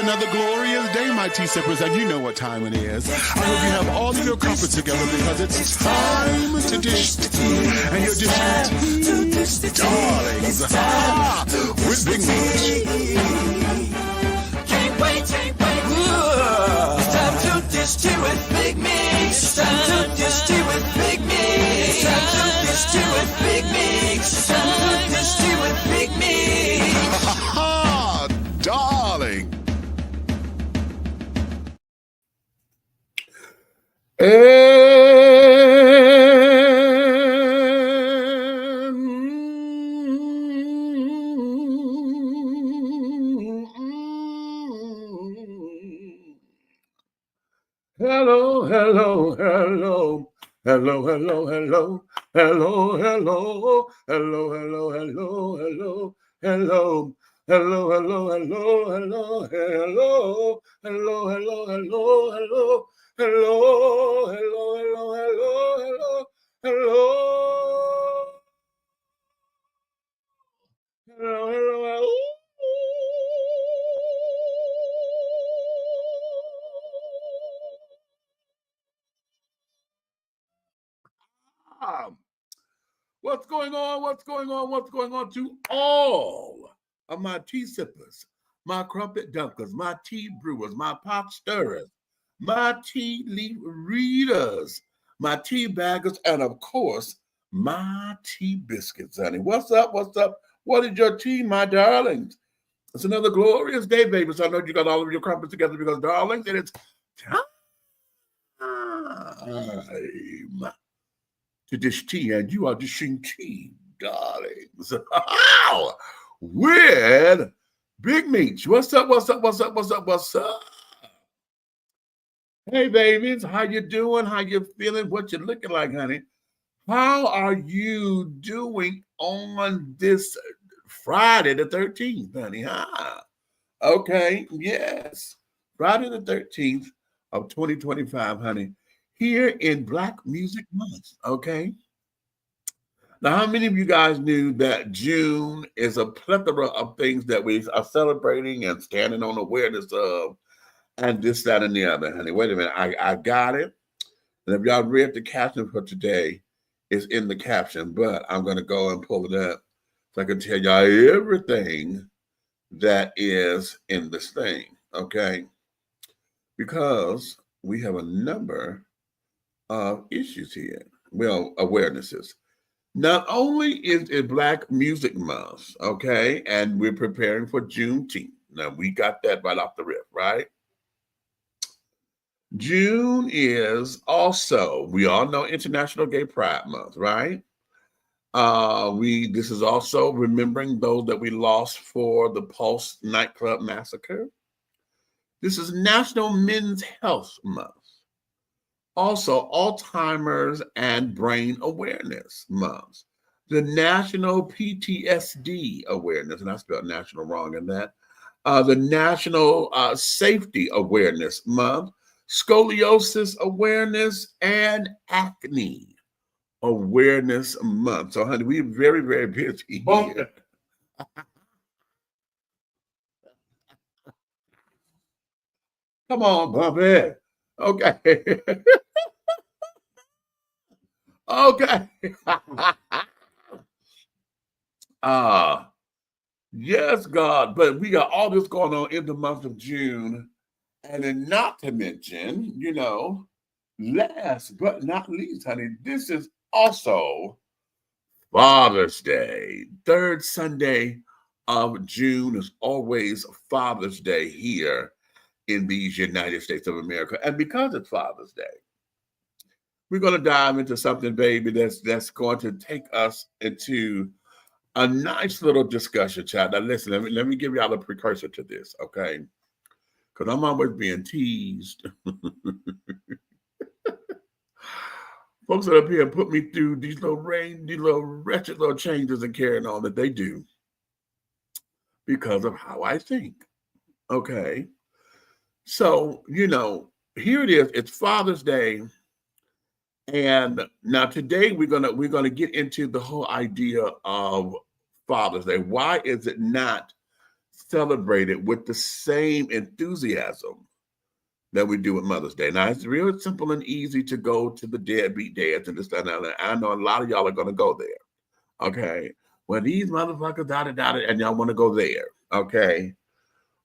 another glorious day, my tea sippers, and you know what time it is. I hope you have all of your crumpets together because it's time to dish tea. And you're dishing tea, darlings, with Big Meat. Can't wait. It's time to dish tea with Big Meat. It's time to dish tea with Big Meat. It's time to dish tea with Big Meat. It's time to dish tea with Big Meat. Darling. What's going on to all of my tea sippers, my crumpet dunkers, my tea brewers, my pot stirrers, my tea leaf readers, my tea baggers, and of course, my tea biscuits, honey. What's up? What is your tea, my darlings? It's another glorious day, baby. So I know you got all of your crumpets together because, darlings, it is time to dish tea, and you are dishing tea, darlings. With Big Meat. What's up? Hey, babies, how you doing? How you feeling? What you looking like, honey? How are you doing on this Friday the 13th, honey? Okay, yes. Friday the 13th of 2025, honey. Here in Black Music Month, okay? Now, how many of you guys knew that June is a plethora of things that we are celebrating and standing on awareness of, and this, that, and the other, honey? Wait a minute, I got it. And if y'all read the caption for today, it's in the caption, but I'm going to go and pull it up so I can tell y'all everything that is in this thing, okay? Because we have a number of issues here. Well, awarenesses. Not only is it Black Music Month, okay, and we're preparing for Juneteenth. Now, we got that right off the rip, right? June is also, we all know, International Gay Pride Month, right? This is also remembering those that we lost for the Pulse nightclub massacre. This is National Men's Health Month. Also, Alzheimer's and Brain Awareness Month. The National PTSD Awareness, and I spelled national wrong in that. The National Safety Awareness Month, Scoliosis Awareness, and Acne Awareness Month. So, honey, we're very, very busy here. Come on, Bumpy. Okay. Okay. Yes, God, but we got all this going on in the month of June. And then not to mention, last but not least, honey, this is also Father's Day. Third Sunday of June is always Father's Day here in these United States of America. And because it's Father's Day, we're going to dive into something, baby, that's going to take us into a nice little discussion, child. Now, listen, let me give y'all a precursor to this, okay? Because I'm always being teased. Folks that up here put me through these little wretched little changes and carrying on that they do because of how I think, okay? So, here it is. It's Father's Day. And now today we're gonna get into the whole idea of Father's Day. Why is it not celebrated with the same enthusiasm that we do with Mother's Day. Now, it's real simple and easy to go to the deadbeat dads and this, that, and that. I know a lot of y'all are going to go there. Okay. Well, these motherfuckers, and y'all want to go there. Okay.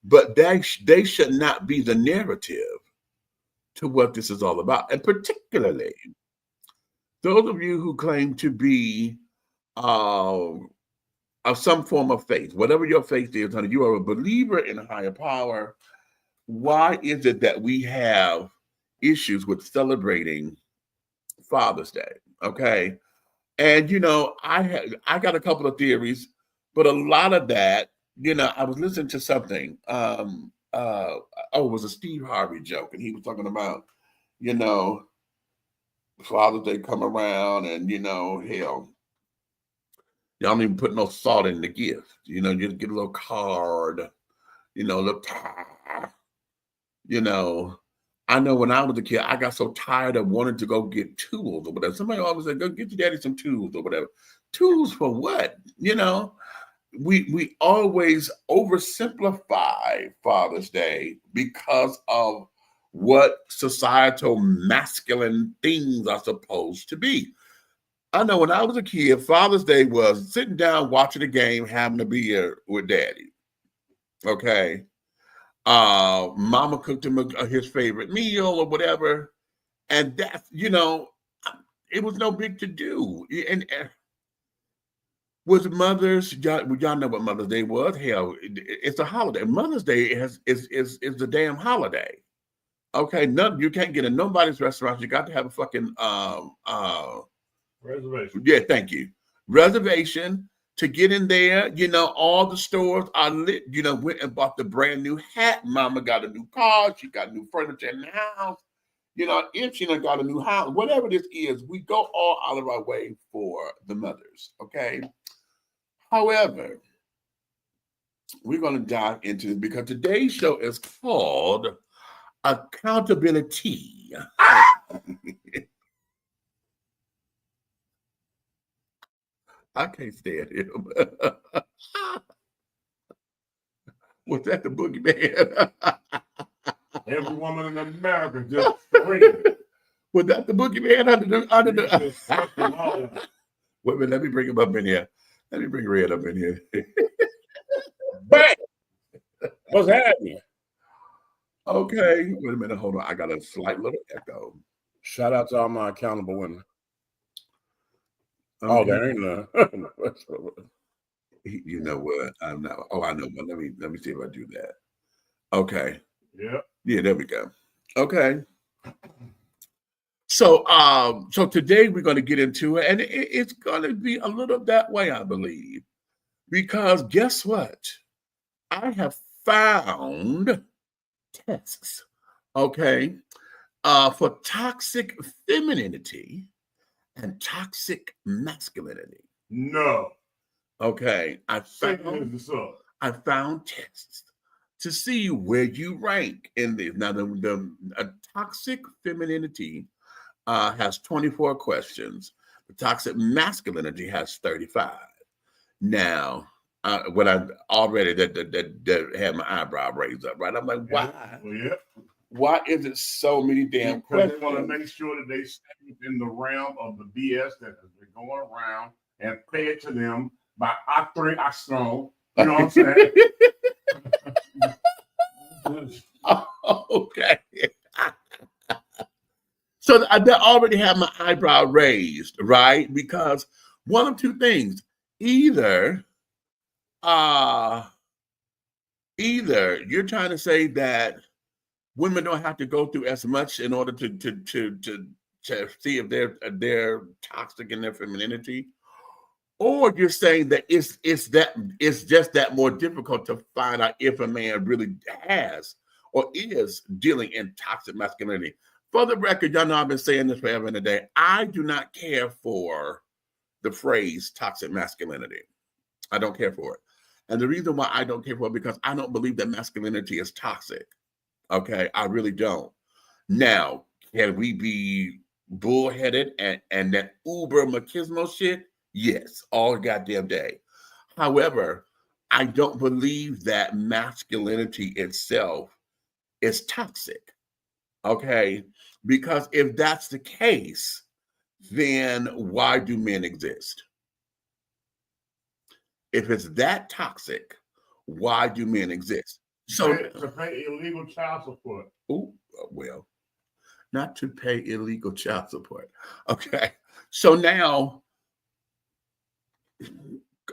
But they should not be the narrative to what this is all about. And particularly, those of you who claim to be of some form of faith, whatever your faith is, honey, you are a believer in a higher power. Why is it that we have issues with celebrating Father's Day? Okay. And, you know, I got a couple of theories, but a lot of that, you know, I was listening to something. It was a Steve Harvey joke, and he was talking about, you know, Father's Day come around, and, you know, hell, y'all don't even put no thought in the gift. You know, just get a little card, you know, a little tie. You know, I know when I was a kid, I got so tired of wanting to go get tools or whatever. Somebody always said, go get your daddy some tools or whatever. Tools for what? You know, we always oversimplify Father's Day because of what societal masculine things are supposed to be. I know when I was a kid, Father's Day was sitting down, watching a game, having a beer with daddy. Okay. Mama cooked him his favorite meal or whatever. And that's, you know, it was no big to do. And with mothers, y'all know what Mother's Day was. Hell, it's a holiday. Mother's Day is the damn holiday. Okay, you can't get in nobody's restaurant. You got to have a fucking reservation. Yeah, thank you. Reservation to get in there. You know, all the stores are lit. You know, went and bought the brand new hat. Mama got a new car. She got new furniture in the house. You know, if she done got a new house, whatever this is, we go all out of our way for the mothers. Okay. However, we're going to dive into it because today's show is called Accountibili-Tea. I can't stand him. Was that the boogeyman? Every woman in America just screaming. Was that the boogeyman under the Wait a minute, let me bring him up in here. Let me bring Red up in here. Bang! What's happening? Okay, wait a minute, hold on. I got a slight little echo. Shout out to all my accountable women. Okay. Oh, there ain't none. You know what? I'm not. Oh, I know. But let me see if I do that. Okay. Yeah. Yeah, there we go. Okay. So, so today we're going to get into it, and it's going to be a little that way, I believe, because guess what? I have found tests, okay, for toxic femininity and toxic masculinity. No. Okay, I found tests to see where you rank in this. Now, the toxic femininity has 24 questions. The toxic masculinity has 35. Now, when I already that had my eyebrow raised up, right? I'm like, why? Well, yeah. Why is it so many damn because questions? they want to make sure that they stay within the realm of the BS that has been going around and pay it to them by Octane Axtone. You know what I'm saying? Okay. So I already have my eyebrow raised, right? Because one of two things: either you're trying to say that women don't have to go through as much in order to see if they're toxic in their femininity, or you're saying that it's just that more difficult to find out if a man really has or is dealing in toxic masculinity. For the record, y'all know I've been saying this forever and a day. I do not care for the phrase toxic masculinity. I don't care for it. And the reason why I don't care for it because I don't believe that masculinity is toxic. Okay, I really don't. Now, can we be bullheaded and that uber machismo shit? Yes, all goddamn day. However, I don't believe that masculinity itself is toxic. Okay. Because if that's the case, then why do men exist? If it's that toxic, why do men exist? So to pay illegal child support. oh, well, not to pay illegal child support. Okay. So now,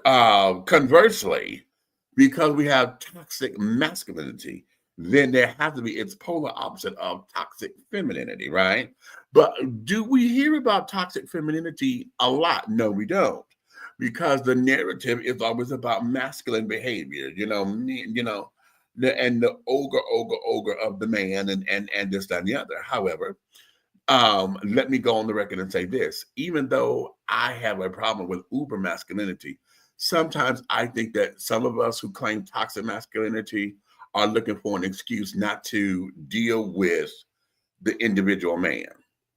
conversely, because we have toxic masculinity, then there has to be its polar opposite of toxic femininity, right? But do we hear about toxic femininity a lot? No, we don't, because the narrative is always about masculine behavior. And the ogre of the man, and this, that, and the other. However, let me go on the record and say this: even though I have a problem with uber masculinity, sometimes I think that some of us who claim toxic masculinity are looking for an excuse not to deal with the individual man.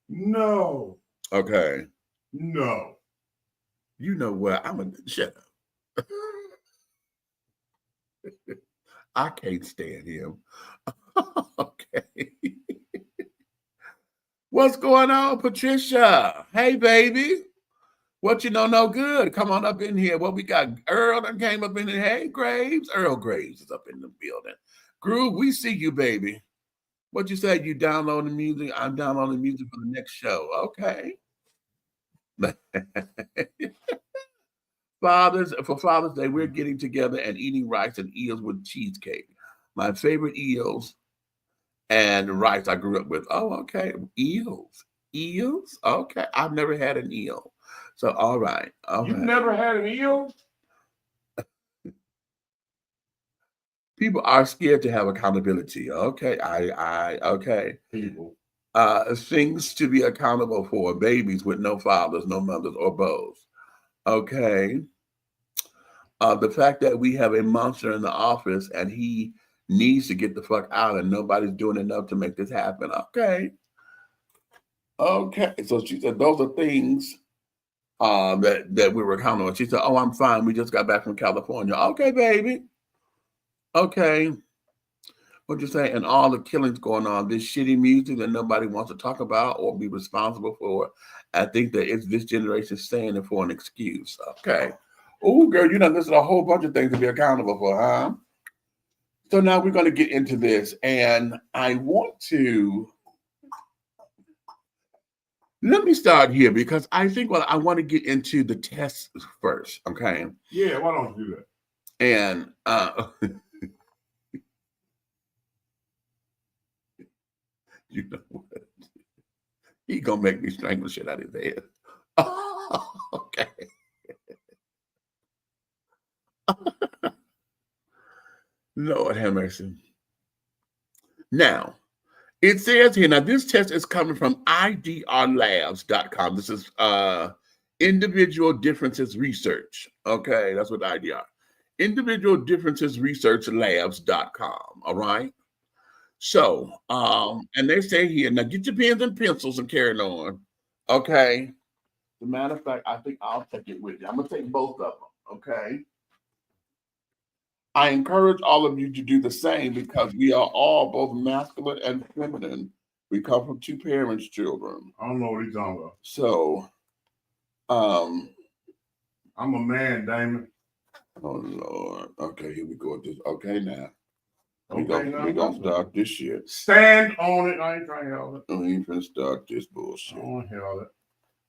No. Okay. No. You know what? I'm gonna shut up. I can't stand him. Okay. What's going on, Patricia? Hey, baby. What you know no good? Come on up in here. What we got? Earl that came up in here. Hey, Graves. Earl Graves is up in the building. Groove, we see you, baby. What you say? You download the music? I'm downloading music for the next show. Okay. For Father's Day, we're getting together and eating rice and eels with cheesecake. My favorite eels and rice I grew up with. Oh, okay. Eels. Eels? Okay. I've never had an eel. So, all right. You've never had an eel? People are scared to have accountability. Okay. Okay. People. Things to be accountable for: babies with no fathers, no mothers, or both. Okay. The fact that we have a monster in the office and he needs to get the fuck out and nobody's doing enough to make this happen. Okay. Okay. So she said those are things that we were counting on. She said, "Oh, I'm fine. We just got back from California." Okay, baby. Okay. What you say? And all the killings going on, this shitty music that nobody wants to talk about or be responsible for. I think that it's this generation saying it for an excuse. Okay. Oh, girl, you know, there's a whole bunch of things to be accountable for, huh? So now we're going to get into this, and I want to let me start here because I think I want to get into the tests first. Okay. Yeah, why don't you do that? And you know what? He gonna make me strangle shit out of his head. Okay. Lord have mercy. Now, it says here, now this test is coming from IDRlabs.com. This is individual differences research. Okay, that's what IDR. Individual differences research labs.com. All right. So, and they say here, now get your pens and pencils and carry it on. Okay. As a matter of fact, I think I'll take it with you. I'm gonna take both of them. Okay. I encourage all of you to do the same because we are all both masculine and feminine. We come from two parents' children. I don't know what he's talking about. So, I'm a man, Damon. Oh Lord. Okay, here we go with this. Okay, now. Okay, We're gonna start this shit. Stand on it. I ain't trying to help it. We ain't finna start this bullshit. I don't want to help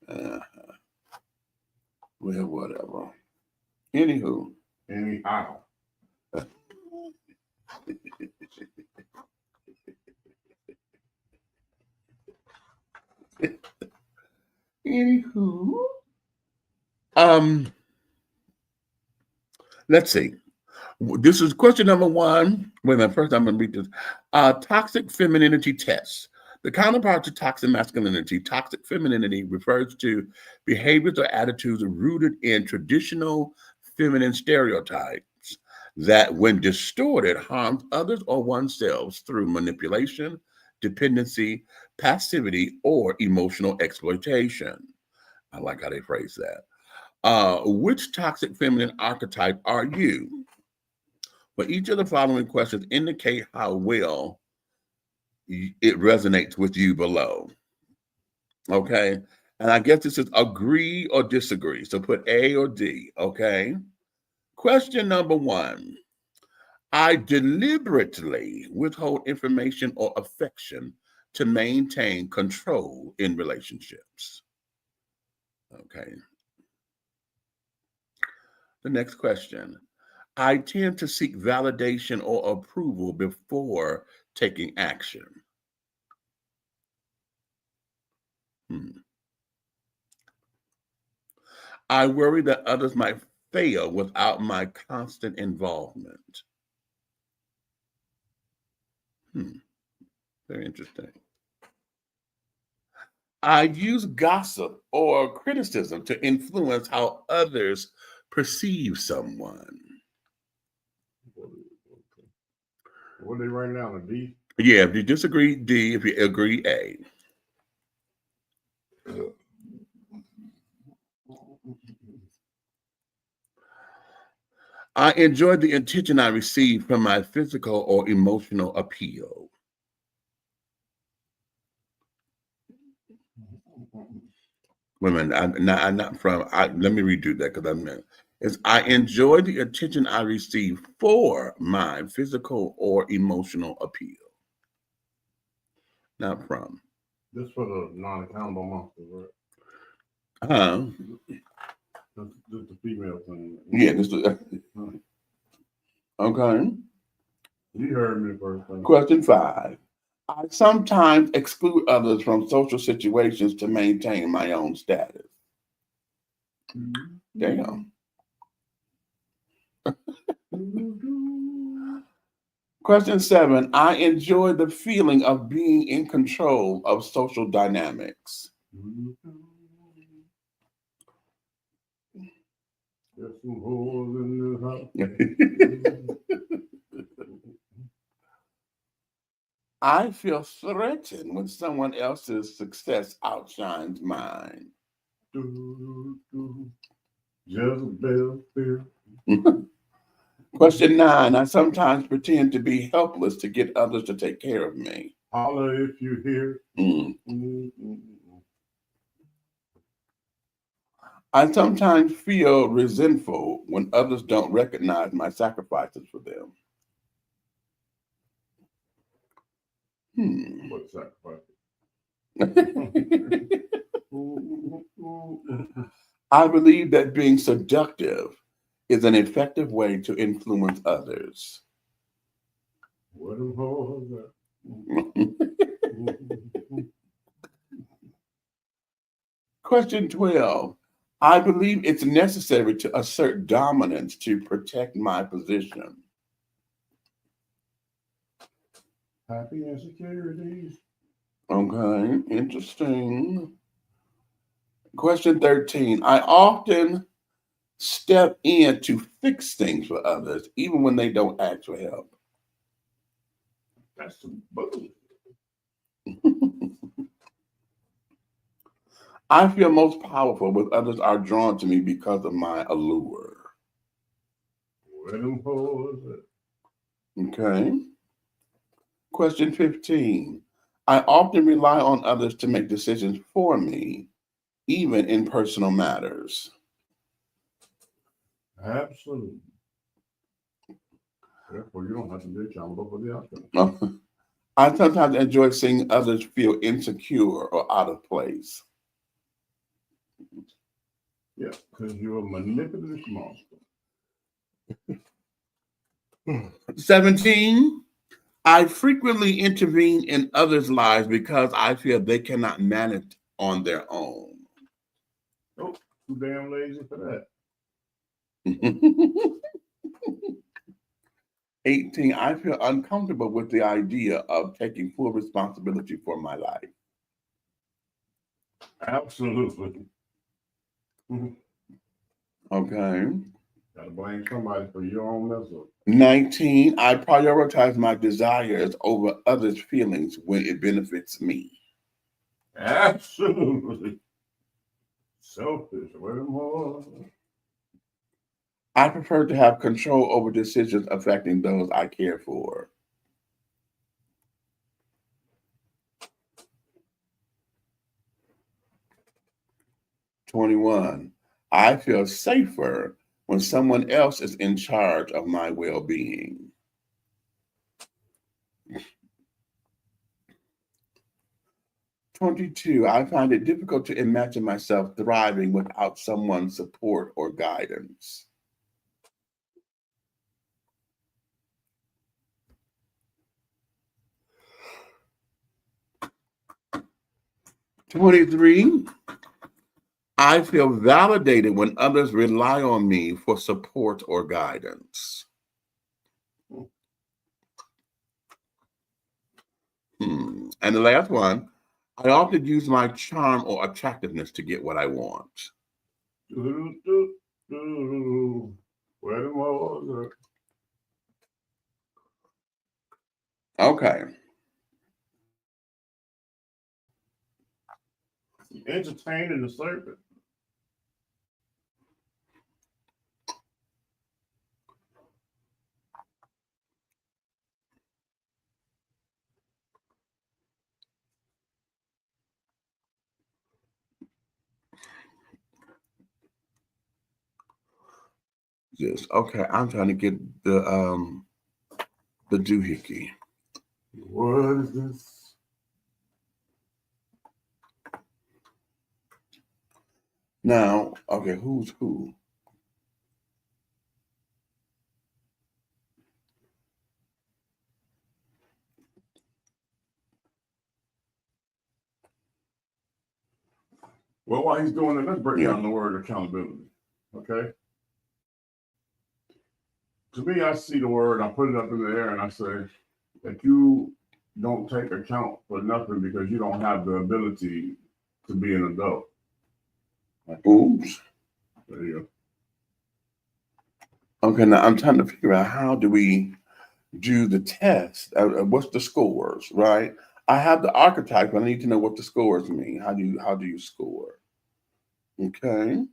it. Well, whatever. Anywho. Anyhow. Anywho. Let's see. This is question number one. Wait a minute, first I'm going to read this. Toxic femininity test. The counterpart to toxic masculinity, toxic femininity refers to behaviors or attitudes rooted in traditional feminine stereotypes that, when distorted, harms others or oneself through manipulation, dependency, passivity, or emotional exploitation. I like how they phrase that. Which toxic feminine archetype are you? For each of the following questions, indicate how well it resonates with you below. Okay. And I guess this is agree or disagree. So put A or D. Okay. Question number 1. I deliberately withhold information or affection to maintain control in relationships. Okay. The next question. I tend to seek validation or approval before taking action. I worry that others might fail without my constant involvement. Very interesting. I use gossip or criticism to influence how others perceive someone. What are they writing down? A D? Yeah, if you disagree, D. If you agree, A. I enjoy the attention I receive from my physical or emotional appeal. Wait a minute, I'm not from, let me redo that because I meant, I enjoy the attention I receive for my physical or emotional appeal. Not from. This for the non-accountable monsters, right? This the female thing. Yeah, this is, okay. You heard me first time. Question 5. I sometimes exclude others from social situations to maintain my own status. Damn. Question 7. I enjoy the feeling of being in control of social dynamics. There's some holes in the house. I feel threatened when someone else's success outshines mine. Jezebel. Question 9. I sometimes pretend to be helpless to get others to take care of me. Holler if you hear. I sometimes feel resentful when others don't recognize my sacrifices for them. What sacrifice? I believe that being seductive is an effective way to influence others. What them hoes at? Question 12. I believe it's necessary to assert dominance to protect my position. Happy insecurities. Okay, interesting. Question 13. I often step in to fix things for others, even when they don't ask for help. That's some bullshit. I feel most powerful when others are drawn to me because of my allure. Where them hoes at? Okay. Question 15. I often rely on others to make decisions for me, even in personal matters. Absolutely. Therefore, you don't have to be accountable for the outcome. I sometimes enjoy seeing others feel insecure or out of place. Yeah, because you're a manipulative monster. 17. I frequently intervene in others' lives because I feel they cannot manage on their own. Oh, too damn lazy for that. 18. I feel uncomfortable with the idea of taking full responsibility for my life. Absolutely. Okay. Gotta blame somebody for your own mess up. 19. I prioritize my desires over others' feelings when it benefits me. Absolutely. Selfish. Where them hoes? I prefer to have control over decisions affecting those I care for. 21. I feel safer when someone else is in charge of my well-being. 22. I find it difficult to imagine myself thriving without someone's support or guidance. 23. I feel validated when others rely on me for support or guidance. And the last one, I often use my charm or attractiveness to get what I want. Okay. Entertaining the serpent. Yes. Okay. I'm trying to get the doohickey. What is this? Now, okay, who's who? Well, while he's doing it, let's break down the word accountability. Okay. To me, I see the word, I put it up in the air, and I say that you don't take account for nothing because you don't have the ability to be an adult. Oops. There you go. Okay, now I'm trying to figure out how do we do the test? What's the scores, right? I have the archetype, but I need to know what the scores mean. How do you score? Okay.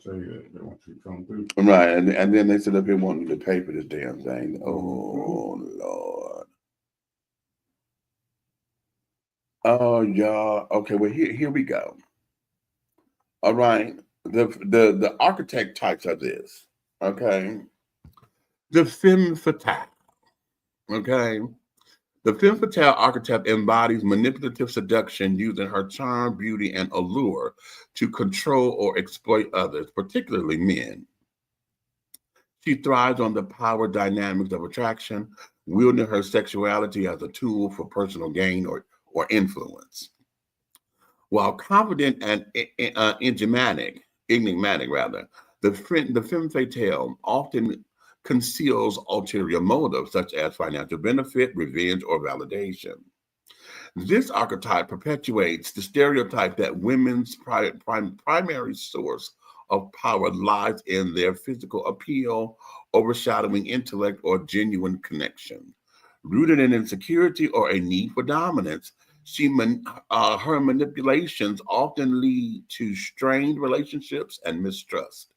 Tell you that they want you to come through. Right, and then they said if they want you to pay for this damn thing. Oh Lord. Oh y'all. Okay, well here we go. All right. The architect types are this. Okay. The femme fatale. Okay. The femme fatale archetype embodies manipulative seduction using her charm, beauty, and allure to control or exploit others, particularly men. She thrives on the power dynamics of attraction, wielding her sexuality as a tool for personal gain or influence. While confident and enigmatic, the femme fatale often conceals ulterior motives such as financial benefit, revenge, or validation. This archetype perpetuates the stereotype that women's primary source of power lies in their physical appeal, overshadowing intellect or genuine connection. Rooted in insecurity or a need for dominance, her manipulations often lead to strained relationships and mistrust.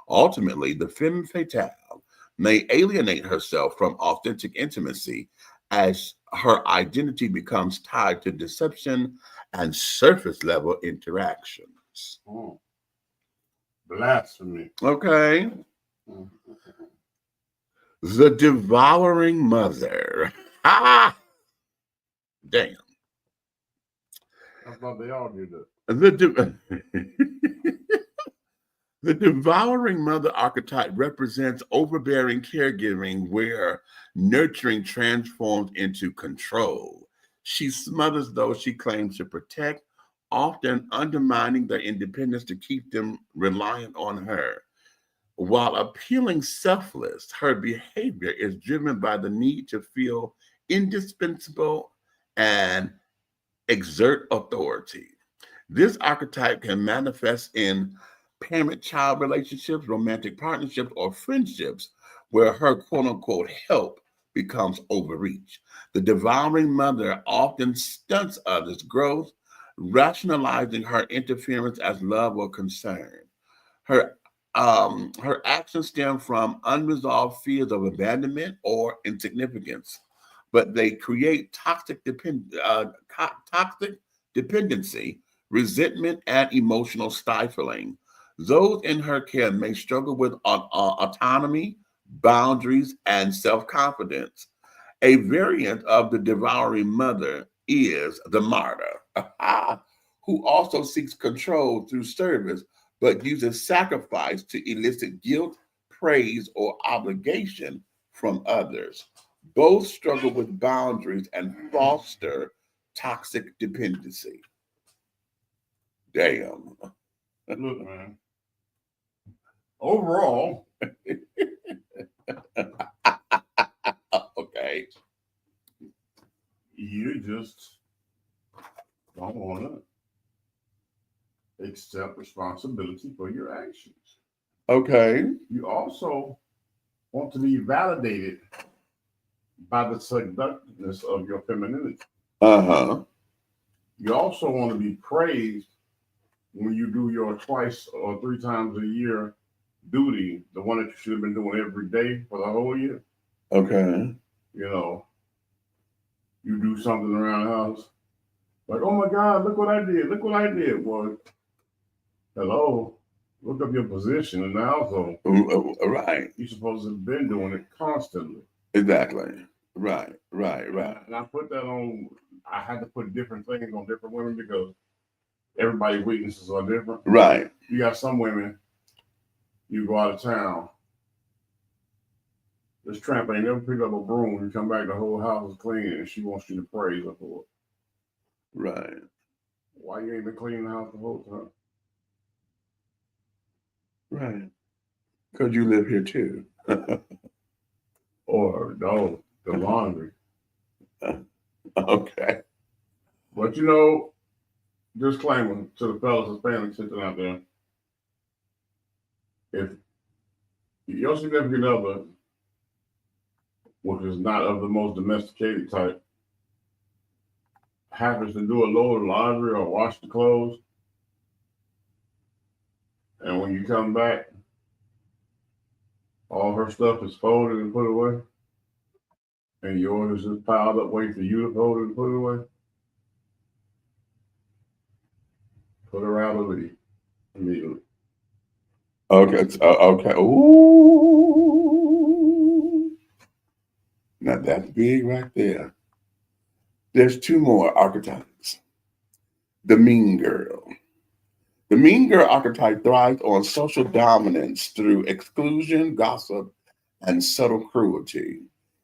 Ultimately, the femme fatale may alienate herself from authentic intimacy as her identity becomes tied to deception and surface level interactions. Blasphemy. Okay. The devouring mother. Ah! Damn. I thought they all did that. The devouring mother archetype represents overbearing caregiving where nurturing transforms into control. She smothers those she claims to protect, often undermining their independence to keep them reliant on her. While appealing selfless, her behavior is driven by the need to feel indispensable and exert authority. This archetype can manifest in parent-child relationships, romantic partnerships, or friendships where her quote-unquote help becomes overreach. The devouring mother often stunts others' growth, rationalizing her interference as love or concern. Her her actions stem from unresolved fears of abandonment or insignificance, but they create toxic dependency, resentment, and emotional stifling. Those in her care may struggle with autonomy, boundaries, and self confidence. A variant of the devouring mother is the martyr, who also seeks control through service but uses sacrifice to elicit guilt, praise, or obligation from others. Both struggle with boundaries and foster toxic dependency. Damn. Look, man. Overall, Okay. you just don't want to accept responsibility for your actions. Okay. You also want to be validated by the seductiveness of your femininity. Uh-huh. You also want to be praised when you do your twice or 3 times a year duty, the one that you should have been doing every day for the whole year. Okay. You know, you do something around the house, like, oh my God, look what I did. Look what I did. Well, hello, look up your position in the household. Right. You're supposed to have been doing it constantly. Exactly. Right. And I put that on, I had to put different things on different women because everybody's weaknesses are different. Right. You got some women, you go out of town, this tramp ain't never picked up a broom. You come back, the whole house is clean, and she wants you to praise her for it. Right. Why you ain't been cleaning the house the whole time? Right. Because you live here too. Or no, the laundry. Okay. But you know, disclaimer to the fellas Hispanic sitting out there. If your significant other, which is not of the most domesticated type, happens to do a load of laundry or wash the clothes, and when you come back, all her stuff is folded and put away, and yours is just piled up waiting for you to fold it and put it away, put her out of it immediately. Okay. Okay. Ooh. Now that's big right there. There's 2 more archetypes. The mean girl. The mean girl archetype thrives on social dominance through exclusion, gossip, and subtle cruelty.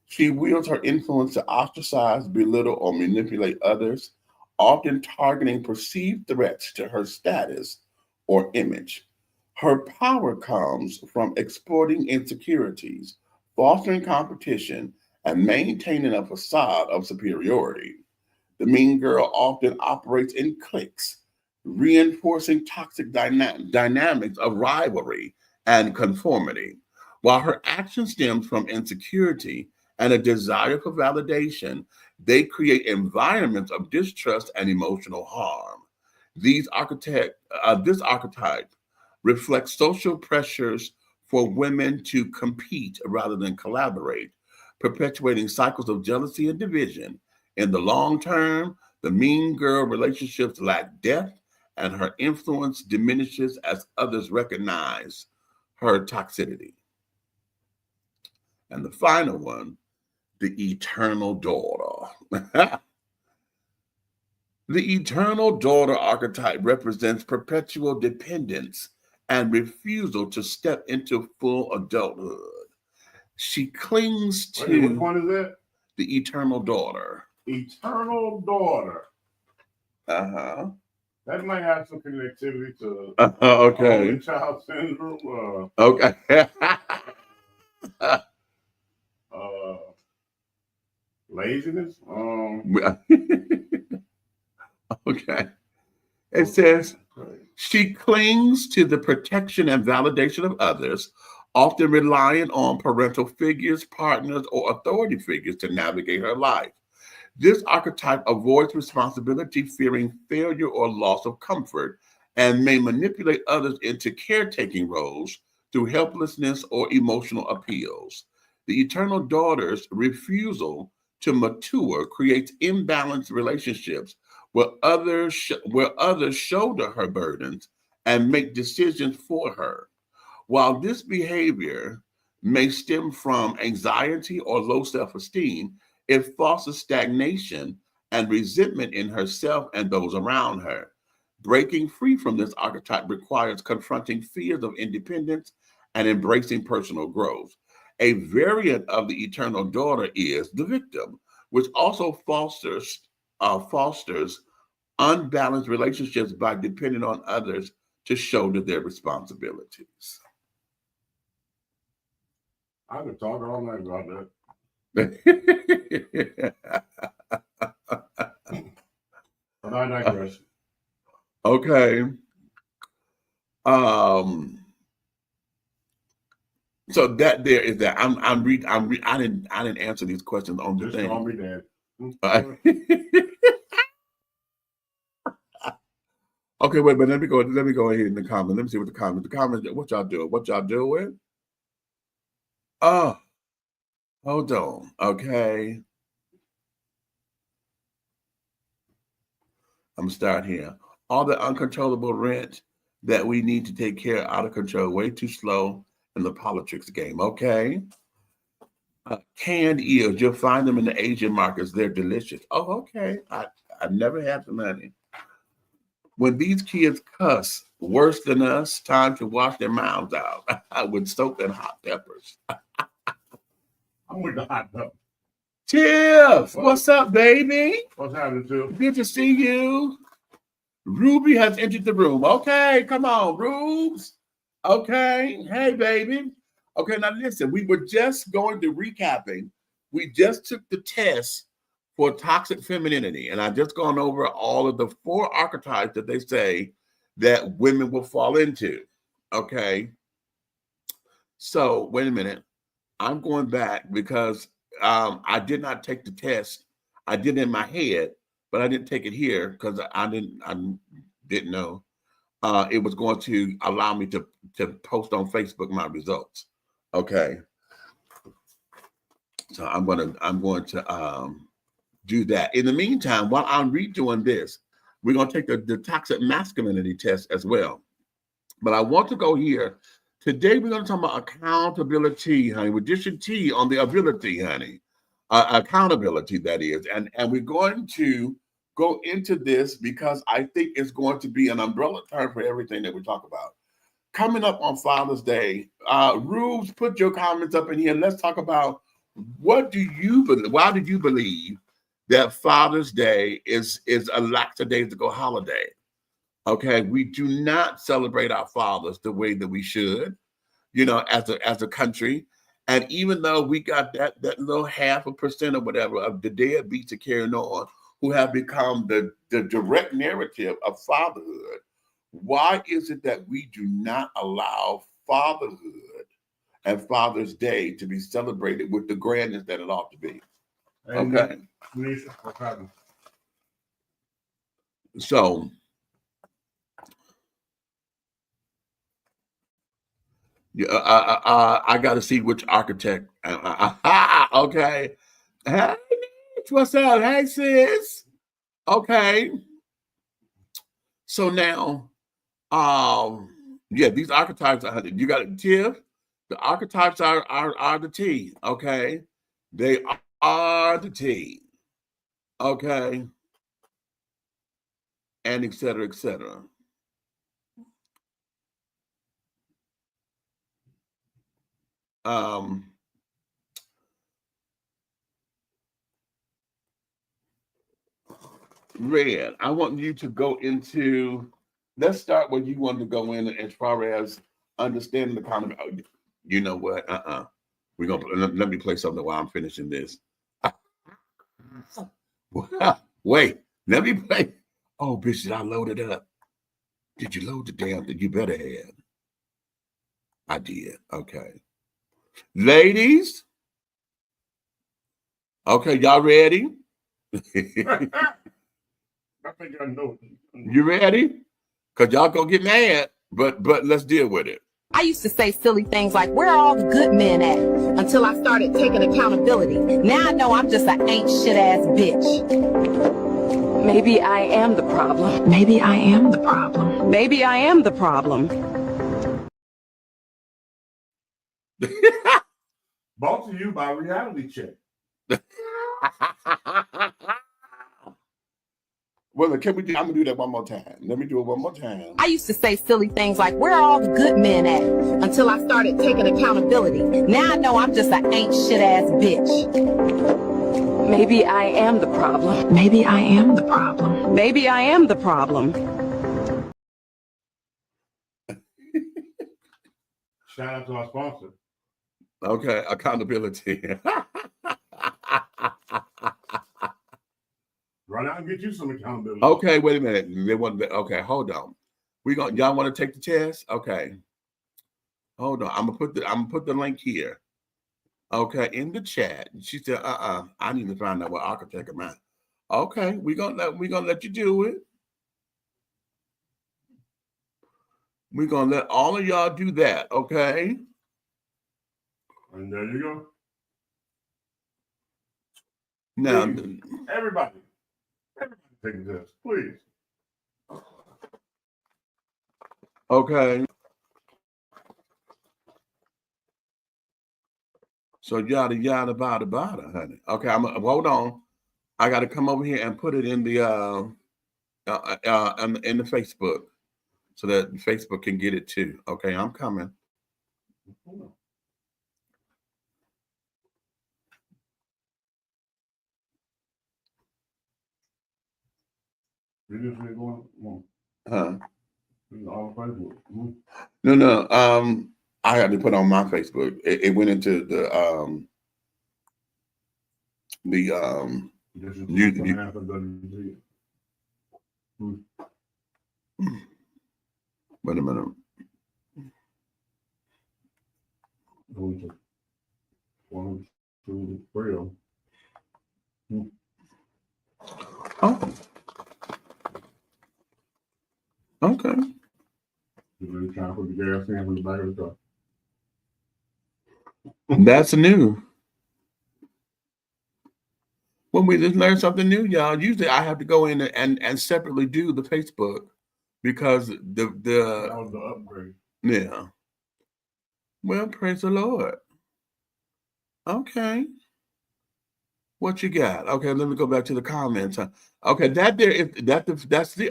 She wields her influence to ostracize, belittle, or manipulate others, often targeting perceived threats to her status or image. Her power comes from exploiting insecurities, fostering competition, and maintaining a facade of superiority. The mean girl often operates in cliques, reinforcing toxic dynamics of rivalry and conformity. While her action stems from insecurity and a desire for validation, they create environments of distrust and emotional harm. This archetype reflects social pressures for women to compete rather than collaborate, perpetuating cycles of jealousy and division. In the long term, the mean girl relationships lack depth and her influence diminishes as others recognize her toxicity. And the final one, the eternal daughter. The eternal daughter archetype represents perpetual dependence and refusal to step into full adulthood. She clings to Which one is that? the eternal daughter. Eternal daughter. Uh-huh. That might have some connectivity to Okay. only child syndrome. Okay. Laziness. Okay. It says she clings to the protection and validation of others, often relying on parental figures, partners, or authority figures to navigate her life. This archetype avoids responsibility, fearing failure or loss of comfort, and may manipulate others into caretaking roles through helplessness or emotional appeals. The eternal daughter's refusal to mature creates imbalanced relationships where others shoulder her burdens and make decisions for her. While this behavior may stem from anxiety or low self-esteem, it fosters stagnation and resentment in herself and those around her. Breaking free from this archetype requires confronting fears of independence and embracing personal growth. A variant of the eternal daughter is the victim, which also fosters unbalanced relationships by depending on others to shoulder their responsibilities. I could talk all night about that. But I digress. Okay. So that there is that. I didn't answer these questions on the Just thing. call me Dad. Okay, wait, but let me go ahead in the comments. Let me see what the comments, what y'all doing? What y'all doing? Oh, hold on. Okay. I'm gonna start here. All the uncontrollable rent that we need to take care of out of control, way too slow in the politics game. Okay. Canned eels, you'll find them in the Asian markets. They're delicious. Oh, okay. I never had them, honey. When these kids cuss worse than us, time to wash their mouths out with soap and hot peppers. I'm with the hot pepper. Tiff, what's up, baby? What's happening, Tiff? Good to see you. Ruby has entered the room. Okay, come on, Rubes. Okay, hey, baby. Okay, now listen, we were just going to recapping. We just took the test for toxic femininity, and I've just gone over all of the 4 archetypes that they say that women will fall into. Okay, so wait a minute. I'm going back because I did not take the test. I did it in my head, but I didn't take it here because I didn't know it was going to allow me to post on Facebook my results. Okay, so I'm going to do that. In the meantime, while I'm redoing this, we're going to take the toxic masculinity test as well. But I want to go here. Today, we're going to talk about accountability, honey, with addition T on the ability, honey. Accountability, that is. And we're going to go into this because I think it's going to be an umbrella term for everything that we talk about. Coming up on Father's Day, Rubes, put your comments up in here. Let's talk about what do you believe? Why did you believe that Father's Day is a lackadaisical holiday? Okay, we do not celebrate our fathers the way that we should, you know, as a country. And even though we got that little 0.5% or whatever of the deadbeats are carrying on, who have become the direct narrative of fatherhood, why is it that we do not allow fatherhood and Father's Day to be celebrated with the grandness that it ought to be? Okay. So I got to see which architect. Okay. Hey, what's up? Hey, sis. Okay. So now, yeah, these archetypes are, you got it, Tiff. The archetypes are the T. Okay. They are the T. Okay. And et cetera, et cetera. Red, I want you to go into, let's start where you want to go in as far as understanding the kind of, you know what, we're going to, let me play something while I'm finishing this. Wait, let me play. Oh, bitch, did I load it up? Did you load the damn thing? You better have. I did. Okay. Ladies. Okay, y'all ready? I think I know. You ready? Because y'all gonna get mad, but let's deal with it. I used to say silly things like, where are all the good men at? Until I started taking accountability. Now I know I'm just an ain't shit ass bitch. Maybe I am the problem. Maybe I am the problem. Maybe I am the problem. Brought to you by Reality Check. Well, can we do? I'm gonna do that one more time. Let me do it one more time. I used to say silly things like, where are all the good men at? Until I started taking accountability. Now I know I'm just an ain't shit ass bitch. Maybe I am the problem. Maybe I am the problem. Maybe I am the problem. Shout out to our sponsor. Okay, accountability. Run out and get you some accountability. Okay, wait a minute. They want. Okay, hold on. Y'all want to take the test? Okay. Hold on. I'm gonna put the link here. Okay, in the chat. She said, I need to find out what architect am I. Okay, we're gonna let you do it. We're gonna let all of y'all do that, okay? And there you go. Now, please, everybody take the test, please. Okay. So yada yada bada bada, honey. Okay, hold on. I got to come over here and put it in the in the Facebook, so that Facebook can get it too. Okay, I'm coming. Huh? No. I had to put on my Facebook. It went into the wait a minute. Oh. Okay. That's new. When we just learn something new, y'all, usually I have to go in and separately do the Facebook because that was the upgrade. Yeah. Well, praise the Lord. Okay. What you got? Okay, let me go back to the comments. Okay, that's the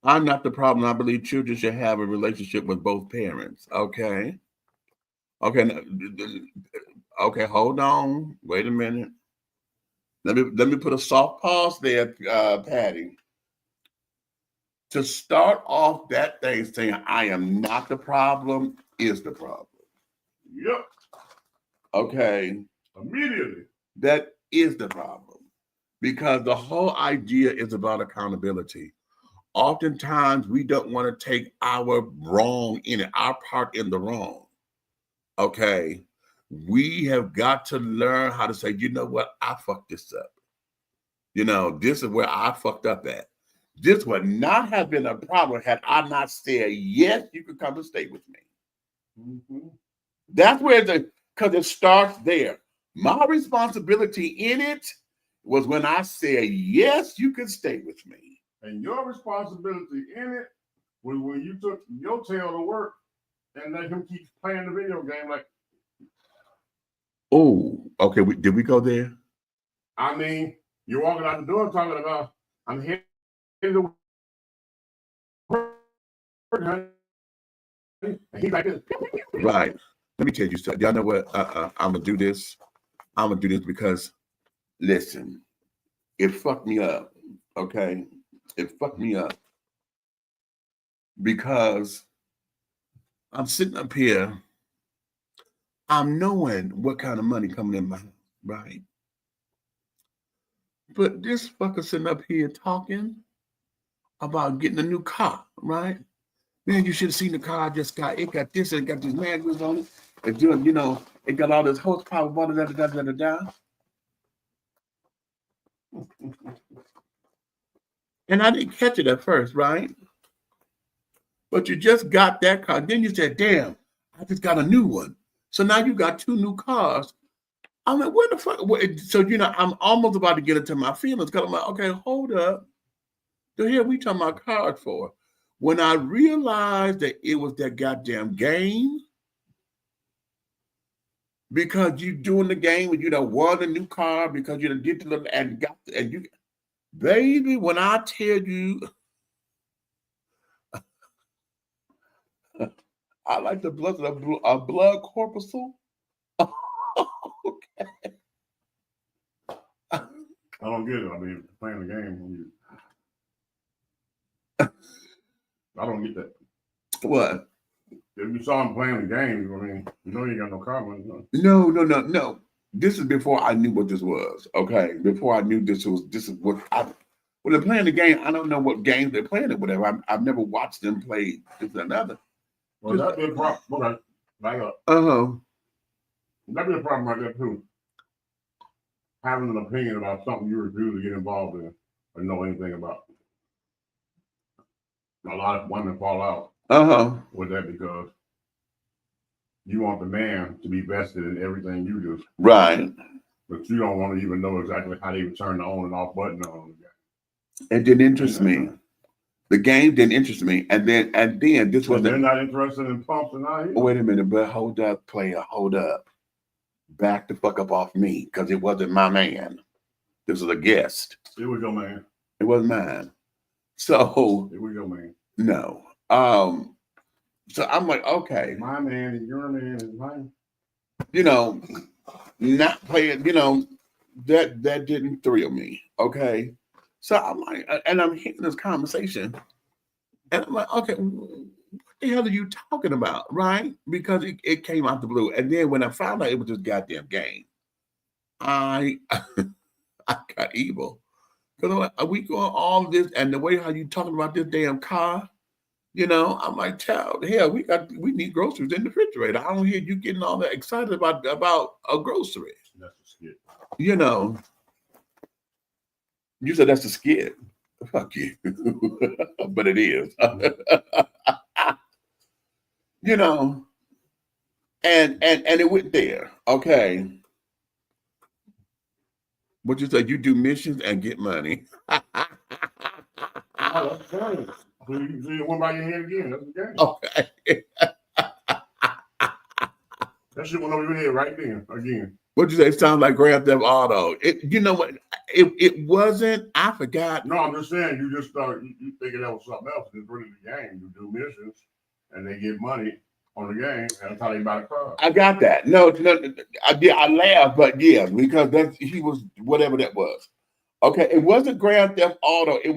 I'm not the problem. I believe children should have a relationship with both parents. Okay. Okay. Okay, hold on. Wait a minute. Let me put a soft pause there, Patty. To start off that thing saying I am not the problem is the problem. Yep. Okay. Immediately. That is the problem. Because the whole idea is about accountability. Oftentimes we don't want to take our wrong in it, our part in the wrong. Okay. We have got to learn how to say, you know what, I fucked this up. You know, this is where I fucked up at. This would not have been a problem had I not said, yes, you can come and stay with me. Mm-hmm. That's where because it starts there. My responsibility in it was when I said, yes, you can stay with me. And your responsibility in it was when you took your tail to work and let him keep playing the video game like. Oh, okay. Did we go there? I mean, you're walking out the door talking about, I'm here to work, honey. And he's like this. Right. Let me tell you something. Y'all know what? I'm going to do this. I'm going to do this because, listen, it fucked me up. Okay? It fucked me up. Because I'm sitting up here, I'm knowing what kind of money coming in my house, right? But this fucker sitting up here talking about getting a new car, right? Man, you should have seen the car I just got. It got this and it got these manuals on it. It's doing, you know, it got all this horsepower, blah, da, da, da, da, da, da. And I didn't catch it at first, right? But you just got that car. Then you said, damn, I just got a new one. So now you got 2 new cars. I'm like, where the fuck? So, you know, I'm almost about to get into my feelings because I'm like, okay, hold up. The hell we talking about cars for? When I realized that it was that goddamn game, because you doing the game and you done won a new car because you done did the little and got and you, baby, when I tell you, I like the blood, a blood corpuscle. Okay. I don't get it. I mean, playing the game. I don't get that. What? If you saw him playing the game, I mean, you know you ain't got no car money. No. This is before I knew what this was. Okay, before I knew this is what I. When they're playing the game, I don't know what game they're playing or whatever. I've never watched them play this and another. Well, that'd be a problem. Okay, back up. That'd be a problem right there too. Having an opinion about something you refuse to get involved in or know anything about. A lot of women fall out with that because you want the man to be vested in everything you do. Right. But you don't want to even know exactly how they would turn the on and off button on. It didn't interest me. The game didn't interest me. And then this was. They're not interested in pumps and all. Wait a minute, but hold up, player, hold up. Back the fuck up off me, because it wasn't my man. This was a guest. It was your man. It wasn't mine. So it was your man. No. So I'm like, okay. My man and your man is mine. You know, not playing, you know, that didn't thrill me. Okay. So I'm like, and I'm hearing this conversation. And I'm like, okay, what the hell are you talking about? Right? Because it came out the blue. And then when I found out it was this goddamn game, I got evil. Because I'm like, are we going all this? And the way how you talking about this damn car, you know, I'm like, child, hell, we need groceries in the refrigerator. I don't hear you getting all that excited about a grocery. That's a skit. You know, you said that's a skit. Fuck you. But it is. You know, and it went there. Okay. What you said, you do missions and get money. Oh, that's funny. So you went by your head again. That's the game. Okay. That shit went over your head right then again. What'd you say? It sounds like Grand Theft Auto. You know what? It wasn't. I forgot. No, I'm just saying. You just start. You thinking that was something else. It's really the game. You do missions, and they get money on the game. And that's how they buy the car. I got that. No. I laughed, but yeah, because he was whatever that was. Okay, it wasn't Grand Theft Auto. It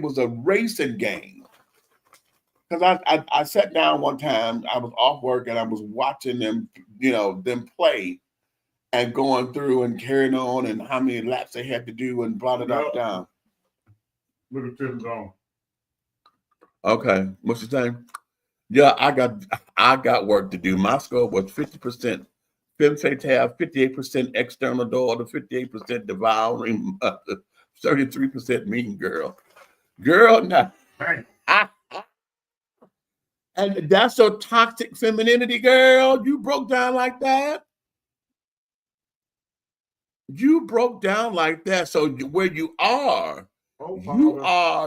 was a racing game. Because I sat down one time. I was off work and I was watching them. You know, them play. And going through and carrying on and how many laps they had to do and blah, blah, blah, down. Look at Tiffany's on. Okay. What's your name? Yeah, I got work to do. My score was 50% femme fatale, 58% external daughter, 58% devouring mother, 33% mean girl. Girl, now. Hey. And that's your toxic femininity, girl. You broke down like that. You broke down like that. So where you are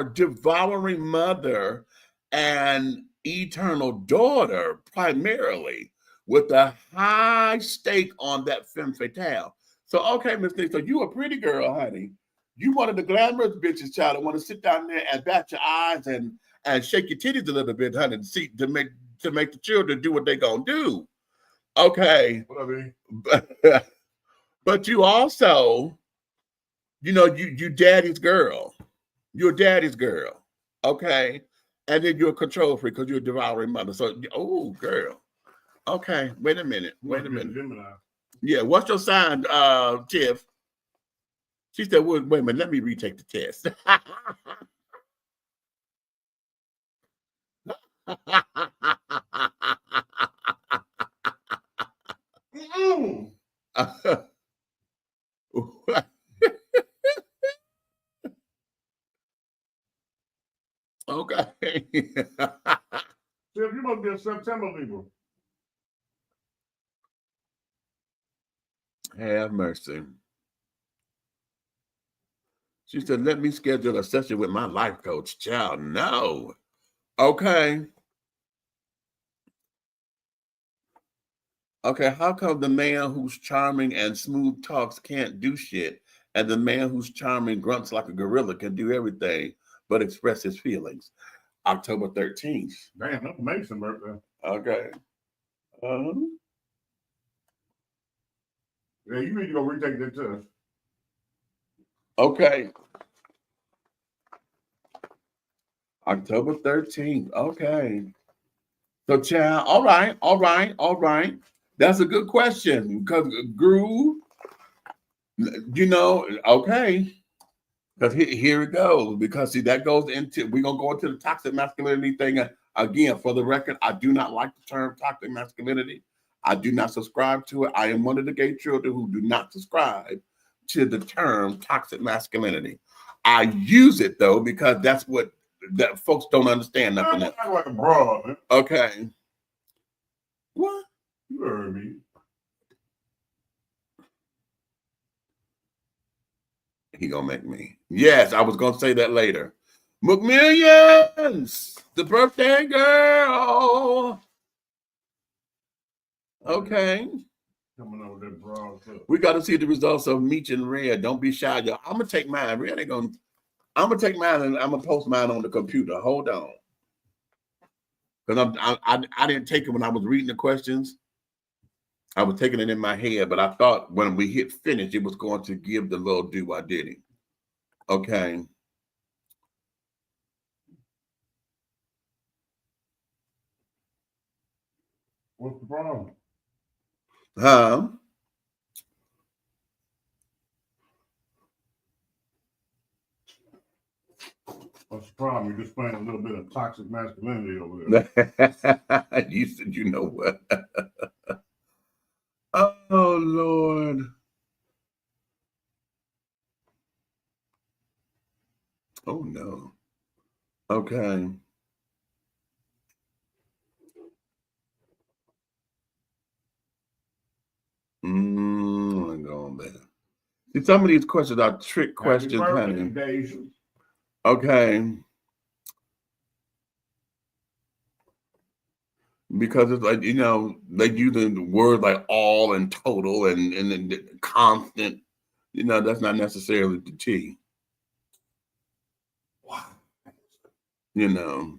devouring mother and eternal daughter primarily with a high stake on that femme fatale. So, okay, Miss Nick, so you a pretty girl, honey. You one of the glamorous bitches, child, that want to sit down there and bat your eyes and shake your titties a little bit, honey, and see to make the children do what they gonna do. Okay. What I mean? But you also, you know, you daddy's girl. You're daddy's girl, okay? And then you're a control freak because you're a devouring mother. So, oh, girl. Okay, wait a minute. Yeah, what's your sign, Tiff? She said, wait a minute, let me retake the test. Okay. See, if you must be a September Libra. Have mercy. She said, let me schedule a session with my life coach. Child, no. Okay. Okay, how come the man who's charming and smooth talks can't do shit, and the man who's charming grunts like a gorilla can do everything but express his feelings? October 13th. Damn, that's Mason birthday. Okay. Yeah, you need to go retake that test. Okay. October 13th. Okay. So, child, all right. That's a good question because Groove, you know, okay. Because here it goes. Because see, that goes into, we're going to go into the toxic masculinity thing. Again, for the record, I do not like the term toxic masculinity. I do not subscribe to it. I am one of the gay children who do not subscribe to the term toxic masculinity. I use it though, because that's what that folks don't understand nothing else. Like a broad, man. Okay. What? You heard me. He gonna make me. Yes, I was gonna say that later. McMillions, the birthday girl. Okay. Coming over that broad too. We got to see the results of Meech and Red. Don't be shy, y'all. I'm gonna take mine. Red ain't gonna. I'm gonna take mine and I'm gonna post mine on the computer. Hold on, because I didn't take it when I was reading the questions. I was taking it in my head, but I thought when we hit finish, it was going to give the little do I did it. Okay. What's the problem? Huh? What's the problem? You're displaying a little bit of toxic masculinity over there. You said, you know what? Oh, Lord. Oh, no. Okay. I'm going back. See, some of these questions are trick questions, honey. Okay. Because it's like, you know, they use the word like all and total and constant. You know, that's not necessarily the T. Wow. You know.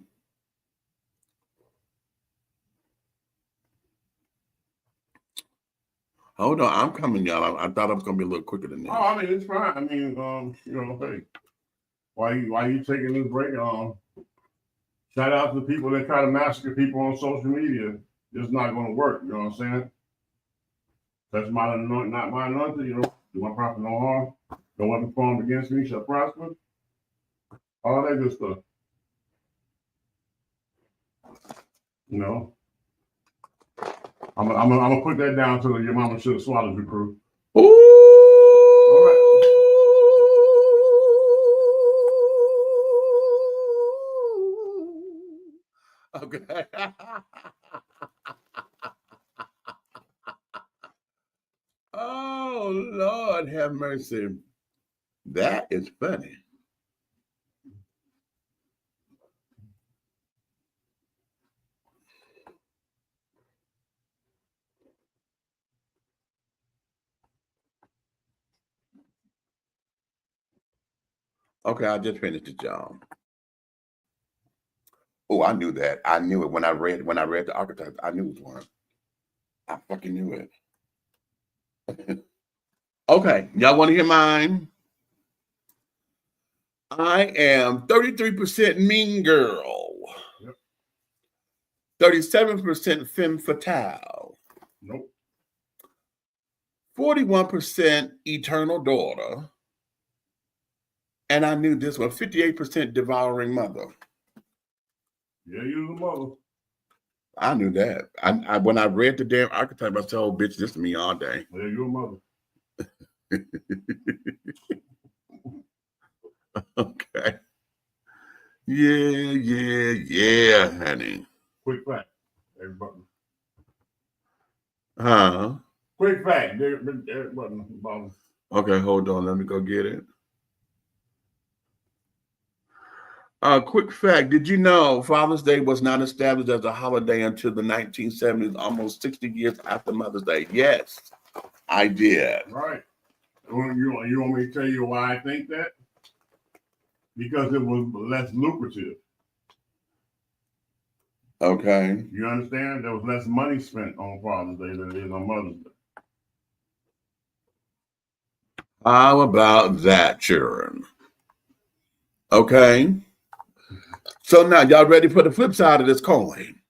Hold on, I'm coming, y'all. I thought I was gonna be a little quicker than that. Oh, I mean, it's fine. I mean, you know, hey, why you taking this break? Shout out to the people that try to massacre people on social media. It's not going to work. You know what I'm saying? That's my anointing, not my anointing. You know, do my prophet no harm. No weapon formed against me shall prosper. All that good stuff. You know, I'm gonna put that down to your mama should have swallowed you, crew. Ooh. All right. Okay. Oh, Lord have mercy. That is funny. Okay, I just finished it, y'all. Oh, I knew that. I knew it when I read the archetypes. I knew it was one. I fucking knew it. Okay, y'all want to hear mine? I am 33% mean girl. Yep. 37% femme fatale. Nope. 41% eternal daughter. And I knew this one, 58% devouring mother. Yeah, you're the mother. I knew that. I when I read the damn archetype, I said, "Oh, bitch, this is me all day." Well, your mother. Okay. Yeah, honey. Quick fact, everybody. Huh? Quick fact, everybody. Okay, hold on. Let me go get it. Quick fact. Did you know Father's Day was not established as a holiday until the 1970s, almost 60 years after Mother's Day? Yes, I did. Right. You want me to tell you why I think that? Because it was less lucrative. Okay. You understand? There was less money spent on Father's Day than there is on Mother's Day. How about that, children? Okay. So now y'all ready for the flip side of this coin?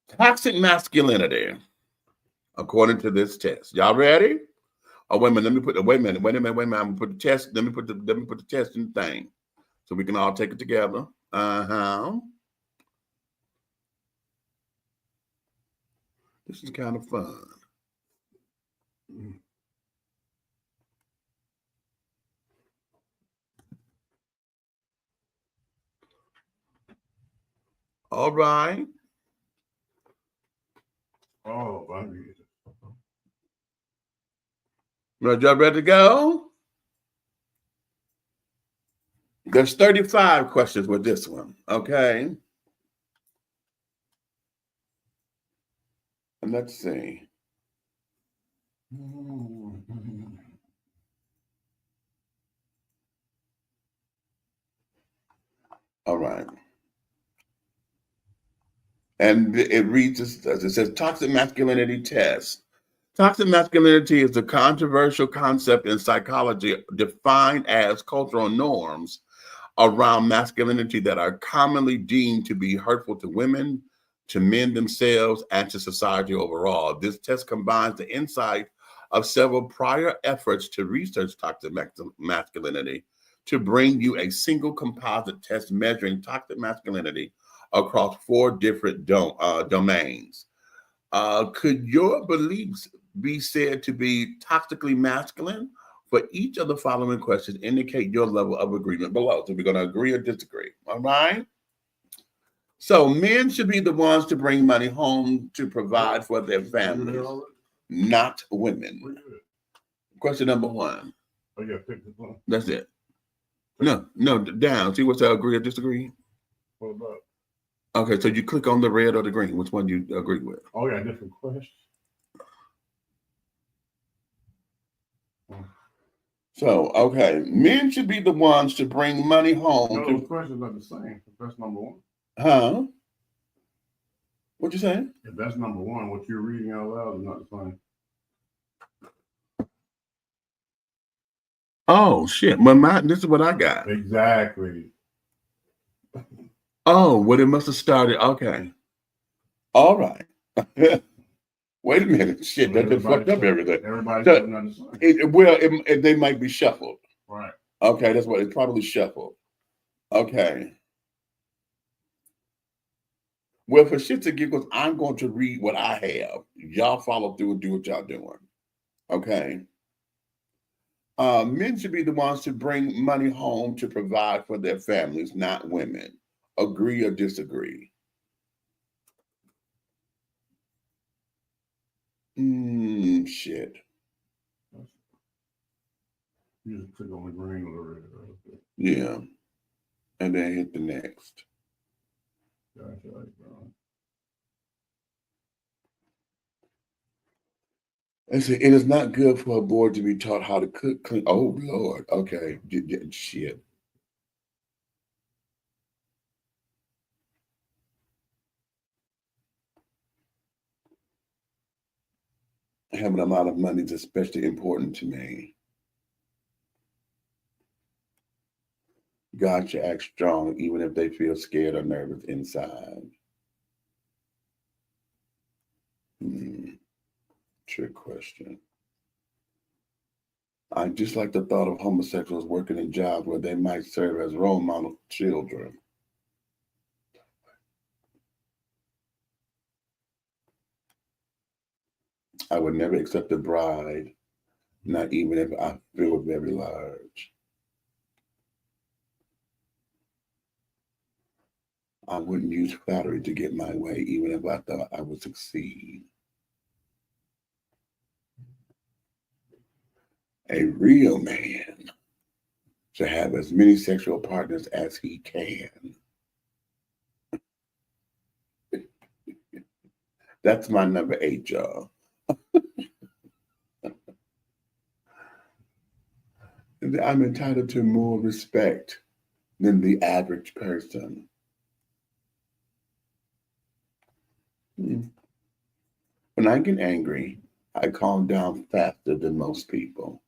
Toxic masculinity, according to this test. Y'all ready? Oh, wait a minute. Wait a minute. I'm gonna put the test. Let me put the test in the thing so we can all take it together. This is kind of fun. All right. Oh, baby. Y'all ready to go? There's 35 questions with this one, okay? And let's see. All right. And it reads as it says, toxic masculinity test. Toxic masculinity is a controversial concept in psychology defined as cultural norms around masculinity that are commonly deemed to be hurtful to women, to men themselves, and to society overall. This test combines the insight of several prior efforts to research toxic masculinity to bring you a single composite test measuring toxic masculinity across 4 different domains. Could your beliefs be said to be toxically masculine? For each of the following questions, indicate your level of agreement below. So we're going to agree or disagree. All right. So men should be the ones to bring money home to provide for their families, not women. Question number 1. Oh, yeah, pick this one. That's it. No, down. See what's that, agree or disagree? What about? Okay, so you click on the red or the green. Which one you agree with? Oh, yeah, different questions. So, okay, men should be the ones to bring money home. No, those questions are the same. That's number 1. Huh? What you saying? If that's number 1, what you're reading out loud is not the same. Oh shit! Well, this is what I got. Exactly. Oh, well, it must have started. Okay. All right. Wait a minute. Shit, that just fucked up everything. Everybody's So, doing the same. they might be shuffled. Right. Okay, that's what it's probably shuffled. Okay. Well, for shits and giggles, I'm going to read what I have. Y'all follow through and do what y'all doing. Okay. Men should be the ones to bring money home to provide for their families, not women. Agree or disagree? Shit. You just click on the green or the red. Right? Yeah. And then hit the next. Gotcha. It said, it is not good for a boy to be taught how to cook, clean. Oh, Lord. Okay. Shit. Having a lot of money is especially important to me. God should act strong even if they feel scared or nervous inside. Trick question. I just like the thought of homosexuals working in jobs where they might serve as role model children. I would never accept a bride, not even if I feel very large. I wouldn't use flattery to get my way, even if I thought I would succeed. A real man should have as many sexual partners as he can. That's my number 8, y'all. I'm entitled to more respect than the average person. When I get angry, I calm down faster than most people.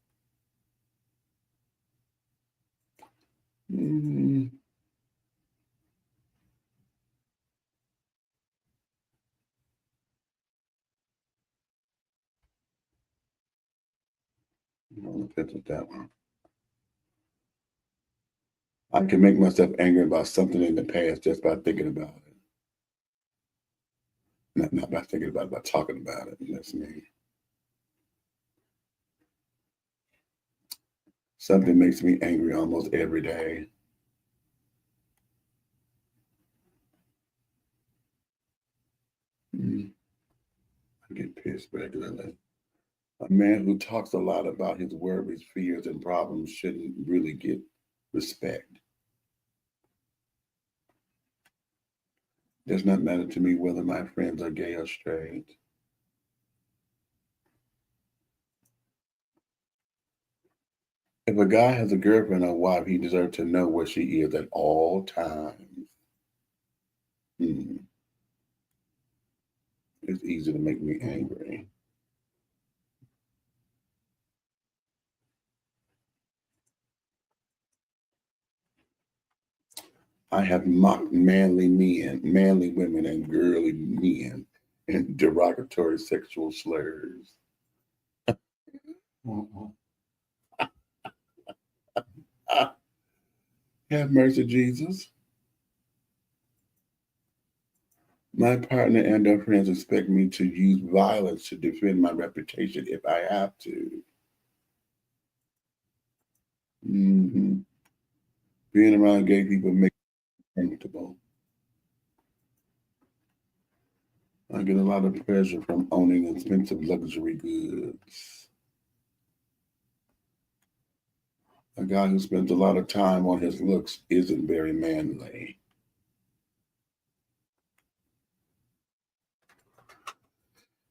I'll fit with that one. I can make myself angry about something in the past just by thinking about it. Not by thinking about it, by talking about it. That's me. Something makes me angry almost every day. I get pissed regularly. A man who talks a lot about his worries, fears, and problems shouldn't really get respect. It does not matter to me whether my friends are gay or straight. If a guy has a girlfriend or wife, he deserves to know where she is at all times. It's easy to make me angry. I have mocked manly women, and girly men in derogatory sexual slurs. Have mercy, Jesus. My partner and their friends expect me to use violence to defend my reputation if I have to. Being around gay people makes me comfortable. I get a lot of pleasure from owning expensive luxury goods. A guy who spends a lot of time on his looks isn't very manly.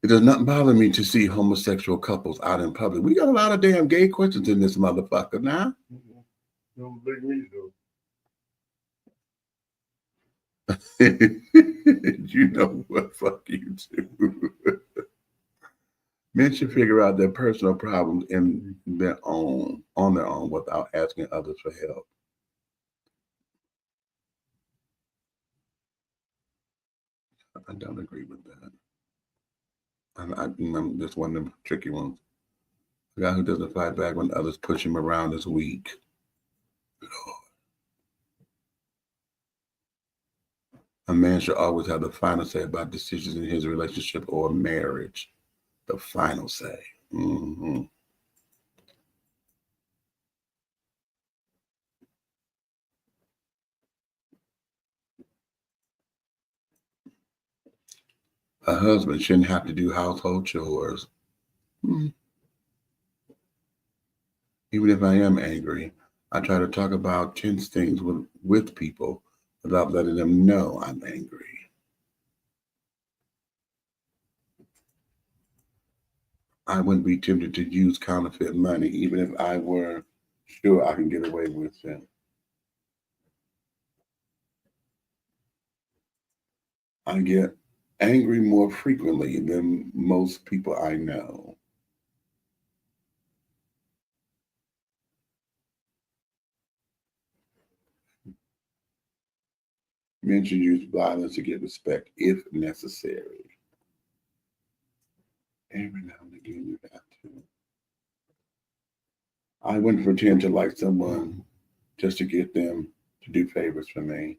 It does not bother me to see homosexual couples out in public. We got a lot of damn gay questions in this motherfucker now. Don't big me though. You know what? Fuck you too. Men should figure out their personal problems on their own without asking others for help. I don't agree with that. I'm just one of them tricky ones. A guy who doesn't fight back when others push him around is weak. Lord. A man should always have the final say about decisions in his relationship or marriage. The final say. A husband shouldn't have to do household chores. Even if I am angry, I try to talk about tense things with people without letting them know I'm angry. I wouldn't be tempted to use counterfeit money, even if I were sure I can get away with it. I get angry more frequently than most people I know. Men should use violence to get respect if necessary. Every now and again, you have to. I wouldn't pretend to like someone just to get them to do favors for me.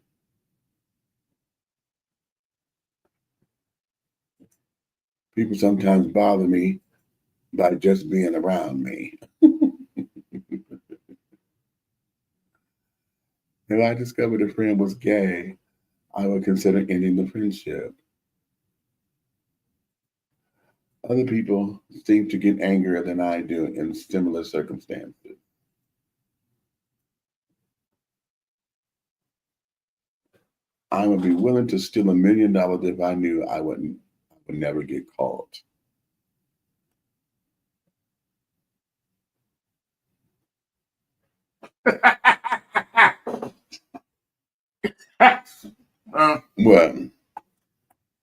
People sometimes bother me by just being around me. If I discovered a friend was gay, I would consider ending the friendship. Other people seem to get angrier than I do in similar circumstances. I would be willing to steal $1 million if I knew I would never get caught. What?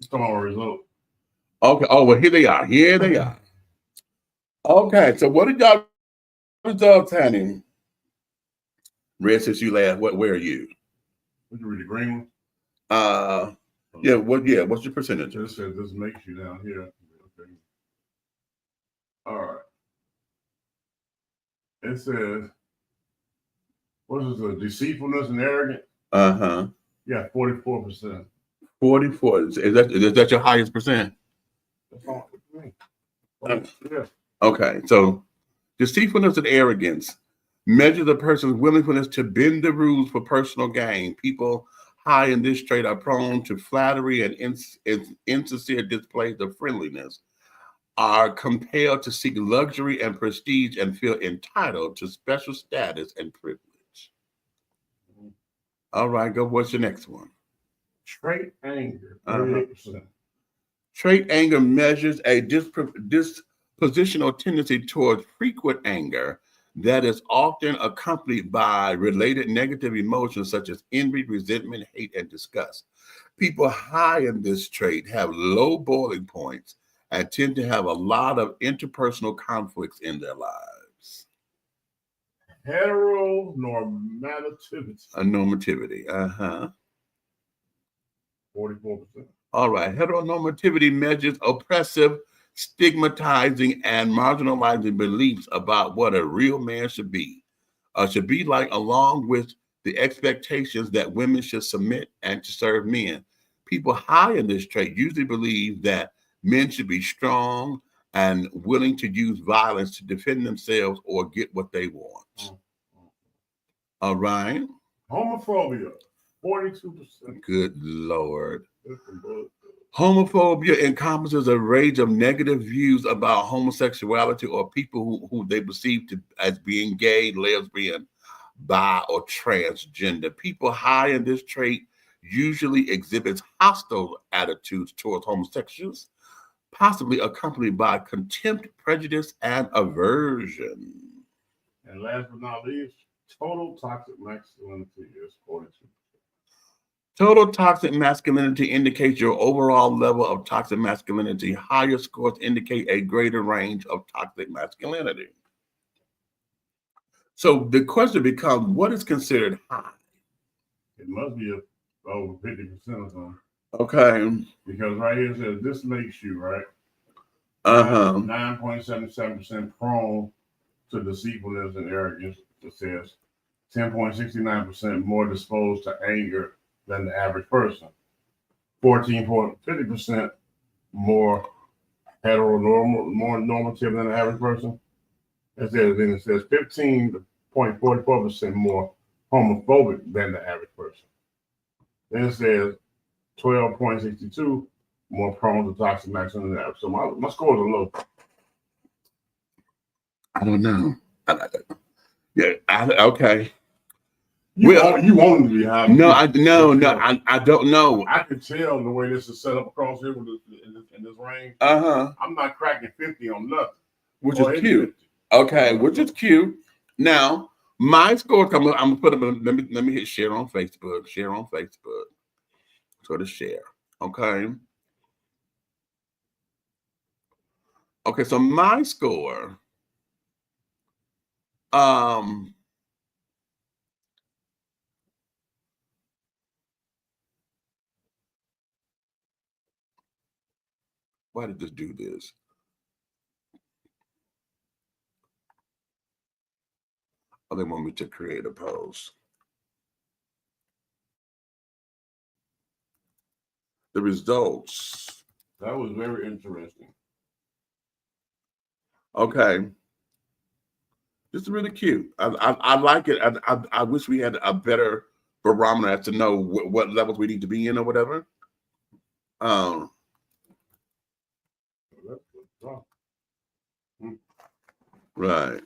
Come on, result. Okay. Oh, well, here they are. Here they are. Okay. So, what did y'all results, honey? Red, since you laughed, where are you? Would you read the green one? Yeah. What's your percentage? It says this makes you down here. Okay. All right. It says, what is it? Deceitfulness and arrogance? Yeah, 44%. 44. Is that your highest percent? That's all. Yeah. Okay. So, deceitfulness and arrogance measure the person's willingness to bend the rules for personal gain. People high in this trait are prone to flattery and insincere displays of friendliness, are compelled to seek luxury and prestige, and feel entitled to special status and privilege. All right, go. What's your next one? Trait anger, 38%. Trait anger measures a dispositional tendency towards frequent anger that is often accompanied by related negative emotions such as envy, resentment, hate, and disgust. People high in this trait have low boiling points and tend to have a lot of interpersonal conflicts in their lives. Heteronormativity. Normativity. 44%. All right. Heteronormativity measures oppressive, stigmatizing, and marginalizing beliefs about what a real man should be like, along with the expectations that women should submit and to serve men. People high in this trait usually believe that men should be strong and willing to use violence to defend themselves or get what they want. All right. Homophobia, 42%. Good Lord. Homophobia encompasses a range of negative views about homosexuality or people who they perceive as being gay, lesbian, bi, or transgender. People high in this trait usually exhibit hostile attitudes towards homosexuals, possibly accompanied by contempt, prejudice, and aversion. And last but not least, total toxic masculinity is 42%. Total toxic masculinity indicates your overall level of toxic masculinity. Higher scores indicate a greater range of toxic masculinity. So the question becomes, what is considered high? It must be over 50% or something. Okay. Because right here it says this makes you, right? 9.77% prone to deceitfulness and arrogance. It says 10.69% more disposed to anger than the average person. 14.50% more heteronormal, more normative than the average person. Then it says 15.44% more homophobic than the average person. Then it says 12.62 more prone to toxic masculinity than the average. So my scores are low. I don't know. Okay. You want them to be high. No, I don't know. I can tell the way this is set up across here in this range. I'm not cracking 50 on nothing. Which is cute. 50. Okay, which is cute. Now, my score, I'm gonna put them. Let me hit share on Facebook. Share on Facebook. So to share. Okay. Okay, so my score. Why did this do this? Oh, they want me to create a post. The results. That was very interesting. Okay. Just really cute. I like it. I wish we had a better barometer as to know what levels we need to be in or whatever. Right.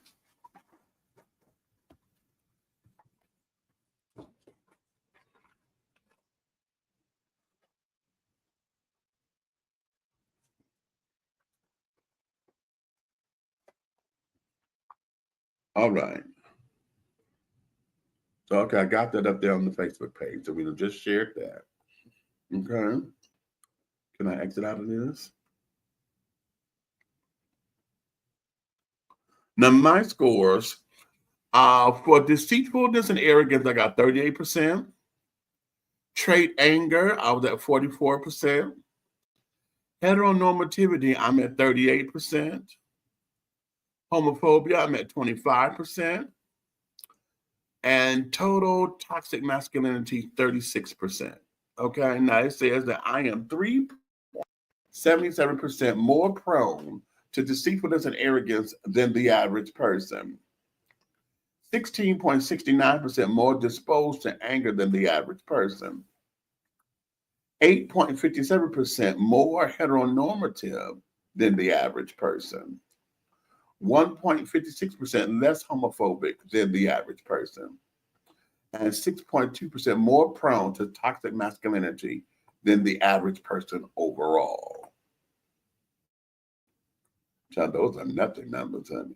All right. So, okay, I got that up there on the Facebook page. So we just shared that. Okay. Can I exit out of this? Now, my scores for deceitfulness and arrogance, I got 38%. Trait anger, I was at 44%. Heteronormativity, I'm at 38%. Homophobia, I'm at 25%. And total toxic masculinity, 36%. Okay, now it says that I am 3.77% more prone to deceitfulness and arrogance than the average person. 16.69% more disposed to anger than the average person. 8.57% more heteronormative than the average person. 1.56% less homophobic than the average person. And 6.2% more prone to toxic masculinity than the average person overall. Child, those are nothing numbers, honey.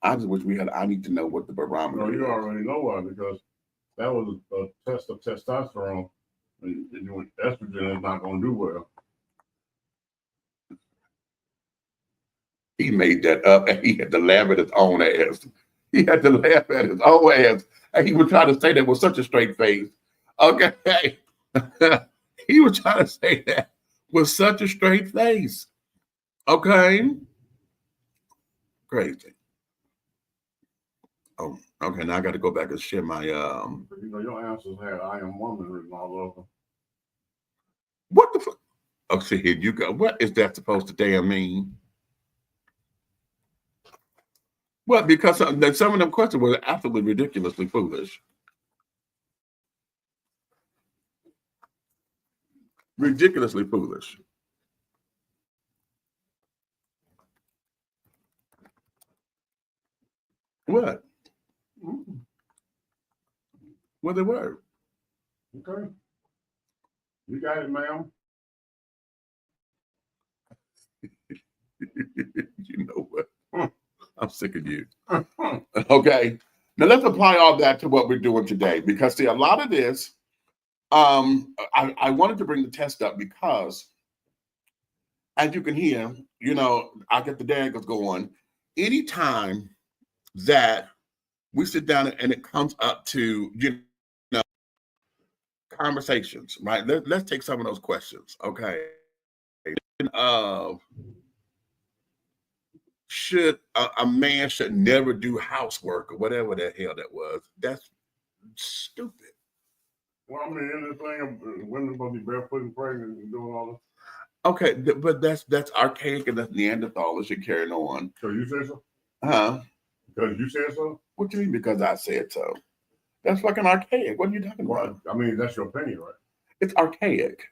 I just wish I need to know what the barometer is. You already know why, because that was a test of testosterone. And estrogen is not going to do well. He made that up and he had to laugh at his own ass. He had to laugh at his own ass. And he was trying to say that with such a straight face. Okay. He was trying to say that with such a straight face. Okay. Crazy. Oh, okay. Now I got to go back and share my your answers had "I am woman" written all over them. What the fuck? Oh, see, here you go. What is that supposed to damn mean? Well, because some of them questions were absolutely ridiculously foolish. Ridiculously foolish. What? Well, they were. Okay. You got it, ma'am. You know what? I'm sick of you. Okay. Now let's apply all that to what we're doing today, because see, a lot of this, I wanted to bring the test up because, as you can hear, I get the daggers going. Anytime that we sit down and it comes up to, conversations, right? Let's take some of those questions, okay? Should a man should never do housework or whatever the hell that was? That's stupid. Well, I mean, anything, women supposed to be barefoot and pregnant and doing all this. Okay, but that's archaic and that's Neanderthalish and carrying on. So you say so? Huh? Because you said so? What do you mean because I said so? That's fucking archaic. What are you talking about? I mean, that's your opinion, right? It's archaic.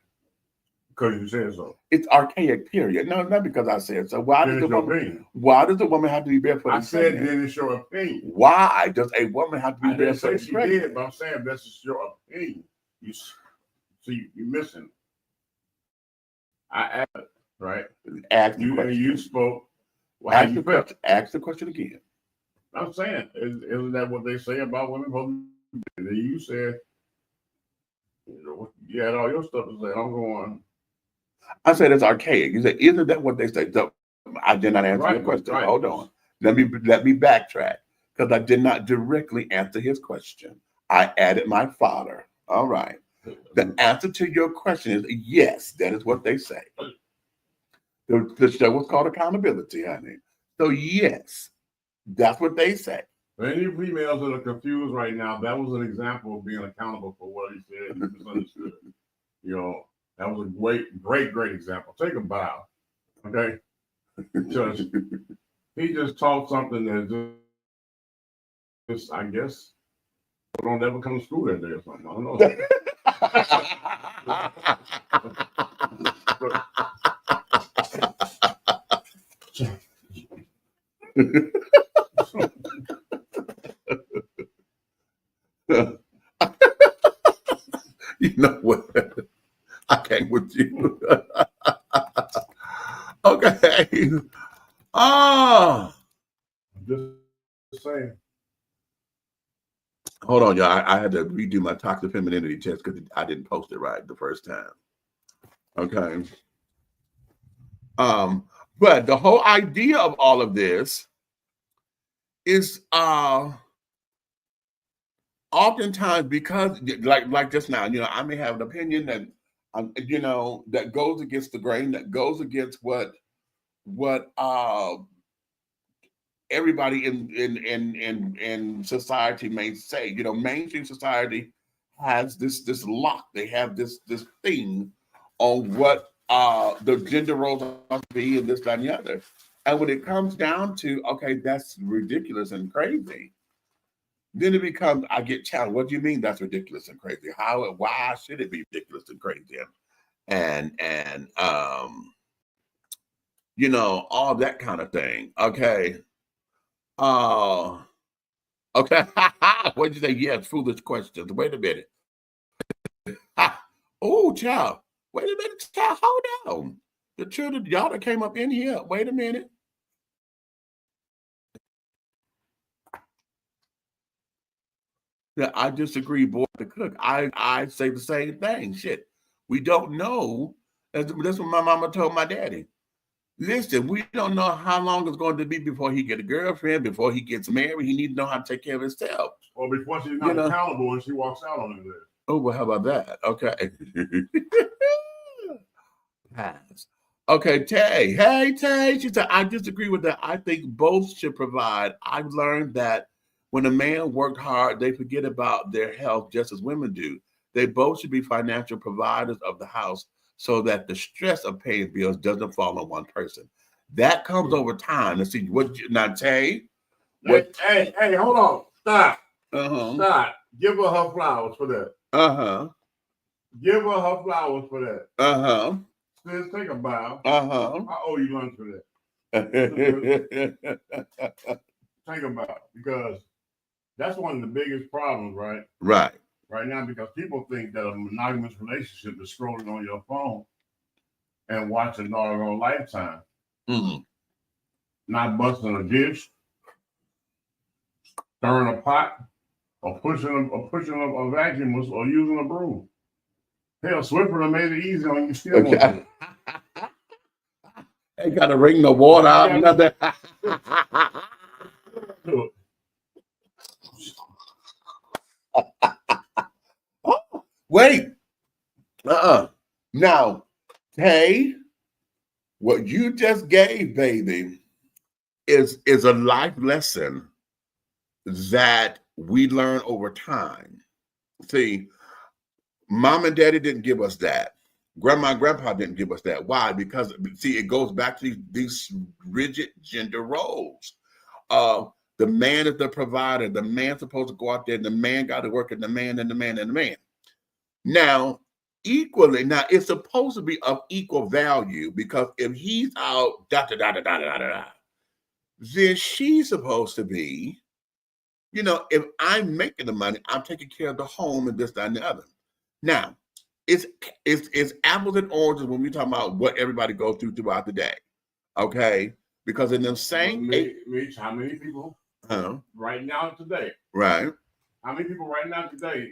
Because you said so. It's archaic, period. No, not because I said so. Why does the woman have to be barefoot? I said then it's your opinion. Why does a woman have to be barefoot? I didn't say she did, but I'm saying that's just your opinion. You're missing. I asked, right? Ask the question. You spoke. Well, ask the question again. I'm saying, isn't that what they say about women? You said, you had all your stuff to say. I'm going. I said it's archaic. You said, isn't that what they say? So I did not answer your question. Right. Hold on. Let me backtrack, because I did not directly answer his question. I added my father. All right. The answer to your question is yes, that is what they say. The show was called Accountability, honey. So yes, that's what they say. For any females that are confused right now, that was an example of being accountable for what he said. He misunderstood. That was a great example. Take a bow. Okay? Just he just taught something that just I guess don't ever come to school that day or something. I don't know. You know what? I came with you. Okay. Oh. Just saying. Hold on, y'all. I had to redo my toxic femininity test because I didn't post it right the first time. Okay. But the whole idea of all of this is oftentimes because like just now, you know, I may have an opinion that you know, that goes against the grain, that goes against what everybody in society may say. You know, mainstream society has this lock. They have this thing on what the gender roles are to be and this, that, and the other. And when it comes down to, okay, that's ridiculous and crazy, then it becomes, I get challenged. What do you mean that's ridiculous and crazy? Why should it be ridiculous and crazy? And you know, all that kind of thing. Okay. Okay. What'd you say? Yes, foolish questions. Wait a minute. Oh, child. Wait a minute, child. Hold on. The children, y'all that came up in here. Wait a minute. Yeah, I disagree, boy. The cook. I say the same thing. Shit. We don't know. That's what my mama told my daddy. Listen, we don't know how long it's going to be before he get a girlfriend, before he gets married. He needs to know how to take care of himself. Or before she's not accountable and she walks out on him there. Oh, well, how about that? Okay. Okay, Tay. Hey, Tay. She said, I disagree with that. I think both should provide. I've learned that when a man worked hard, they forget about their health just as women do. They both should be financial providers of the house so that the stress of paying bills doesn't fall on one person. That comes over time. Let's see what now, Tay. Hey, hold on. Stop. Stop. Give her flowers for that. Give her flowers for that. Sis, take a bow. I owe you lunch for that. Take a bow, because that's one of the biggest problems, right? Right now, because people think that a monogamous relationship is scrolling on your phone and watching doggone Lifetime, not busting a dish, stirring a pot, or pushing a vacuum, or using a broom. Hell, Swiffer made it easy on you. Still want to. Ain't got to wring the water out and nothing. Wait. Now, hey, what you just gave, baby, is a life lesson that we learn over time. See, mom and daddy didn't give us that. Grandma and grandpa didn't give us that. Why? Because, see, it goes back to these rigid gender roles. The man is the provider. The man's supposed to go out there. The man got to work, and the man, and the man, and the man. Now, equally, now it's supposed to be of equal value, because if he's out, then she's supposed to be, you know, if I'm making the money, I'm taking care of the home and this, that, and the other. Now, it's apples and oranges when we talk about what everybody goes through throughout the day, okay? Because in them same how many people right now today? Right. How many people right now today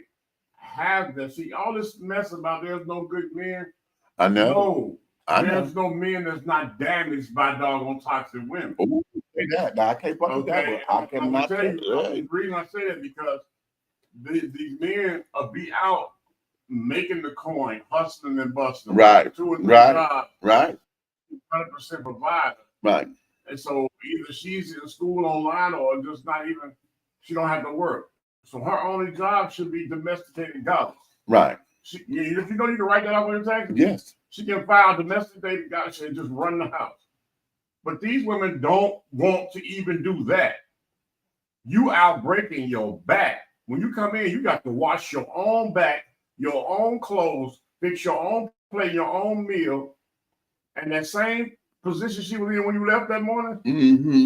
have that? See, all this mess about there's no good men. I know. No, there's no men that's not damaged by doggone toxic women. Ooh, say that. Now, I can't fuck that one. I cannot tell you. The reason I say that, because these men be out making the coin, hustling and busting. Right. 2 or 3 jobs. Right. 100% provider. Right. And so either she's in school online, or just not even, she don't have to work. So her only job should be domesticating dollars. Right. If you don't need to write that off on your taxes. Yes. She can file domesticated dollars and just run the house. But these women don't want to even do that. You out breaking your back. When you come in, you got to wash your own back, your own clothes, fix your own plate, your own meal. And that same position she was in when you left that morning,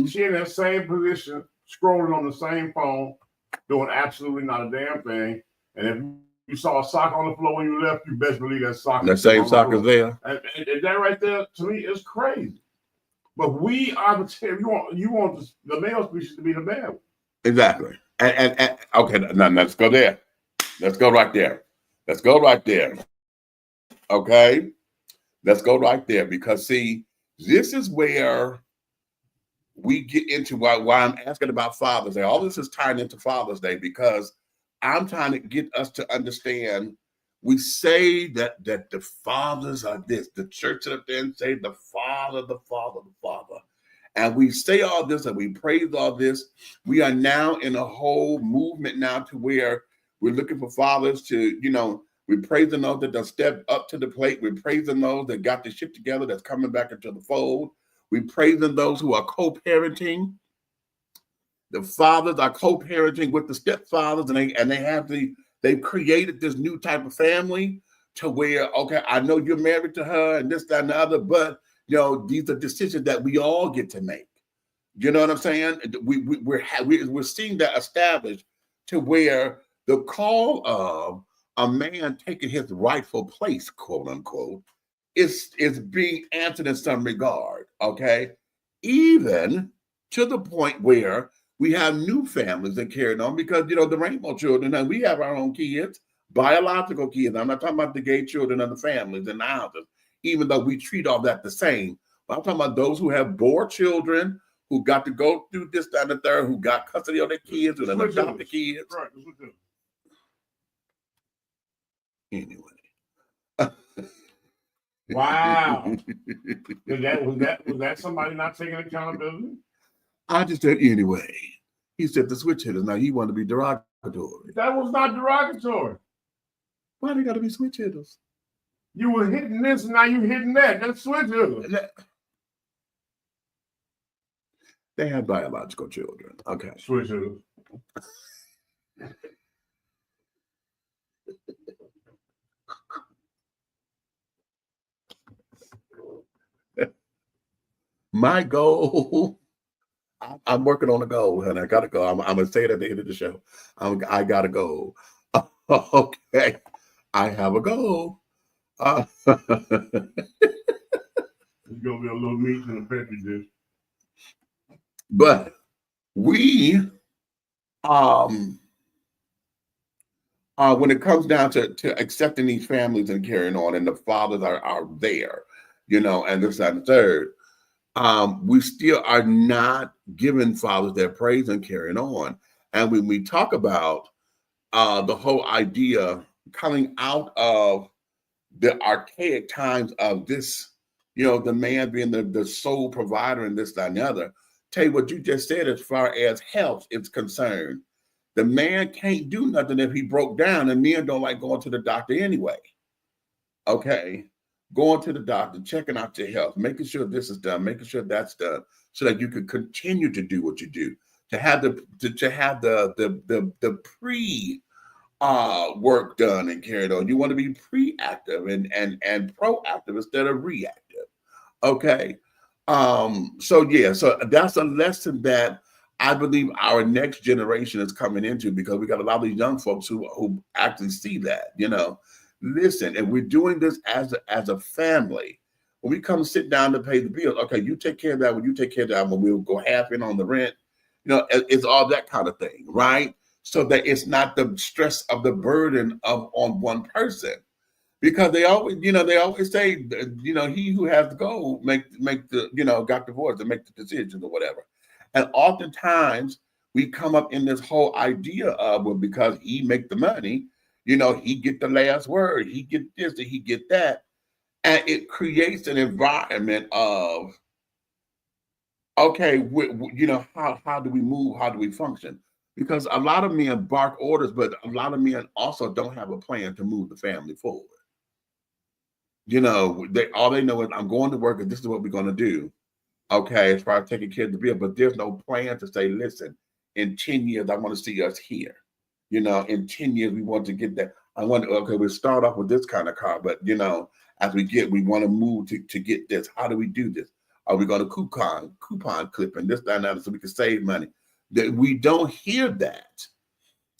she in that same position, scrolling on the same phone, doing absolutely not a damn thing. And if you saw a sock on the floor when you left, you best believe that sock. The same sock is there. And that right there, to me, is crazy. But we are you want the male species to be the bad one. Exactly. And okay, now let's go there. Let's go right there. Let's go right there. Okay. Let's go right there, because see, this is where we get into why I'm asking about Father's Day. All this is tying into Father's Day, because I'm trying to get us to understand. We say that the fathers are this. The church up there and say the Father, the Father, the Father. And we say all this and we praise all this. We are now in a whole movement now to where we're looking for fathers to, we're praising those that have stepped up to the plate. We're praising those that got the shit together, that's coming back into the fold. We're praising those who are co-parenting. The fathers are co-parenting with the stepfathers, and they've created this new type of family to where, okay, I know you're married to her and this, that, and the other, but these are decisions that we all get to make. You know what I'm saying? We're seeing that established to where the call of a man taking his rightful place, quote unquote, is being answered in some regard. Okay, even to the point where we have new families that carried on, because the rainbow children, and we have our own kids, biological kids. I'm not talking about the gay children and the families and the houses, even though we treat all that the same. But I'm talking about those who have born children, who got to go through this, that, and the third, who got custody of their kids, who adopt the kids. Right. Anyway. Wow. Was that somebody not taking accountability? I just said anyway. He said the switch hitters. Now he wanted to be derogatory. That was not derogatory. Why they got to be switch hitters? You were hitting this, and now you hitting that. That's switch hitters. They have biological children. Okay. Switch hitters. My goal, I'm working on a goal, and I gotta go. I'm gonna say it at the end of the show. I gotta go. Okay, I have a goal. It's gonna be a little meat in the petri dish. But we, when it comes down to accepting these families and carrying on, and the fathers are there, and this, that, and the third. We still are not giving fathers their praise and carrying on. And when we talk about the whole idea coming out of the archaic times of this, the man being the sole provider and this, that, and the other, tell you what you just said as far as health is concerned. The man can't do nothing if he broke down, and men don't like going to the doctor anyway. Okay. Going to the doctor, checking out your health, making sure this is done, making sure that's done, so that you can continue to do what you do. To have the pre work done and carried on. You want to be pre-active and proactive instead of reactive. Okay. So that's a lesson that I believe our next generation is coming into, because we got a lot of these young folks who actually see that, Listen, and we're doing this as a family. When we come sit down to pay the bill, okay, you take care of that when you take care of that when we'll go half in on the rent. It's all that kind of thing, right? So that it's not the stress of the burden on one person. Because they always say, he who has the goal make the, got divorced and make the decisions or whatever. And oftentimes we come up in this whole idea of, well, because he make the money, he get the last word, he get this, and he get that. And it creates an environment of, okay, how do we move? How do we function? Because a lot of men bark orders, but a lot of men also don't have a plan to move the family forward. All they know is, I'm going to work and this is what we're going to do. okay, as far as taking care of the bill, but there's no plan to say, listen, in 10 years, I want to see us here. You know, in 10 years, we want to get that. I want to, okay, we'll start off with this kind of car, but, you know, as we want to move to get this. How do we do this? Are we going to coupon clip and this, that, and that so we can save money? That we don't hear that.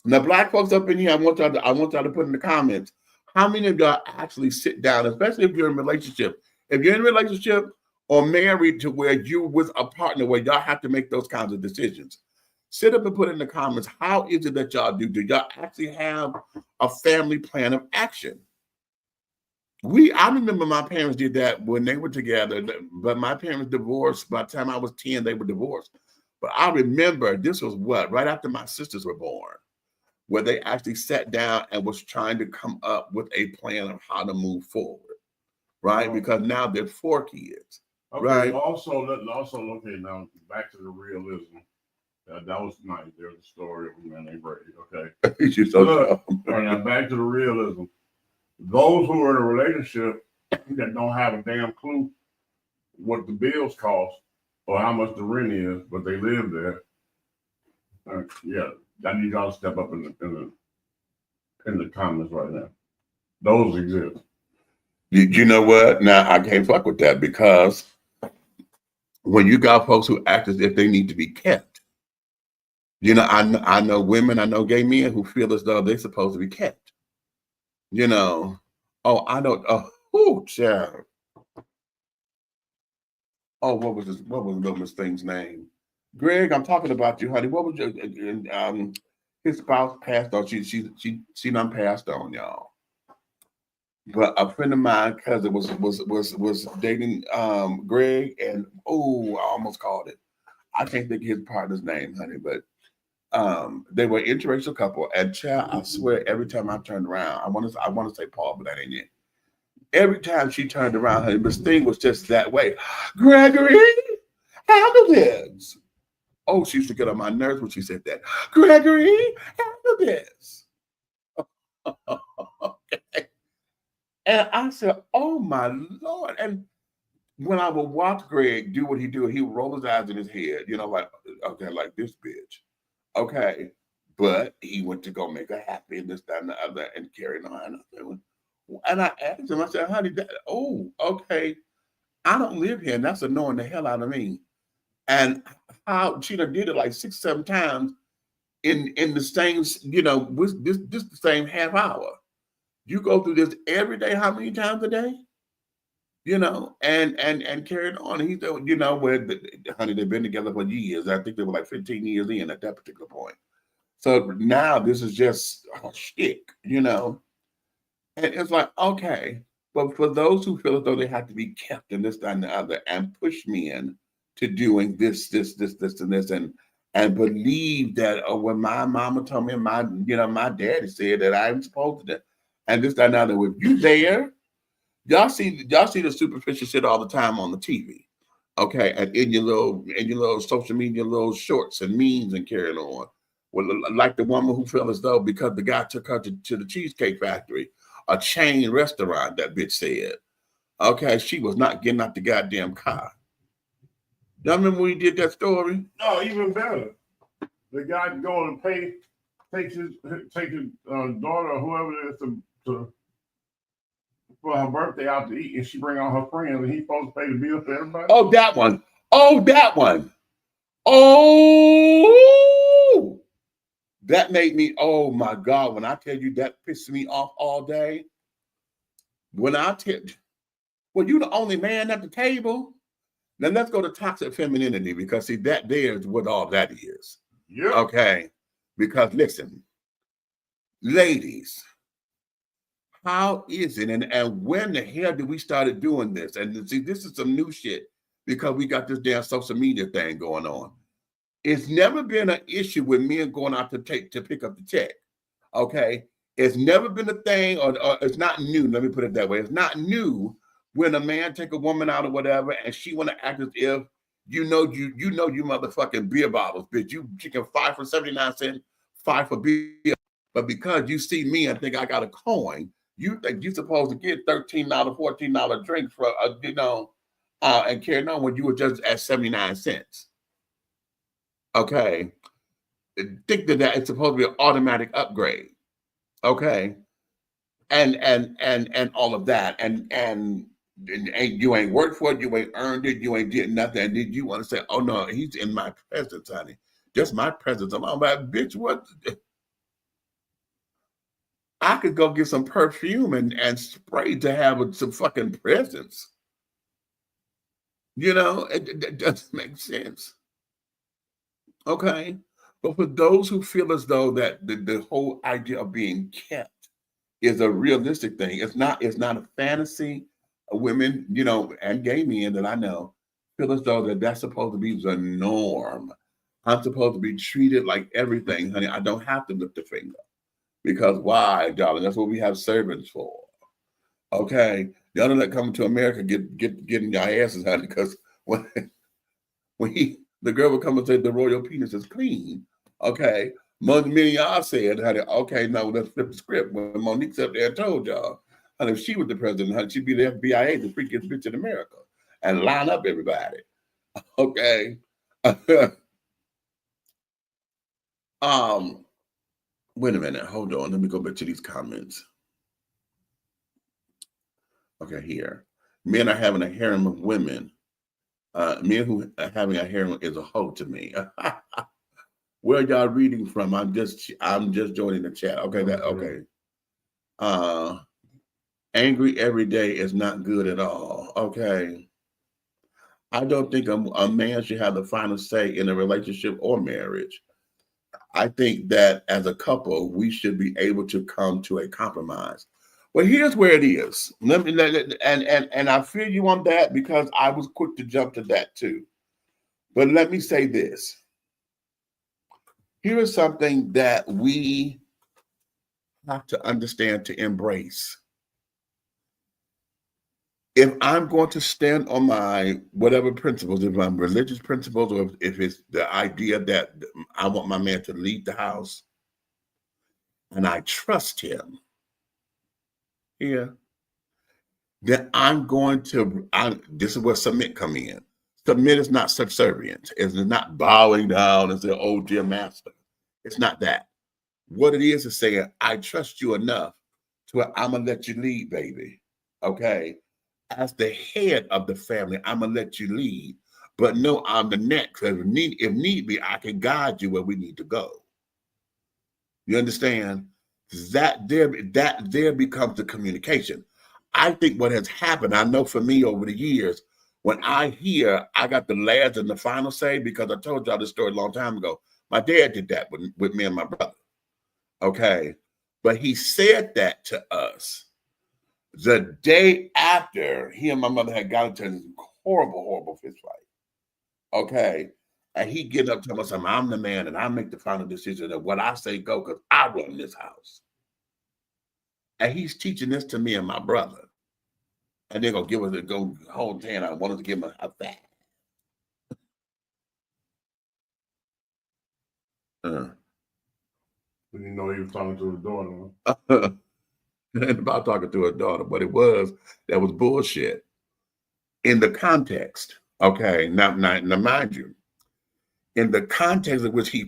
Now, black folks up in here, I want y'all to put in the comments, how many of y'all actually sit down, especially if you're in a relationship? If you're in a relationship or married to where you're with a partner where y'all have to make those kinds of decisions, sit up and put in the comments, how is it that y'all do? Do y'all actually have a family plan of action? I remember my parents did that when they were together, but my parents divorced. By the time I was 10, they were divorced. But I remember this was right after my sisters were born, where they actually sat down and was trying to come up with a plan of how to move forward, right? Because now there's 4 kids, okay, right? Also, okay, now back to the realism. That was nice. There's a story of a man named Brady, okay? You're so all right, now back to the realism. Those who are in a relationship that don't have a damn clue what the bills cost or how much the rent is, but they live there, yeah, I need y'all to step up in the comments right now. Those exist. You know what? Now I can't fuck with that, because when you got folks who act as if they need to be kept, you know, I know women, I know gay men who feel as though they're supposed to be kept. You know, I don't. Oh, child. Oh, what was little Miss Thing's name? Greg, I'm talking about you, honey. What was your his spouse passed on? She done passed on, y'all. But a friend of mine, cousin, was dating Greg, and I almost called it. I can't think of his partner's name, honey, but they were an interracial couple, and child, I swear, every time I turned around, I want to say Paul, but that ain't it. Every time she turned around, honey, Miss Thing was just that way. Gregory, handle this. Oh, she used to get on my nerves when she said that. Gregory, handle this. Okay. And I said, oh my Lord. And when I would watch Greg do what he do, he would roll his eyes in his head, you know, like, okay, like this bitch. Okay. But he went to go make her happy and this, that, and the other, and carrying on. And I asked him, I said, honey, okay, I don't live here, and that's annoying the hell out of me. And how she done did it like 6, 7 times in the same, you know, with this the same half hour. You go through this every day, how many times a day? You know, and carrying on. And he said, you know, honey, they've been together for years. I think they were like 15 years in at that particular point. So now this is just shtick, you know. And it's like, okay, but for those who feel as though they have to be kept in this, that, and the other, and push men to doing this, and this, and believe that when my mama told me, my daddy said that I'm supposed to, and this, that, and the other, if you there, y'all see the superficial shit all the time on the TV, okay, and in your little social media, little shorts and memes and carrying on. Well, like the woman who felt as though because the guy took her to the Cheesecake Factory, a chain restaurant, that bitch said, okay, she was not getting out the goddamn car. Y'all remember when he did that story? No, even better. The guy going to take his daughter or whoever it is to for her birthday out to eat, and she bring all her friends, and he's supposed to pay the bill for everybody. Oh, that one. Oh, that one. Oh, that made me, oh my God, when I tell you that pissed me off all day. When I tell you, well, you the only man at the table. Then let's go to toxic femininity, because see, that there is what all that is. Yeah. Okay. Because listen, ladies, how is it? And when the hell did we started doing this? And see, this is some new shit, because we got this damn social media thing going on. It's never been an issue with men going out to pick up the check. Okay. It's never been a thing, or it's not new. Let me put it that way. It's not new when a man take a woman out or whatever, and she want to act as if you motherfucking beer bottles, bitch. You chicken 5 for 79 cents, 5 for beer. But because you see me and think I got a coin, you think you're supposed to get $13, $14 drinks for and carrying on when you were just at 79 cents. Okay. Think that it's supposed to be an automatic upgrade. Okay. And all of that. And you ain't worked for it, you ain't earned it, you ain't did nothing. And did you want to say, oh no, he's in my presence, honey. Just my presence. I'm like, bitch, what? I could go get some perfume and spray to have some fucking presence. You know, it doesn't make sense. Okay. But for those who feel as though that the whole idea of being kept is a realistic thing, it's not a fantasy. Women, you know, and gay men that I know feel as though that's supposed to be the norm. I'm supposed to be treated like everything, honey. I don't have to lift a finger. Because why, darling? That's what we have servants for. Okay. Y'all don't let coming to America getting your asses, honey, because when the girl would come and say the royal penis is clean. Okay. Many of y'all said, honey, okay, now let's flip the script. When Monique up there and told y'all, honey, if she was the president, honey, she'd be the FBI, the freakiest bitch in America, and line up everybody. Okay. Wait a minute. Hold on. Let me go back to these comments. Okay, here. Men are having a harem of women. Men who are having a harem is a hoe to me. Where y'all reading from? I'm just joining the chat. Okay, okay. Angry every day is not good at all. Okay. I don't think a man should have the final say in a relationship or marriage. I think that as a couple, we should be able to come to a compromise. Well, here's where it is. And I feel you on that because I was quick to jump to that too. But let me say this. Here is something that we have to understand to embrace. If I'm going to stand on my whatever principles, if I'm religious principles, or if it's the idea that I want my man to leave the house and I trust him, then I'm going to, this is where submit come in. Submit is not subservient. It's not bowing down and saying, oh, dear master. It's not that. What it is saying, I trust you enough to where I'm going to let you lead, baby. Okay? As the head of the family, I'm going to let you lead. But no, I'm the next. If need be, I can guide you where we need to go. You understand? That there becomes the communication. I think what has happened, I know for me over the years, when I got the last and the final say, because I told y'all this story a long time ago. My dad did that with me and my brother. Okay. But he said that to us the day after he and my mother had gotten into this horrible fist fight. Okay. And he get up to us, I'm the man and I make the final decision of what I say go because I run this house. And he's teaching this to me and my brother. And they're going to give us a go hold hand. I wanted to give him a back. You know he was talking to his daughter. And about talking to his daughter, but that was bullshit. In the context, okay, now mind you, in the context in which he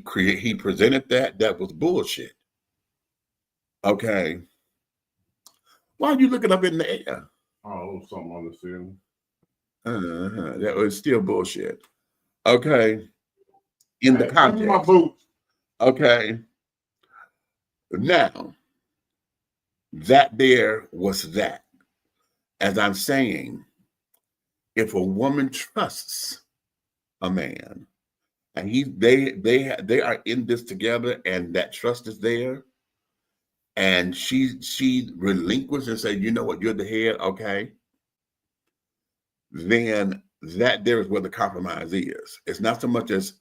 presented that was bullshit. Okay. Why are you looking up in the air? Oh, something on the ceiling. That was still bullshit. Okay. In the context. My boots. Okay. Now, that there was that. As I'm saying, if a woman trusts a man and they are in this together and that trust is there and she relinquished and said, you know what, you're the head, okay, then that there is where the compromise is. It's not so much as,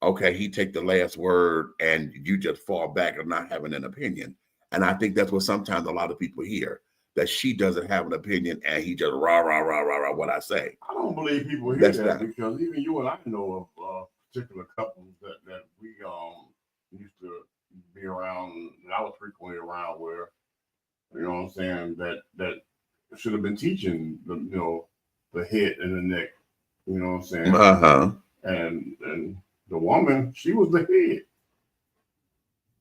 okay, he take the last word and you just fall back and not having an opinion. And I think that's what sometimes a lot of people hear, that she doesn't have an opinion and he just rah, rah, rah, rah, rah, what I say. I don't believe people hear that because even you and I know of particular couples that we used to be around, and I was frequently around where, you know what I'm saying, that should have been teaching the head and the neck You know what I'm saying? Uh-huh. And the woman, she was the head.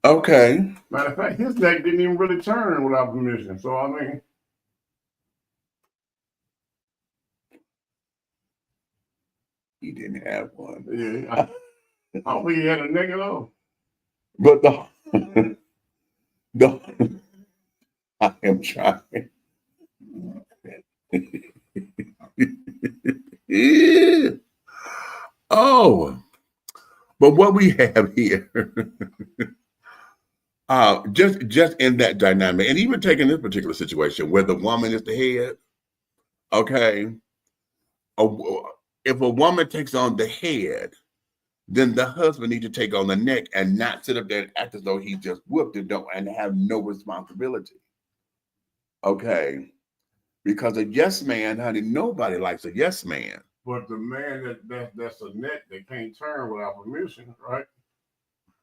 Okay. Matter of fact, his neck didn't even really turn without permission. So I mean, He didn't have one. yeah, I don't think he had a neck at all. But the I am trying. Yeah. Oh, but what we have here, just in that dynamic, and even taking this particular situation where the woman is the head, okay, if a woman takes on the head, then the husband needs to take on the neck and not sit up there and act as though he just whooped it and have no responsibility. Okay. Because a yes man, honey, nobody likes a yes man. But the man that's a neck that can't turn without permission, right?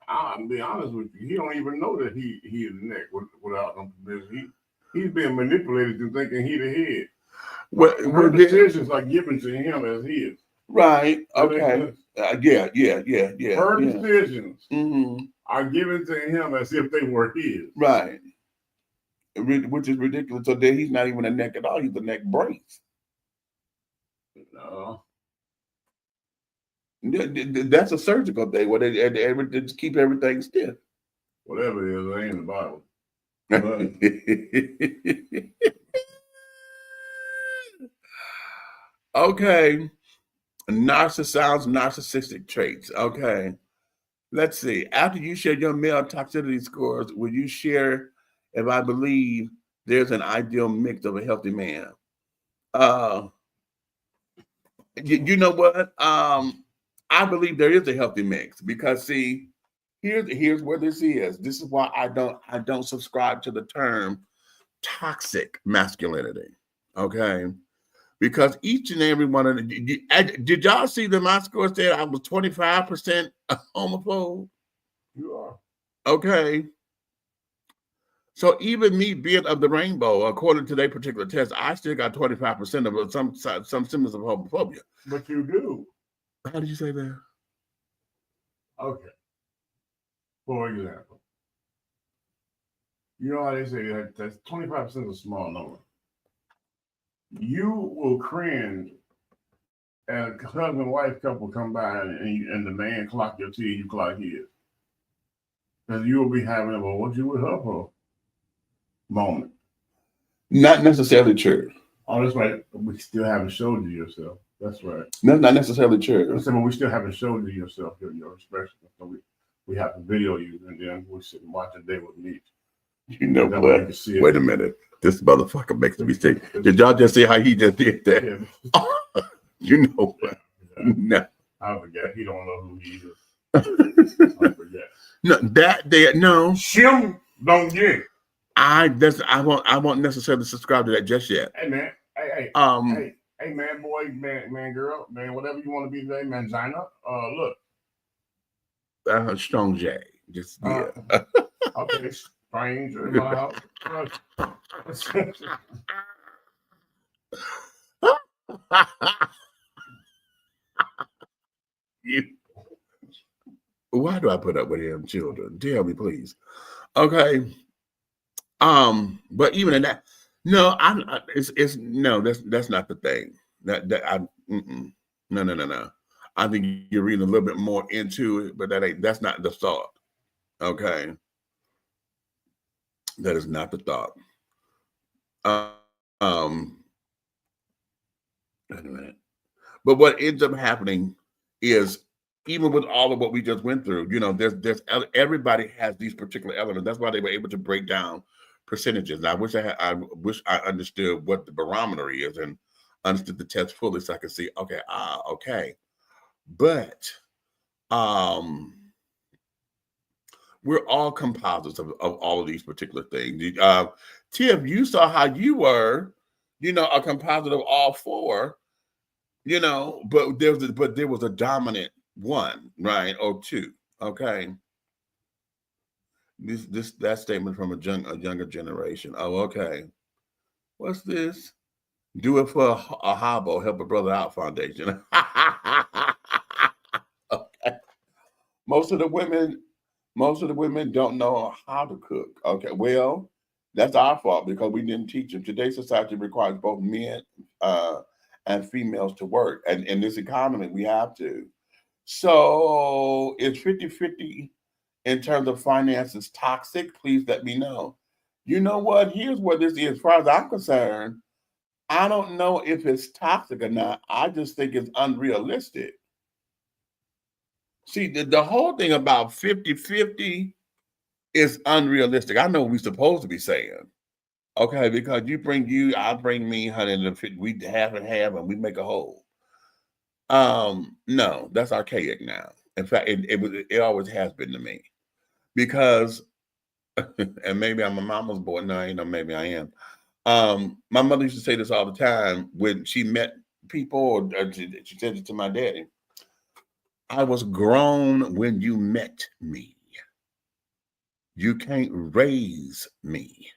I'll be honest with you, he don't even know that he is a neck without permission. He's being manipulated to thinking he the head. Well, her decisions are given to him as his. Right. Okay. Yeah. Her decisions are given to him as if they were his. Right. Which is ridiculous. So then he's not even a neck at all. He's a neck brace. No. That's a surgical thing where they just keep everything stiff. Whatever it is, it ain't in the Bible. Okay. Narcissistic traits. Okay. Let's see. After you share your male toxicity scores, will you share if I believe there's an ideal mix of a healthy man? You know what? I believe there is a healthy mix because see, here's where this is. This is why I don't subscribe to the term toxic masculinity. Okay. Because each and every one of the, did y'all see that my score said I was 25% homophobe? You are. Okay. So even me being of the rainbow, according to their particular test, I still got 25% of some symptoms of homophobia. But you do. How did you say that? Okay. For example, you know how they say that's 25% is a small number. You will cringe and a husband and wife couple come by and the man clock your tea, you clock his. Because you will be having a, well, what you with her for moment. Not necessarily true. Oh, that's right. We still haven't showed you yourself. That's right. That's not necessarily true. I said, well, we still haven't showed you yourself, your expression. So we have to video you and then we sit and watch a day with me. You know what? Wait a minute. This motherfucker makes me think. Did y'all just see how he just did that? Yeah. You know what? Yeah. No. I forget. He don't know who he is. I forget. No, no. Shim don't get it. I won't necessarily subscribe to that just yet. Hey man. Hey man, boy, man, girl, man, whatever you want to be today, man, Gina. Look. Strong J. Just yeah. Okay. Stranger in my house. Why do I put up with him, children? Tell me, please. Okay. But even in that, no, it's no, that's not the thing. No. I think you're reading a little bit more into it, but that's not the thought. Okay. That is not the thought. Wait a minute. But what ends up happening is, even with all of what we just went through, you know, there's everybody has these particular elements. That's why they were able to break down percentages. And I wish I understood what the barometer is and understood the test fully so I could see, okay. But we're all composites of all of these particular things. Tiff, you saw how you were, you know, a composite of all four, you know, but there was a dominant one, right, or two. Okay. That statement from a younger generation. Oh, okay. What's this? Do it for a Hobbo, Help a Brother Out Foundation. Okay. Most of the women don't know how to cook. Okay, well, that's our fault because we didn't teach them. Today's society requires both men and females to work. And in this economy, we have to. So is 50-50 in terms of finances toxic? Please let me know. You know what? Here's what this is. As far as I'm concerned, I don't know if it's toxic or not. I just think it's unrealistic. See, the whole thing about 50-50 is unrealistic. I know what we're supposed to be saying. Okay, because you bring you, I bring me, honey, and we half and half and we make a whole. No, that's archaic now. In fact, it always has been to me. Because and maybe I'm a mama's boy. No, you know, maybe I am. My mother used to say this all the time when she met people, or she said it to my daddy. I was grown when you met me. You can't raise me.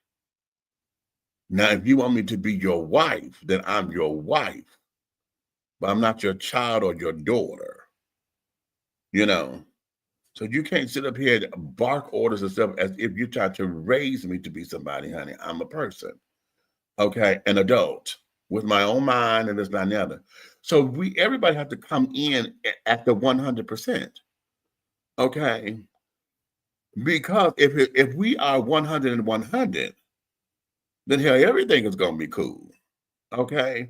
Now, if you want me to be your wife, then I'm your wife. But I'm not your child or your daughter. You know? So you can't sit up here and bark orders and stuff as if you're trying to raise me to be somebody, honey. I'm a person. Okay, an adult with my own mind and this, that, and the other. So everybody has to come in at the 100%. Okay, because if we are 100 and 100, then hell, everything is going to be cool. Okay,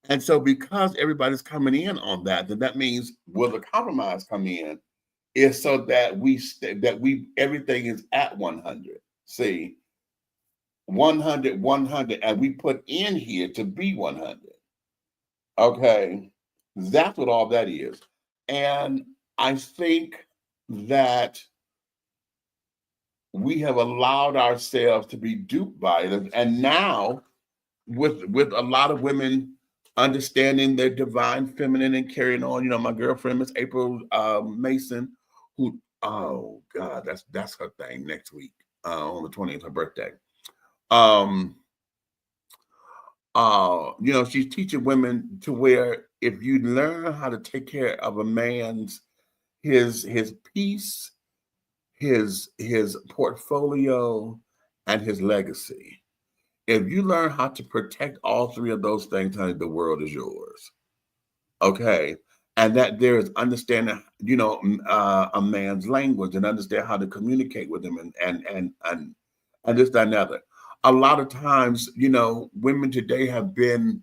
and so because everybody's coming in on that, then that means will the compromise come in is so that everything is at 100. See. 100, 100, and we put in here to be 100. Okay, that's what all that is. And I think that we have allowed ourselves to be duped by it. And now, with a lot of women understanding their divine feminine and carrying on, you know, my girlfriend, Miss April Mason, who, oh God, that's her thing next week on the 20th, her birthday. You know, she's teaching women to where if you learn how to take care of a man's his peace, his portfolio, and his legacy. If you learn how to protect all three of those things, honey, the world is yours. Okay. And that there is understanding, you know, a man's language and understand how to communicate with him and this, that, and the other. A lot of times, you know, women today have been,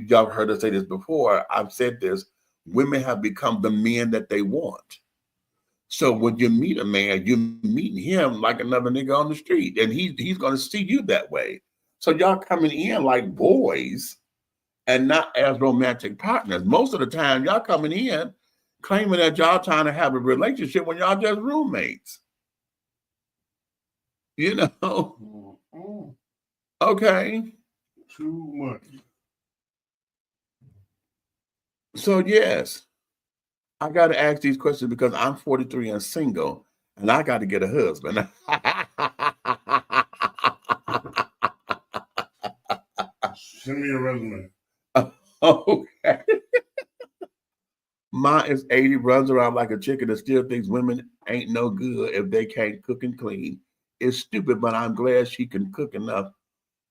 y'all heard us say this before, I've said this, women have become the men that they want. So when you meet a man, you meet him like another nigga on the street, and he's going to see you that way. So y'all coming in like boys and not as romantic partners. Most of the time, y'all coming in claiming that y'all trying to have a relationship when y'all just roommates. You know? Okay. Too much. So yes, I got to ask these questions because I'm 43 and single, and I got to get a husband. Send me a resume. Okay. Mine is 80, runs around like a chicken and still thinks women ain't no good if they can't cook and clean. It's stupid, but I'm glad she can cook enough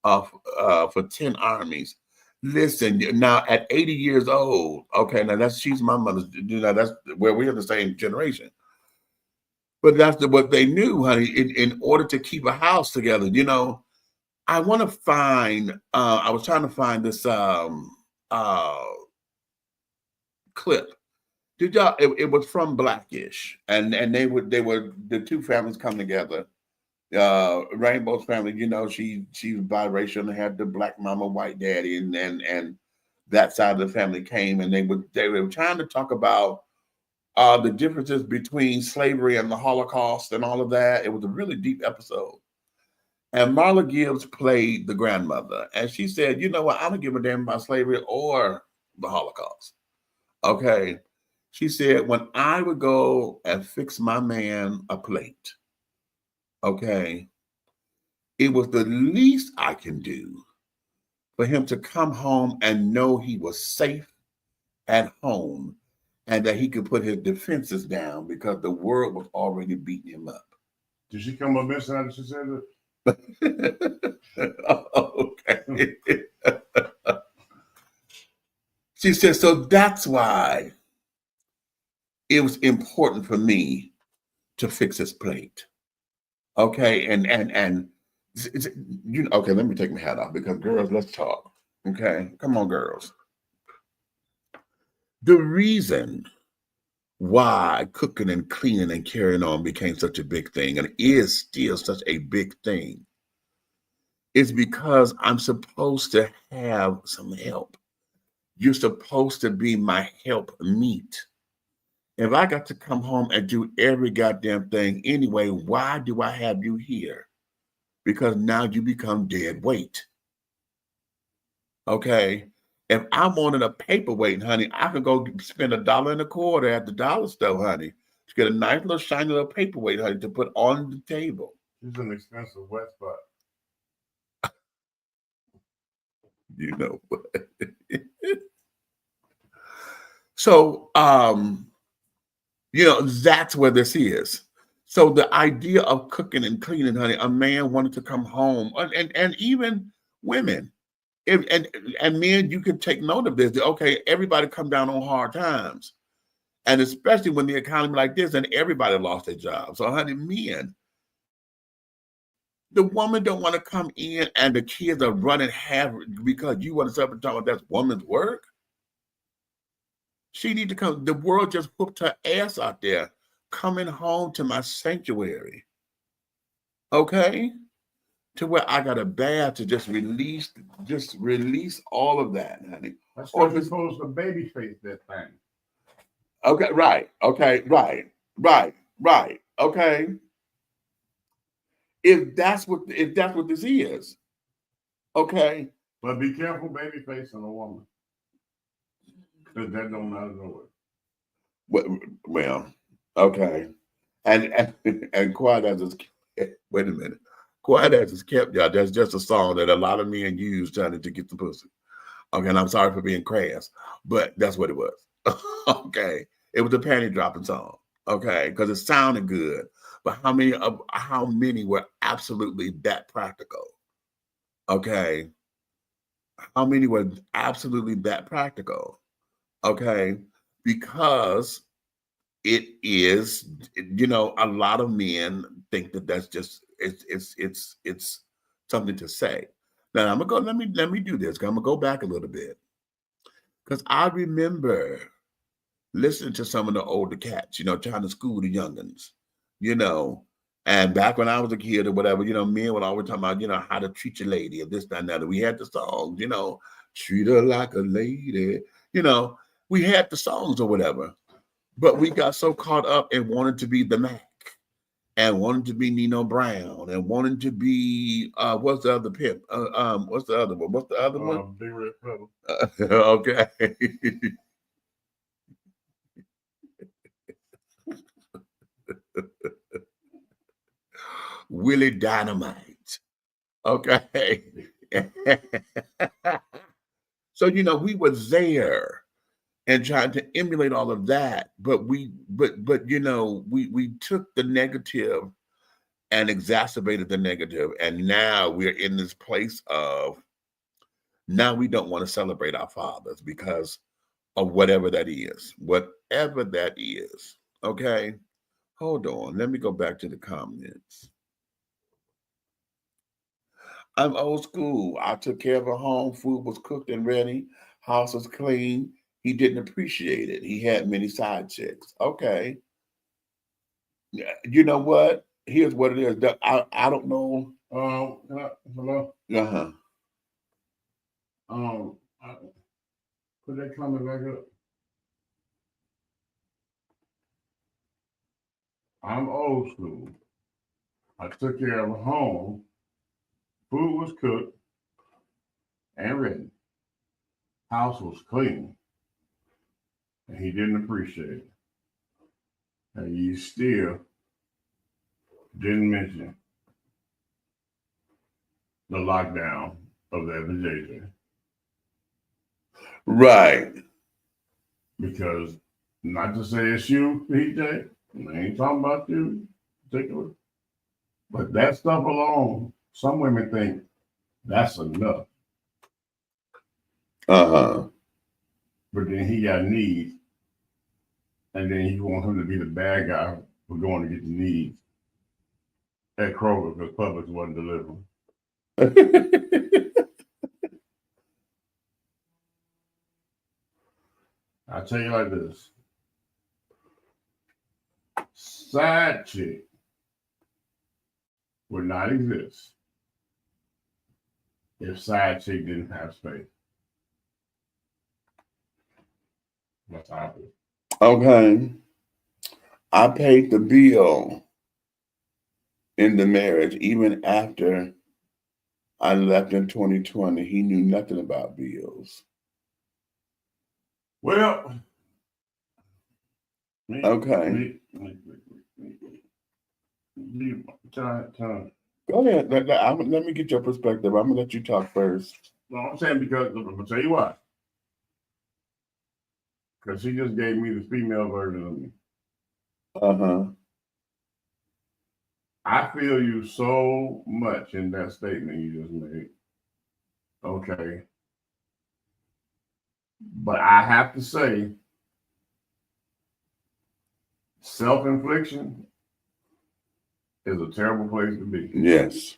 for 10 armies. Listen, now at 80 years old, okay, now she's my mother's, you know, that's where we're the same generation. But that's what they knew, honey, in order to keep a house together. You know, I want to find, I was trying to find this clip. Did y'all, it was from Blackish, and they were the two families come together. Rainbow's family, you know, she was biracial and had the black mama, white daddy, and that side of the family came, and they were trying to talk about the differences between slavery and the Holocaust and all of that. It was a really deep episode. And Marla Gibbs played the grandmother, and she said, you know what, I don't give a damn about slavery or the Holocaust. Okay. She said, when I would go and fix my man a plate, okay, it was the least I can do for him to come home and know he was safe at home and that he could put his defenses down because the world was already beating him up. Did she come up missing after she said that? Okay. She said, so that's why it was important for me to fix his plate. Okay, and you know, okay, let me take my hat off because girls, let's talk. Okay, come on, girls. The reason why cooking and cleaning and carrying on became such a big thing and is still such a big thing is because I'm supposed to have some help. You're supposed to be my help meet. If I got to come home and do every goddamn thing anyway, why do I have you here? Because now you become dead weight. Okay? If I wanted a paperweight, honey, I could go spend $1.25 at the dollar store, honey, to get a nice little shiny little paperweight, honey, to put on the table. It's an expensive wet spot. You know what? So, you know, that's where this is. So the idea of cooking and cleaning, honey, a man wanted to come home, and even women, and men, you can take note of this. Okay, everybody come down on hard times, and especially when the economy like this, and everybody lost their job. So, honey, men, the woman don't want to come in, and the kids are running half because you want to start talking about that's woman's work. She need to come. The world just whooped her ass out there, coming home to my sanctuary. Okay? To where I got a bath to just release all of that, honey. That's why you're supposed to baby face that thing. Okay, right. Okay, right. Okay. If that's what this is, okay. But be careful baby facing a woman. Because that don't matter nowhere. Well, okay. And quiet as it's wait a minute. Quiet as it's kept, y'all. That's just a song that a lot of men use trying to get the pussy. Okay, and I'm sorry for being crass, but that's what it was. Okay. It was a panty dropping song. Okay, because it sounded good. But how many were absolutely that practical? Okay. How many were absolutely that practical? Okay, because it is, you know, a lot of men think that that's just it's something to say. Now I'm gonna go. Let me do this. I'm gonna go back a little bit because I remember listening to some of the older cats, you know, trying to school the youngins, you know. And back when I was a kid or whatever, you know, men would always talk about, you know, how to treat your lady or this, that, and that. We had the songs, you know, treat her like a lady, you know. We had the songs or whatever, but we got so caught up in wanting to be the Mac and wanting to be Nino Brown and wanting to be what's the other pimp? What's the other one? What's the other one? Big Red Pedal. Okay. Willie Dynamite. Okay. So, you know, we were there and trying to emulate all of that, but you know, we took the negative and exacerbated the negative, and now we're in this place of now we don't want to celebrate our fathers because of whatever that is. Okay, hold on, let me go back to the comments. I'm old school. I took care of her home. Food was cooked and ready. House was clean. He didn't appreciate it. He had many side chicks. Okay. You know what? Here's what it is. I don't know. Hello? Uh-huh. Put that comment back up. I'm old school. I took care of a home. Food was cooked and ready. House was clean. And he didn't appreciate it. And you still didn't mention the lockdown of the FJJ. Right. Because not to say it's you, PJ, I ain't talking about you in particular, but that stuff alone, some women think that's enough. Uh-huh. But then he got needs, and then you want him to be the bad guy for going to get the needs at Kroger because Publix wasn't delivering. I tell you like this. Side chick would not exist if side chick didn't have space. That's how I feel. Okay. I paid the bill in the marriage even after I left in 2020. He knew nothing about bills. Well, Okay. Time. Go ahead. Let me get your perspective. I'm gonna let you talk first. No, I'm saying because I'm gonna tell you why. Because she just gave me the female version of me. Uh-huh. I feel you so much in that statement you just made. Okay. But I have to say, self-infliction is a terrible place to be. Yes.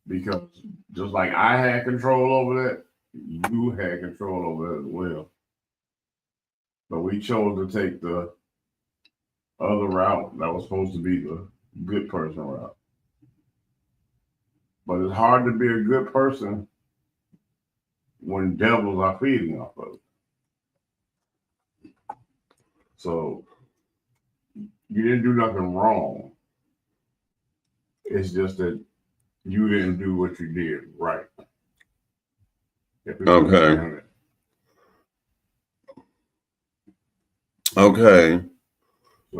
Because just like I had control over that, you had control over it as well. But we chose to take the other route that was supposed to be the good person route. But it's hard to be a good person when devils are feeding off of it. So you didn't do nothing wrong. It's just that you didn't do what you did right. Okay. Okay.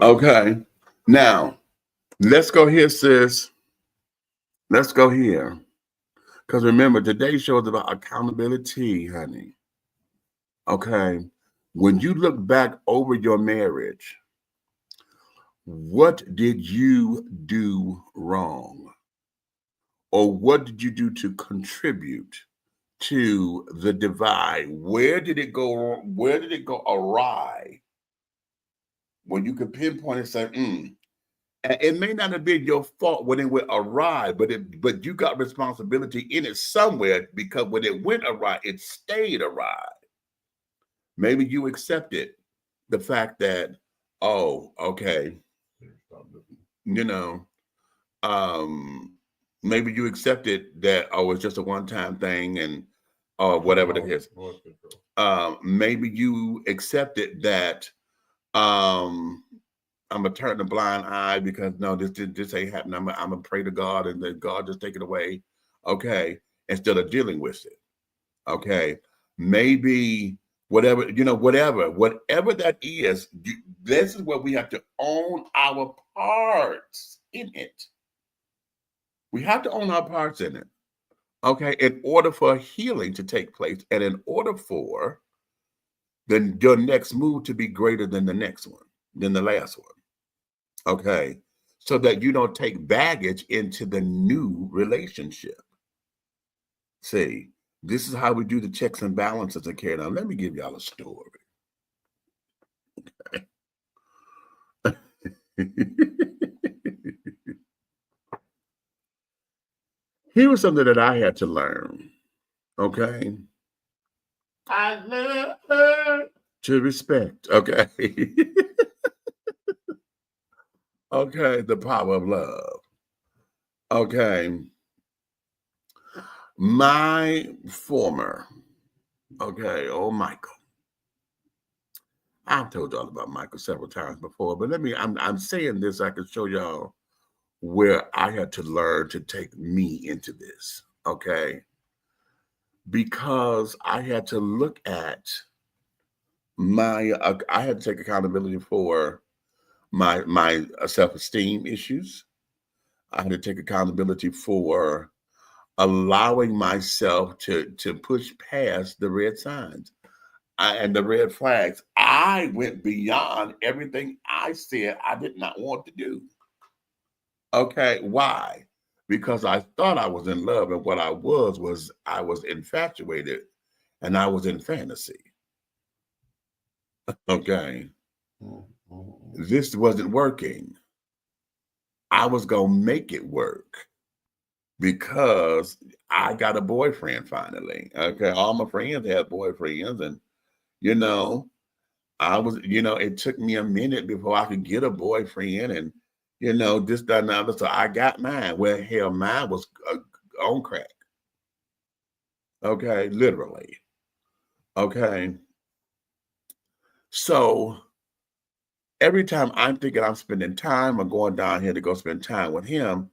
Okay. Now, let's go here, sis. Let's go here. Because remember, today's show is about accountability, honey. Okay. When you look back over your marriage, what did you do wrong? Or what did you do to contribute to the divide? Where did it go? Where did it go awry? When you could pinpoint and say, and it may not have been your fault when it went awry, but you got responsibility in it somewhere, because when it went awry, it stayed awry. Maybe you accepted the fact that, oh, okay, you know, maybe you accepted that, oh, it's just a one-time thing, and whatever it is. Maybe you accepted that I'm gonna turn a blind eye because no, this ain't happening. I'm gonna pray to God and then God just take it away. Okay, instead of dealing with it. Okay, maybe whatever that is. This is where we have to own our parts in it. We have to own our parts in it. Okay, in order for healing to take place, and in order for then your next move to be greater than the next one, than the last one. Okay. So that you don't take baggage into the new relationship. See, this is how we do the checks and balances and carry on. Let me give y'all a story. Okay. Here was something that I had to learn. Okay. I love her to respect. Okay. Okay, the power of love. Okay. My former, okay, Michael. I've told y'all about Michael several times before, but I'm saying this, I can show y'all where I had to learn to take me into this, okay? Because I had to look at I had to take accountability for my self-esteem issues. I had to take accountability for allowing myself to push past the red signs and the red flags. I went beyond everything I said I did not want to do. Okay, why? Because I thought I was in love, and what I was I was infatuated, and I was in fantasy. Okay, this wasn't working. I was gonna make it work because I got a boyfriend finally. Okay, all my friends had boyfriends, and you know, I was, it took me a minute before I could get a boyfriend, and this, that, and the other. So I got mine. Well, hell, mine was on crack. Okay, literally. Okay. So every time I'm thinking I'm spending time or going down here to go spend time with him,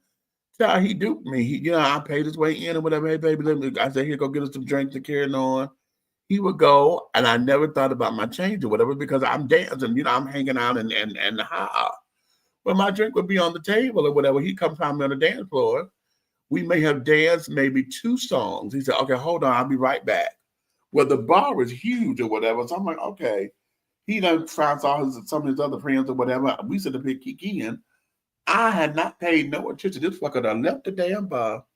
he duped me. I paid his way in or whatever. Hey, baby, I said, here, go get us some drinks and carrying on. He would go, and I never thought about my change or whatever because I'm dancing. I'm hanging out and Well, my drink would be on the table or whatever. He'd come find me on the dance floor. We may have danced maybe 2 songs. He said, okay, hold on, I'll be right back. Well, the bar was huge or whatever. So I'm like, okay. He done found some of his other friends or whatever. We said to pick in. I had not paid no attention. This fucker done left the damn bar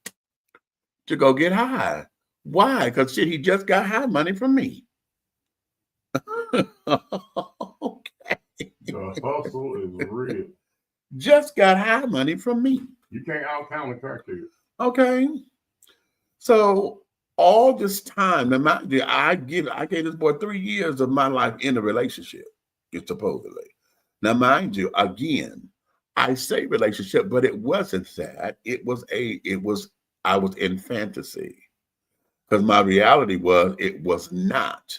to go get high. Why? Because shit, he just got high money from me. Okay. The hustle is real. Just got high money from me. You can't out-count a crack dealer. Okay. So all this time, I gave this boy 3 years of my life in a relationship, supposedly. Now, mind you, again, I say relationship, but it wasn't that. I was in fantasy. Because my reality was, it was not.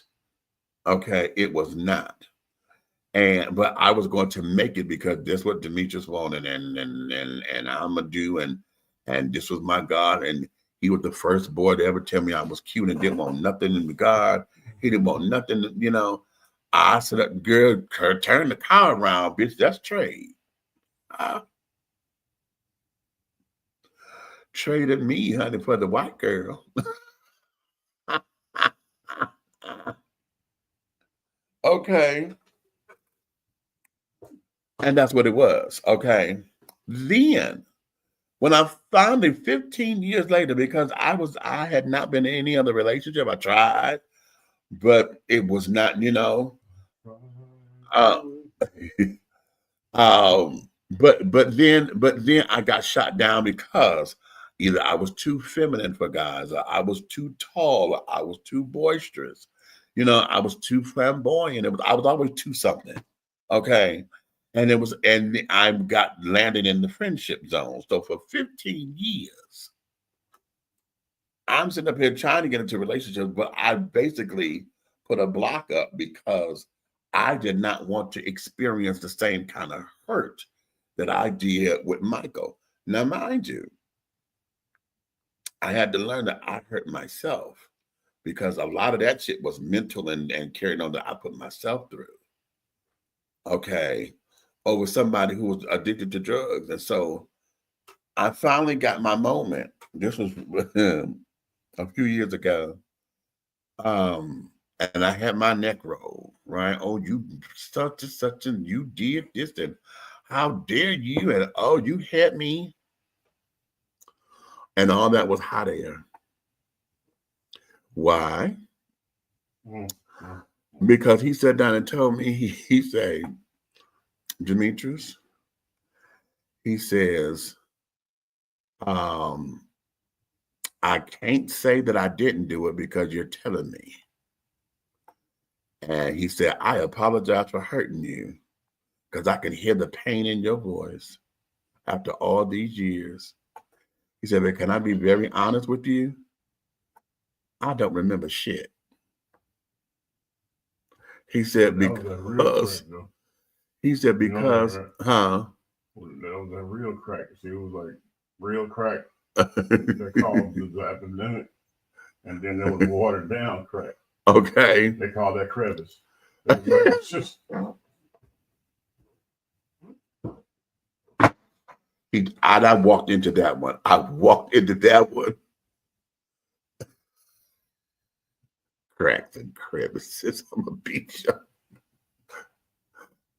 Okay, it was not. But I was going to make it because that's what Demetrius wanted, and I'm gonna do, and this was my God, and he was the first boy to ever tell me I was cute and didn't want nothing in God. He didn't want nothing, I said, girl, turn the car around, bitch. That's trade. Traded me, honey, for the white girl. Okay. And that's what it was. Okay. Then when I finally 15 years later, because I had not been in any other relationship, I tried, but it was not, but then I got shot down because either I was too feminine for guys, or I was too tall, or I was too boisterous, I was too flamboyant. I was always too something. Okay. And I got landed in the friendship zone. So for 15 years, I'm sitting up here trying to get into relationships, but I basically put a block up because I did not want to experience the same kind of hurt that I did with Michael. Now, mind you, I had to learn that I hurt myself because a lot of that shit was mental and carried on that I put myself through. Okay. Over somebody who was addicted to drugs. And so I finally got my moment. This was a few years ago. And I had my neck rolled, right? Oh, you such and you did this, and how dare you? And oh, you hit me. And all that was hot air. Why? Because he sat down and told me, he said, Demetrius, he says, I can't say that I didn't do it because you're telling me. And he said, I apologize for hurting you because I can hear the pain in your voice after all these years. He said, but can I be very honest with you? I don't remember shit. He said, because, That was a real crack. See, it was like real crack. They called the epidemic, and then there was watered down crack. Okay. They call that crevice. It's just. I walked into that one. laughing crevices. I'm gonna beat you.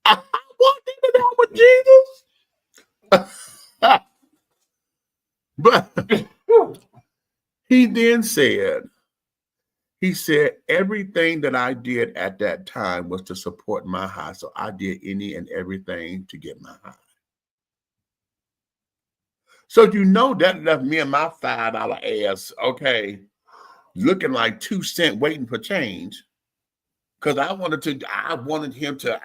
I walked into that with Jesus. But he then said, everything that I did at that time was to support my high. So I did any and everything to get my high. So that left me and my $5 ass, okay, looking like 2 cents waiting for change. Because I wanted him to,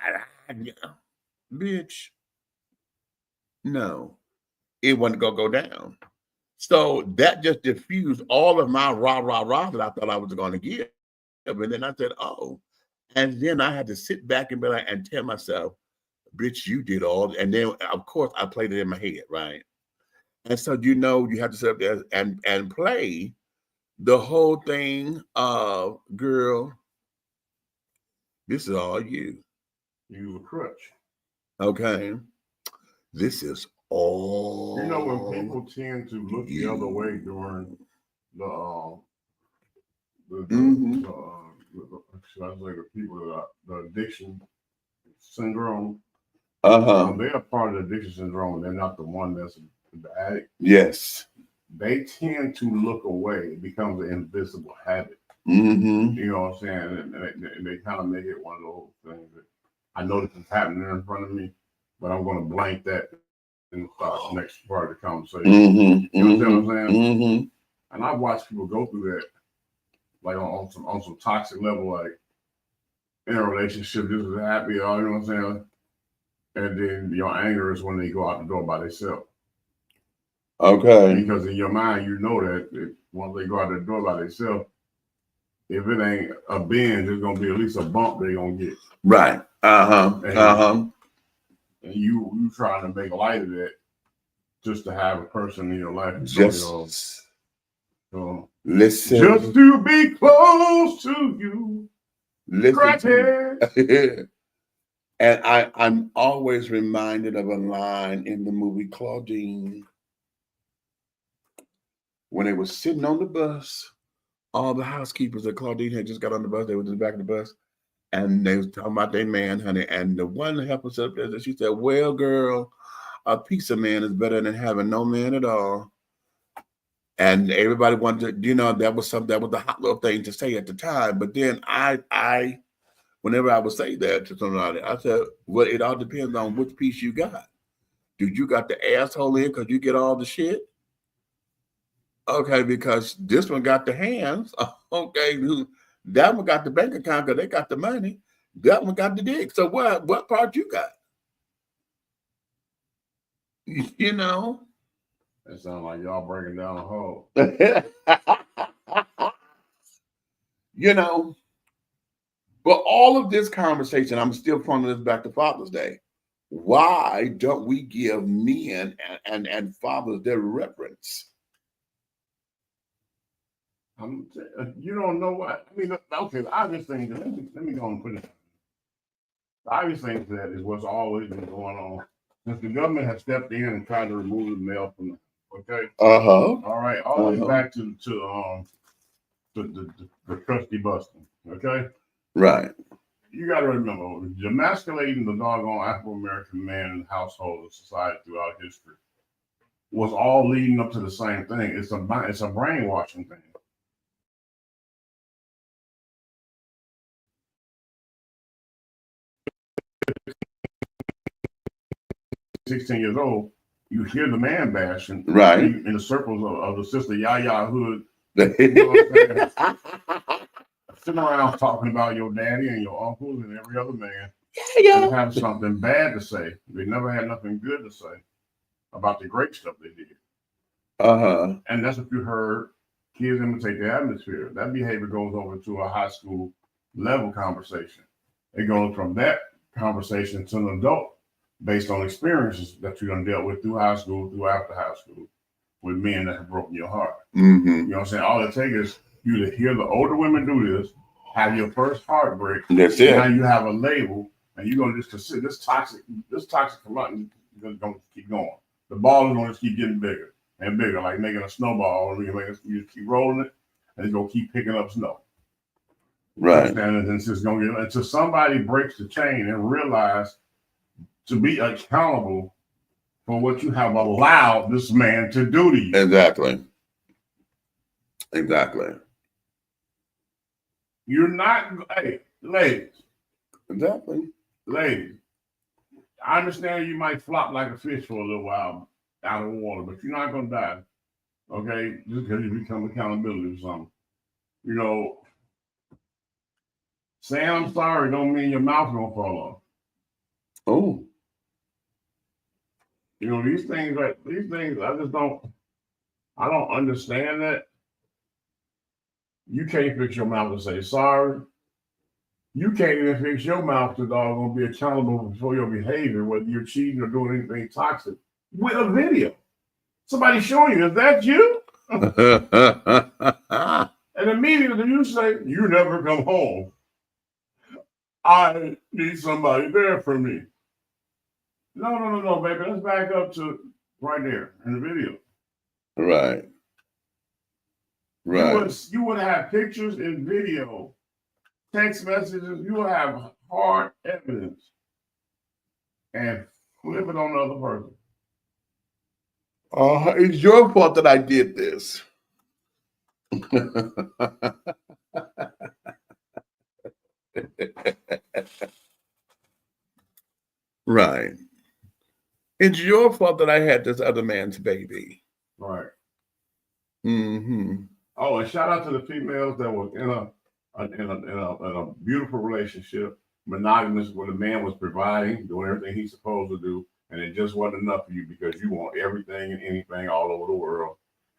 bitch, no, it wasn't gonna go down. So that just diffused all of my rah that I thought I was gonna give. And then I said, oh, and then I had to sit back and be like, and tell myself, bitch, you did all. And then of course I played it in my head, right? And so you have to sit up there and play the whole thing of, girl, this is all you. You a crutch. Okay. This is all. You know, when people tend to look the other way during the people that are the addiction syndrome. They're a part of the addiction syndrome. They're not the one that's the addict. Yes. They tend to look away. It becomes an invisible habit. Mm-hmm. You know what I'm saying? And they kind of make it one of those things that I know this is happening in front of me, but I'm going to blank that in the next part of the conversation. Mm-hmm. You know what I'm saying? Mm-hmm. And I've watched people go through that, like on some toxic level, like in a relationship, this is happy, you know what I'm saying? And then your anger is when they go out the door by themselves. Okay. Because in your mind, you know that once they go out the door by themselves, if it ain't a binge, it's gonna be at least a bump they're gonna get. Right. And you trying to make light of that just to have a person in your life. Just listen. Just to be close to you. Listen. And I'm always reminded of a line in the movie Claudine. When they were sitting on the bus, all the housekeepers that Claudine had just got on the bus, they were in the back of the bus, and they was talking about their man, honey. And the one helper said up there, she said, well, girl, a piece of man is better than having no man at all. And everybody wanted to, that was the hot little thing to say at the time. But then I whenever I would say that to somebody, I said, well, it all depends on which piece you got. Do you got the asshole in because you get all the shit? Okay, because this one got the hands. Okay, that one got the bank account because they got the money. That one got the dick. So what part you got? You know? That sounds like y'all breaking down a hole. But all of this conversation, I'm still pointing this back to Father's Day. Why don't we give men and fathers their reverence? You don't know what I mean. Okay, the obvious thing. Let me go and put it. The obvious thing to that is what's always been going on since the government has stepped in and tried to remove the male from. Okay. All right. All the way back to the trustee busting. Okay. Right. You got to remember, emasculating the doggone Afro-American man in the household and society throughout history was all leading up to the same thing. It's a brainwashing thing. 16 years old, you hear the man bashing, right, in the circles of the sister Yaya hood. You know what I'm saying? Sitting around talking about your daddy and your uncles and every other man. And have something bad to say. They never had nothing good to say about the great stuff they did. And that's what you heard kids imitate the atmosphere. That behavior goes over to a high school level conversation. It goes from that conversation to an adult based on experiences that you done dealt with through high school, through after high school, with men that have broken your heart. Mm-hmm. You know what I'm saying? All it takes is you to hear the older women do this, have your first heartbreak. That's it. Now you have a label, and you're gonna just consider this toxic gluttony is gonna keep going. The ball is gonna just keep getting bigger and bigger, like making a snowball. You just keep rolling it, and it's gonna keep picking up snow. Right. And it's just gonna get until somebody breaks the chain and realize to be accountable for what you have allowed this man to do to you. Exactly. Exactly. You're not, hey, ladies. Exactly. Ladies, I understand you might flop like a fish for a little while out of the water, but you're not gonna die. Okay? Just because you become accountability or something. You know, saying I'm sorry don't mean your mouth gonna fall off. Oh. You know, these things, I don't understand that. You can't fix your mouth to say sorry. You can't even fix your mouth to gonna be accountable for your behavior, whether you're cheating or doing anything toxic, with a video. Somebody showing you, is that you? And immediately you say, you never come home. I need somebody there for me. No, baby. Let's back up to right there in the video. Right. Right. You would have pictures and video, text messages. You would have hard evidence and flip it on the other person. It's your fault that I did this. Right. It's your fault that I had this other man's baby. Right. Mm-hmm. Oh, and shout out to the females that were in a beautiful relationship, monogamous, where the man was providing, doing everything he's supposed to do, and it just wasn't enough for you because you want everything and anything all over the world,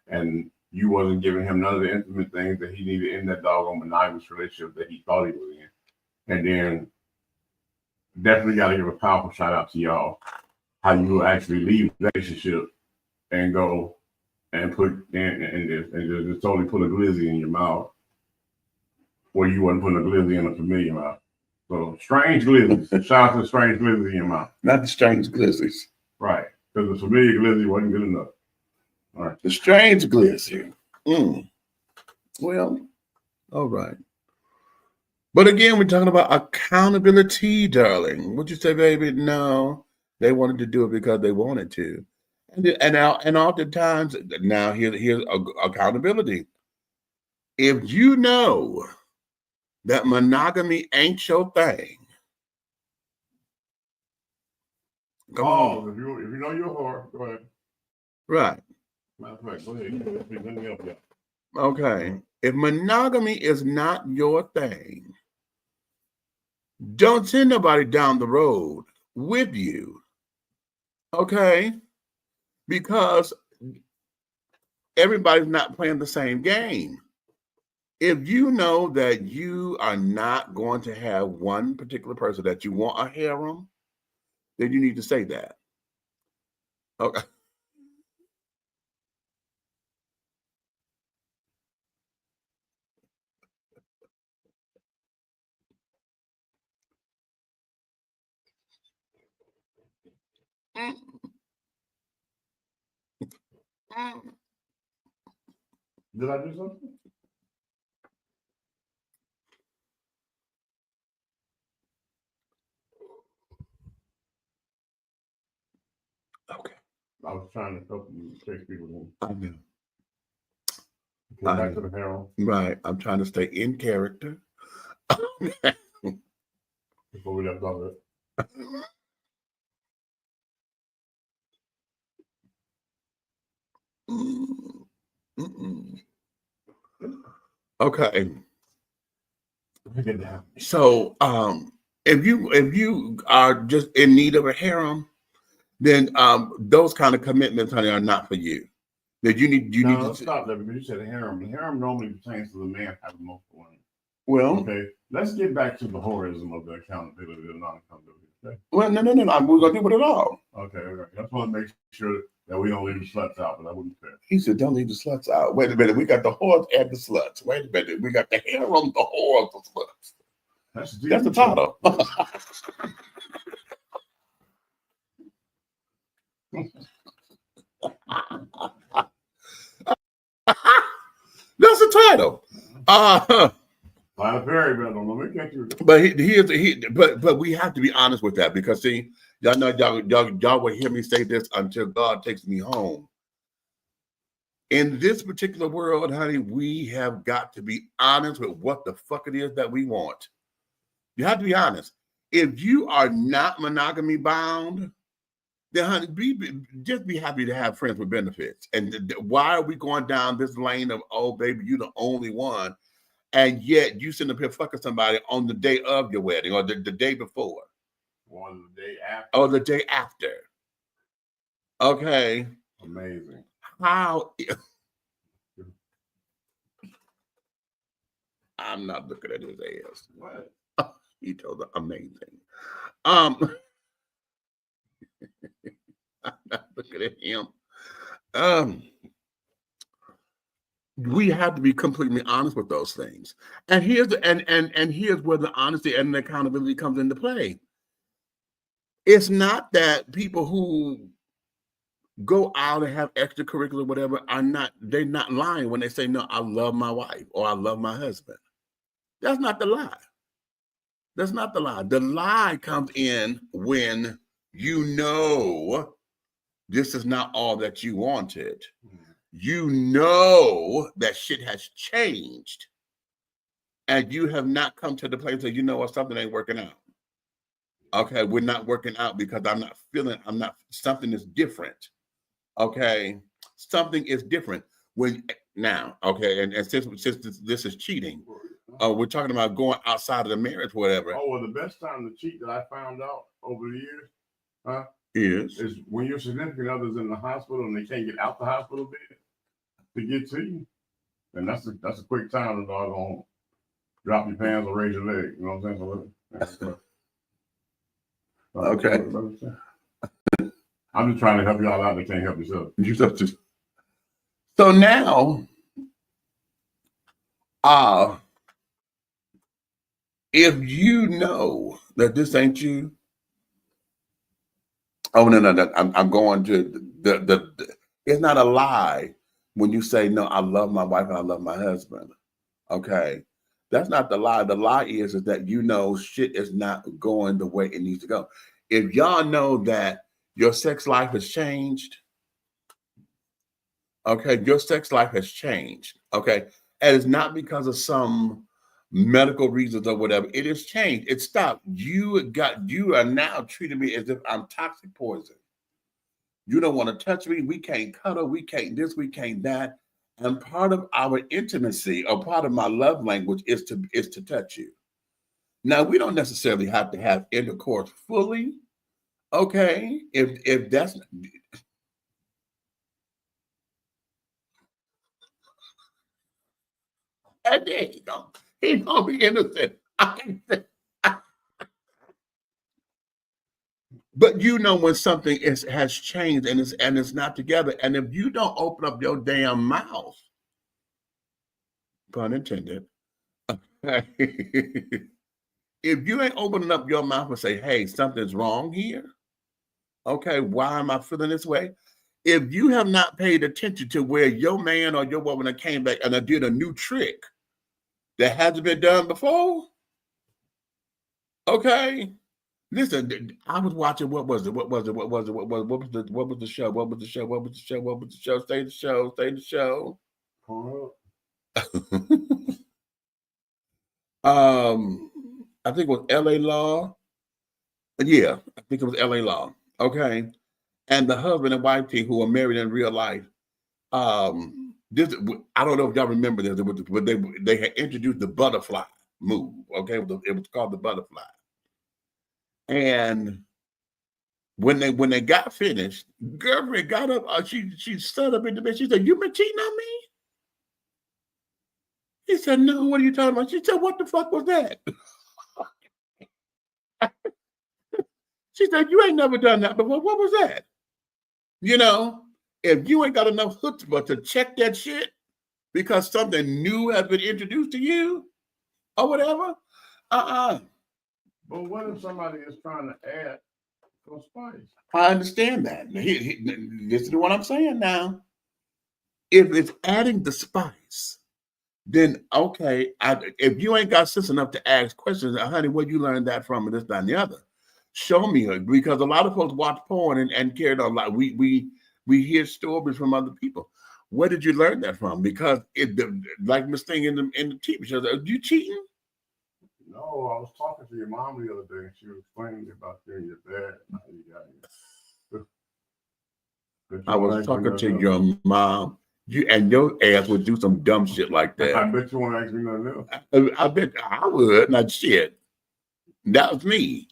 and you wasn't giving him none of the intimate things that he needed in that doggone monogamous relationship that he thought he was in. And then definitely got to give a powerful shout out to y'all, how you actually leave the relationship and go and put and just totally put a glizzy in your mouth where you wasn't putting a glizzy in a familiar mouth. So strange glizzies. Shout out to the strange glizzy in your mouth. Not the strange glizzies. Right. Because the familiar glizzy wasn't good enough. All right. The strange glizzy. Well, all right. But again, we're talking about accountability, darling. Would you say, baby? No, they wanted to do it because they wanted to. And oftentimes, now here's accountability. If you know that monogamy ain't your thing, go on. If you know your whore, go ahead. Right. Matter of fact, go ahead. Let me help you. Okay. If monogamy is not your thing, don't send nobody down the road with you. Okay? Because everybody's not playing the same game. If you know that you are not going to have one particular person that you want a harem, then you need to say that. Okay. Did I do something? Okay. I was trying to help you take people in. I know. Back to the harem. Right. I'm trying to stay in character. Before we left off it. Okay. Get down. So if you are just in need of a harem, then those kind of commitments, honey, are not for you. That you need to stop that because you said harem. The harem normally pertains to the man having multiple women. Well, okay, let's get back to the horism of the accountability and non-accountability. Okay? Well, no. We're gonna deal with it all. Okay. I just want to make sure that we don't leave the sluts out, but I wouldn't say. He said, "Don't leave the sluts out." Wait a minute, we got the whores and the sluts. Wait a minute, we got the harem, the whores, the sluts. That's the title. That's the title. Tyler Perry better But but we have to be honest with that, because see, y'all know y'all will hear me say this until God takes me home. In this particular world, honey, we have got to be honest with what the fuck it is that we want. You have to be honest. If you are not monogamy bound, then honey, just be happy to have friends with benefits. And why are we going down this lane of, oh baby, you're the only one, and yet you sitting up here fucking somebody on the day of your wedding or the day before, or the day after, or the day after? Okay, amazing. How? I'm not looking at his ass. What? He told her amazing. I'm not looking at him. We have to be completely honest with those things. And here's here's where the honesty and the accountability comes into play. It's not that people who go out and have extracurricular whatever they're not lying when they say, no, I love my wife or I love my husband. That's not the lie. That's not the lie. The lie comes in when you know this is not all that you wanted. You know that shit has changed, and you have not come to the place that you know what, something ain't working out. Okay, we're not working out because something is different. Okay, something is different. Okay, and since this is cheating, we're talking about going outside of the marriage, whatever. Oh, well, the best time to cheat that I found out over the is years, is when your significant other's in the hospital and they can't get out the hospital bed to get to you. And that's a quick time to doggone drop your pants or raise your leg. You know what I'm saying? Okay. I'm just trying to help y'all out that can't help yourself. So now, if you know that this ain't you, oh no, I'm going to it's not a lie when you say, no, I love my wife and I love my husband. Okay, that's not the lie. The lie is that you know shit is not going the way it needs to go. If y'all know that your sex life has changed, okay, your sex life has changed, okay, and it's not because of some medical reasons or whatever. It has changed. It stopped. You are now treating me as if I'm toxic poison. You don't want to touch me. We can't cuddle. We can't this. We can't that. And part of our intimacy, or part of my love language, is to touch you. Now, we don't necessarily have to have intercourse fully. Okay, if that's and there you go. He's gonna be innocent. But you know when something has changed and it's not together. And if you don't open up your damn mouth, pun intended, if you ain't opening up your mouth and say, hey, something's wrong here. Okay, why am I feeling this way? If you have not paid attention to where your man or your woman that came back and did a new trick that hasn't been done before, okay. Listen, I was watching. What was the show? Stay the show. I think it was L.A. Law. Yeah, I think it was L.A. Law. Okay, and the husband and wife team who are married in real life. This, I don't know if y'all remember this, but they had introduced the butterfly move. Okay, it was called the butterfly. And when they got finished, girlfriend got up. She stood up in the bed. She said, "You been cheating on me?" He said, "No. What are you talking about?" She said, "What the fuck was that?" She said, "You ain't never done that before. What was that?" You know, if you ain't got enough chutzpah to check that shit because something new has been introduced to you or whatever, But what if somebody is trying to add some spice? I understand that. Listen to what I'm saying now. If it's adding the spice, then okay, if you ain't got sense enough to ask questions, honey, where you learned that from, and this, that, and the other? Show me it, because a lot of folks watch porn and carry on. Like we hear stories from other people. Where did you learn that from? Because like Miss Thing in the TV show, are you cheating? No, I was talking to your mom the other day, and she was explaining about you and your dad. How you got you. I was talking to your mom. And your ass would do some dumb shit like that. I bet you want to ask me nothing else. I bet I would. Not shit. That was me.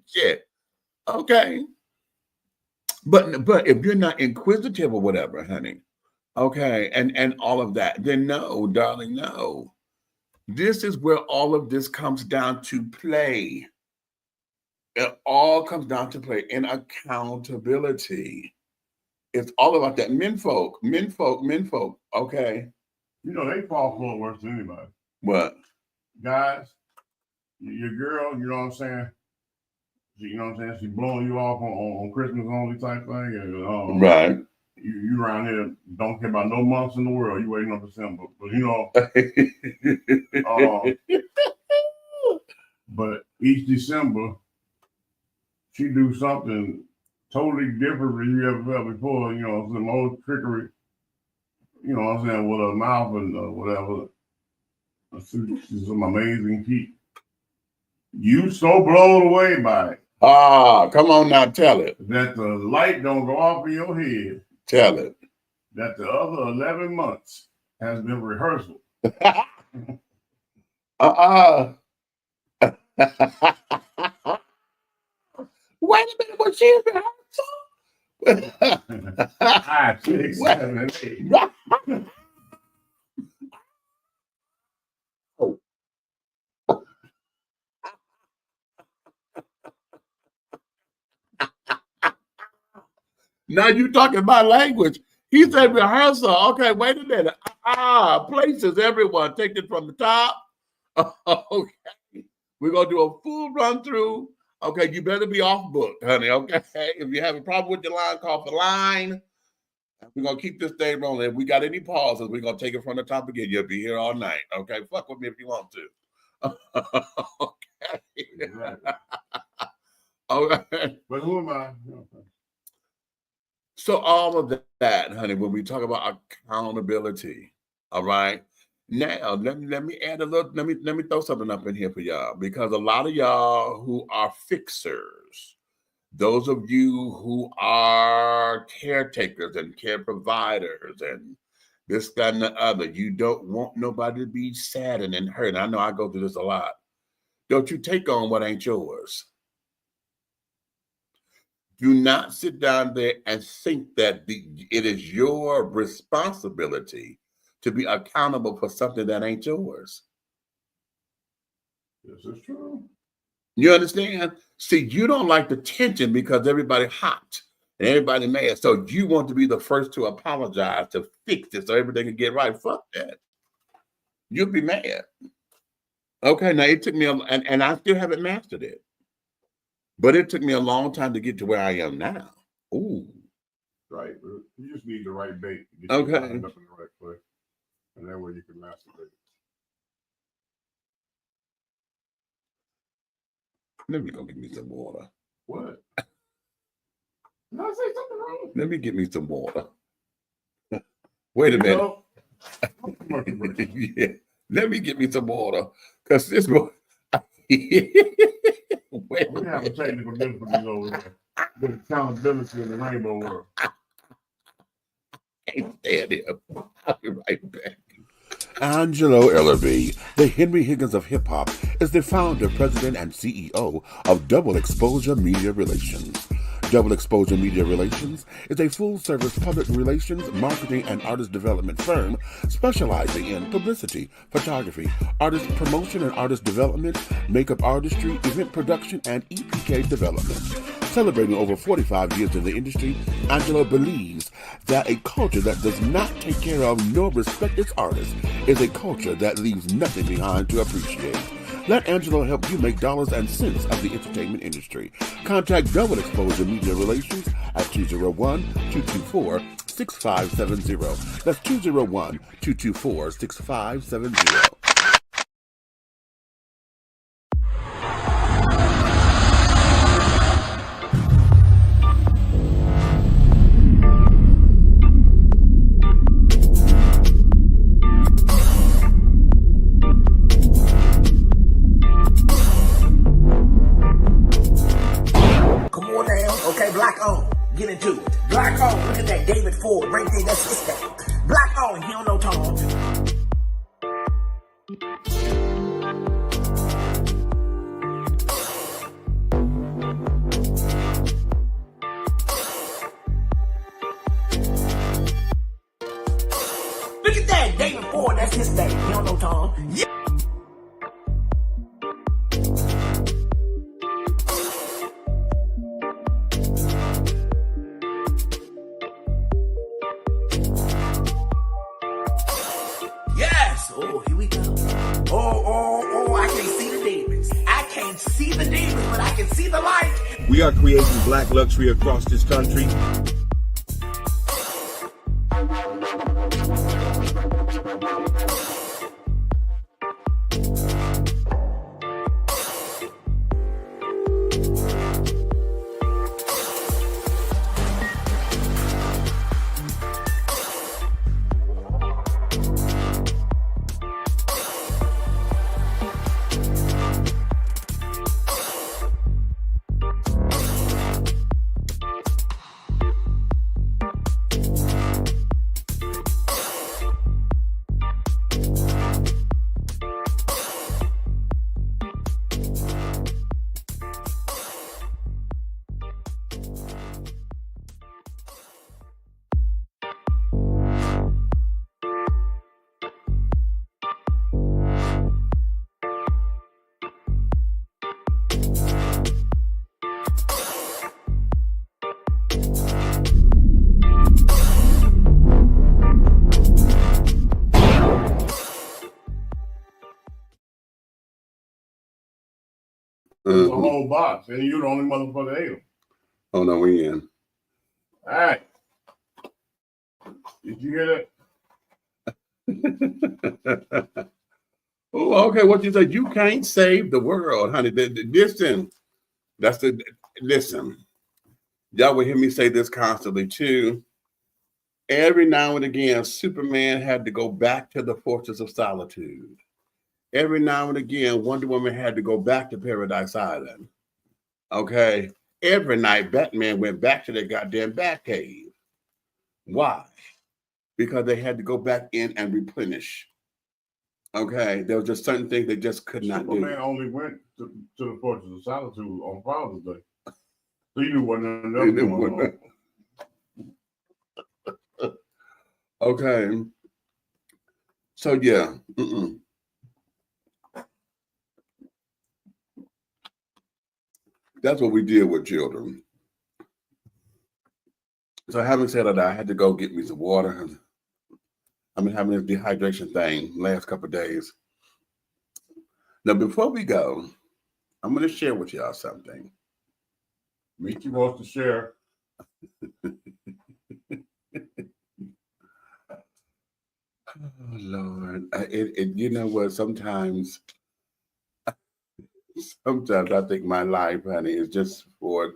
Shit. Okay. But if you're not inquisitive or whatever, honey, okay, and all of that, then no, darling, no. This is where all of this comes down to play. It all comes down to play in accountability. It's all about that. Men folk. Okay. You know, they fall for it worse than anybody. What? Guys, your girl, you know what I'm saying? You know what I'm saying? She's blowing you off on Christmas only type thing. And, right. You around here don't care about no months in the world. You waiting on December. But, you know, but each December, she do something totally different than you ever felt before, you know, some old trickery, you know what I'm saying, with her mouth and whatever. She's some amazing feat. You so blown away by it. Ah, come on now, tell it. That the light don't go off in your head. Tell it. That the other 11 months has been rehearsal. Wait a minute, was she in rehearsal? 5, 6, 7, 8. Now you talking my language. He said rehearsal. Okay, wait a minute. Places, everyone. Take it from the top. Okay. We're going to do a full run through. Okay, you better be off book, honey, okay? If you have a problem with your line, call for the line. We're going to keep this thing rolling. If we got any pauses, we're going to take it from the top again. You'll be here all night, okay? Fuck with me if you want to. Okay. Exactly. Okay. But who am I? So all of that, honey, when we talk about accountability, all right? Now, let me add a little, let me throw something up in here for y'all, because a lot of y'all who are fixers, those of you who are caretakers and care providers and this, that, and the other, you don't want nobody to be saddened and hurt. I know I go through this a lot. Don't you take on what ain't yours. Do not sit down there and think that it is your responsibility to be accountable for something that ain't yours. This is true. You understand? See, you don't like the tension because everybody hot and everybody mad. So you want to be the first to apologize, to fix it so everything can get right. Fuck that. You'll be mad. Okay, now it took me, and I still haven't mastered it. But it took me a long time to get to where I am now. Ooh. Right. You just need the right bait. To get okay. Up in the right place. And that way you can masturbate. Let me go get me some water. What? Did I say something wrong? Let me get me some water. Wait a minute. Yeah. Let me get me some water. Because this one. We have a technical difficulties over there. With accountability in the rainbow world. Can't stand it. I'll be right back. Angelo Ellerby, the Henry Higgins of hip-hop, is the founder, president, and CEO of Double Exposure Media Relations. Double Exposure Media Relations is a full-service public relations, marketing, and artist development firm specializing in publicity, photography, artist promotion and artist development, makeup artistry, event production, and EPK development. Celebrating over 45 years in the industry, Angelo believes that a culture that does not take care of nor respect its artists is a culture that leaves nothing behind to appreciate. Let Angelo help you make dollars and cents of the entertainment industry. Contact Double Exposure Media Relations at 201-224-6570. That's 201-224-6570. Black on, get into it. Black on, look at that David Ford, right there, that's his thing. Black on, he don't know Tom. Look at that David Ford, that's his thing. He don't know Tom. Yeah. Oh, here we go. Oh, I can't see the demons. I can't see the demons, but I can see the light. We are creating black luxury across this country. It's a whole box, and you're the only motherfucker that ate them. Oh no, we in. All right. Did you hear that? Oh, okay. What you say? You can't save the world, honey. Listen, listen. Y'all will hear me say this constantly too. Every now and again, Superman had to go back to the Fortress of Solitude. Every now and again, Wonder Woman had to go back to Paradise Island. Okay. Every night, Batman went back to their goddamn Batcave. Why? Because they had to go back in and replenish. Okay. There was just certain things they just could not do. Superman only went to the Fortress of Solitude on Father's Day. So you knew what another one. Okay. So yeah. That's what we deal with children. So having said that, I had to go get me some water. I've been having this dehydration thing last couple of days. Now, before we go, I'm going to share with y'all something. Mickey wants to share. Oh, Lord. You know what? Sometimes I think my life, honey, is just for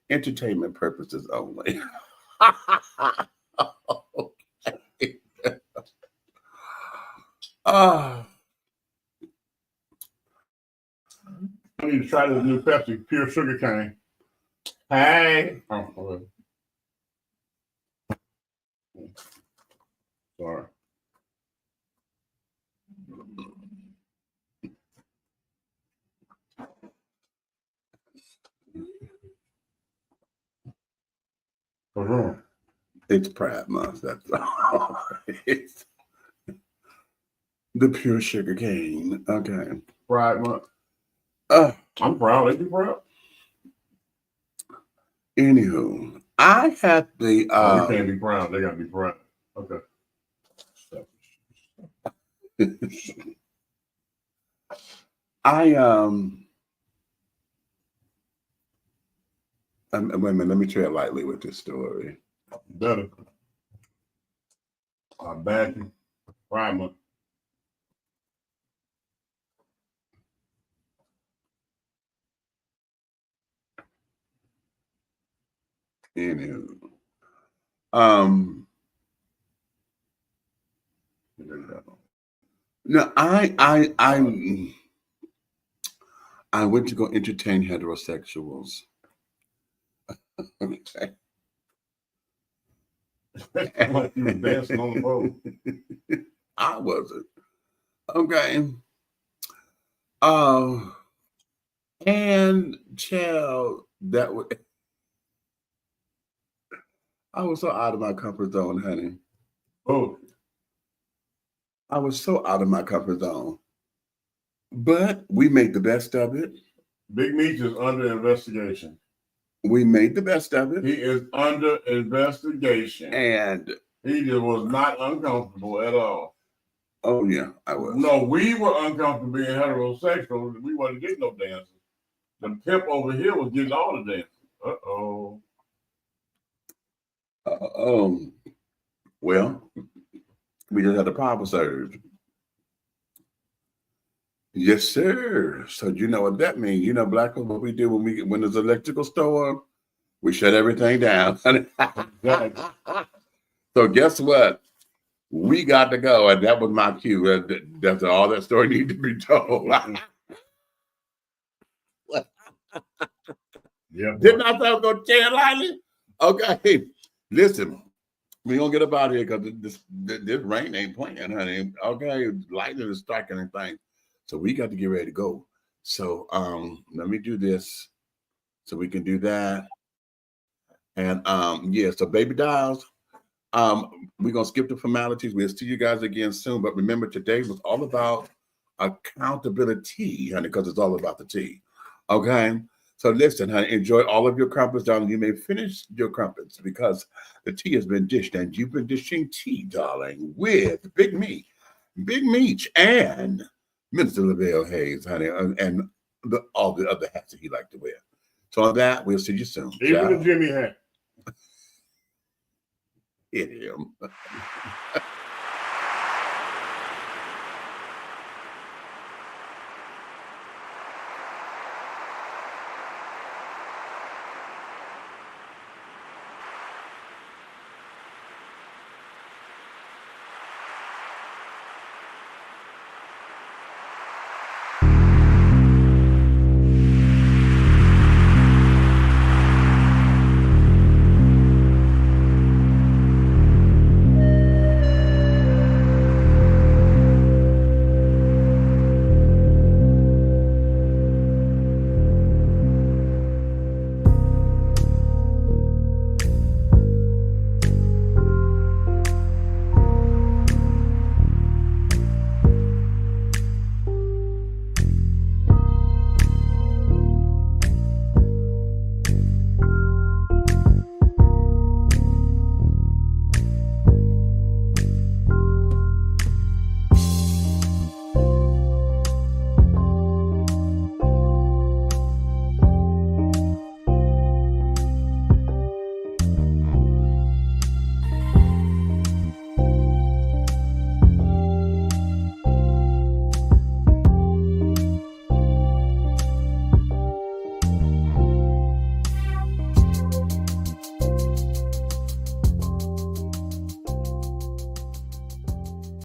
entertainment purposes only. Okay. I need to try this new Pepsi, pure sugar cane. Hey. Oh, sorry. It's Pride Month. That's all. It's the pure sugar cane. Okay. Pride Month. I'm proud. Are you proud? Anywho, I had the. You can't be proud. They gotta be proud. Okay. wait a minute, let me tread lightly with this story. Better. Bad primer. Anywho, no, I went to go entertain heterosexuals. Okay. Like you were dancing on the road. I wasn't. Okay. And child, that was, I was so out of my comfort zone, honey. Oh, I was so out of my comfort zone. But we made the best of it. Big Meech is under investigation. We made the best of it. He is under investigation. And he just was not uncomfortable at all. Oh, yeah, I was. No, we were uncomfortable being heterosexual. We wasn't getting no dances. The pimp over here was getting all the dances. Uh-oh. Well, we just had a power surge. Yes, sir. So you know what that means. You know, Black, what we do when there's an electrical storm, we shut everything down. So guess what? We got to go, and that was my cue. That's all that story needs to be told. Yeah. Didn't I say I was going to tell you lightly? Okay, listen, we gonna get up out of here because this rain ain't playing, honey. Okay, lightning is striking and things, so we got to get ready to go. So let me do this, so we can do that, and yeah. So baby dolls, we're gonna skip the formalities. We'll see you guys again soon. But remember, today was all about accountability, honey, because it's all about the tea. Okay. So listen, honey, enjoy all of your crumpets, darling. You may finish your crumpets because the tea has been dished, and you've been dishing tea, darling, with Big Meech, and Minister Lavelle Hayes, honey, and all the other hats that he liked to wear. So on that, we'll see you soon. Even Ciao. the Jimmy hat. Hit him.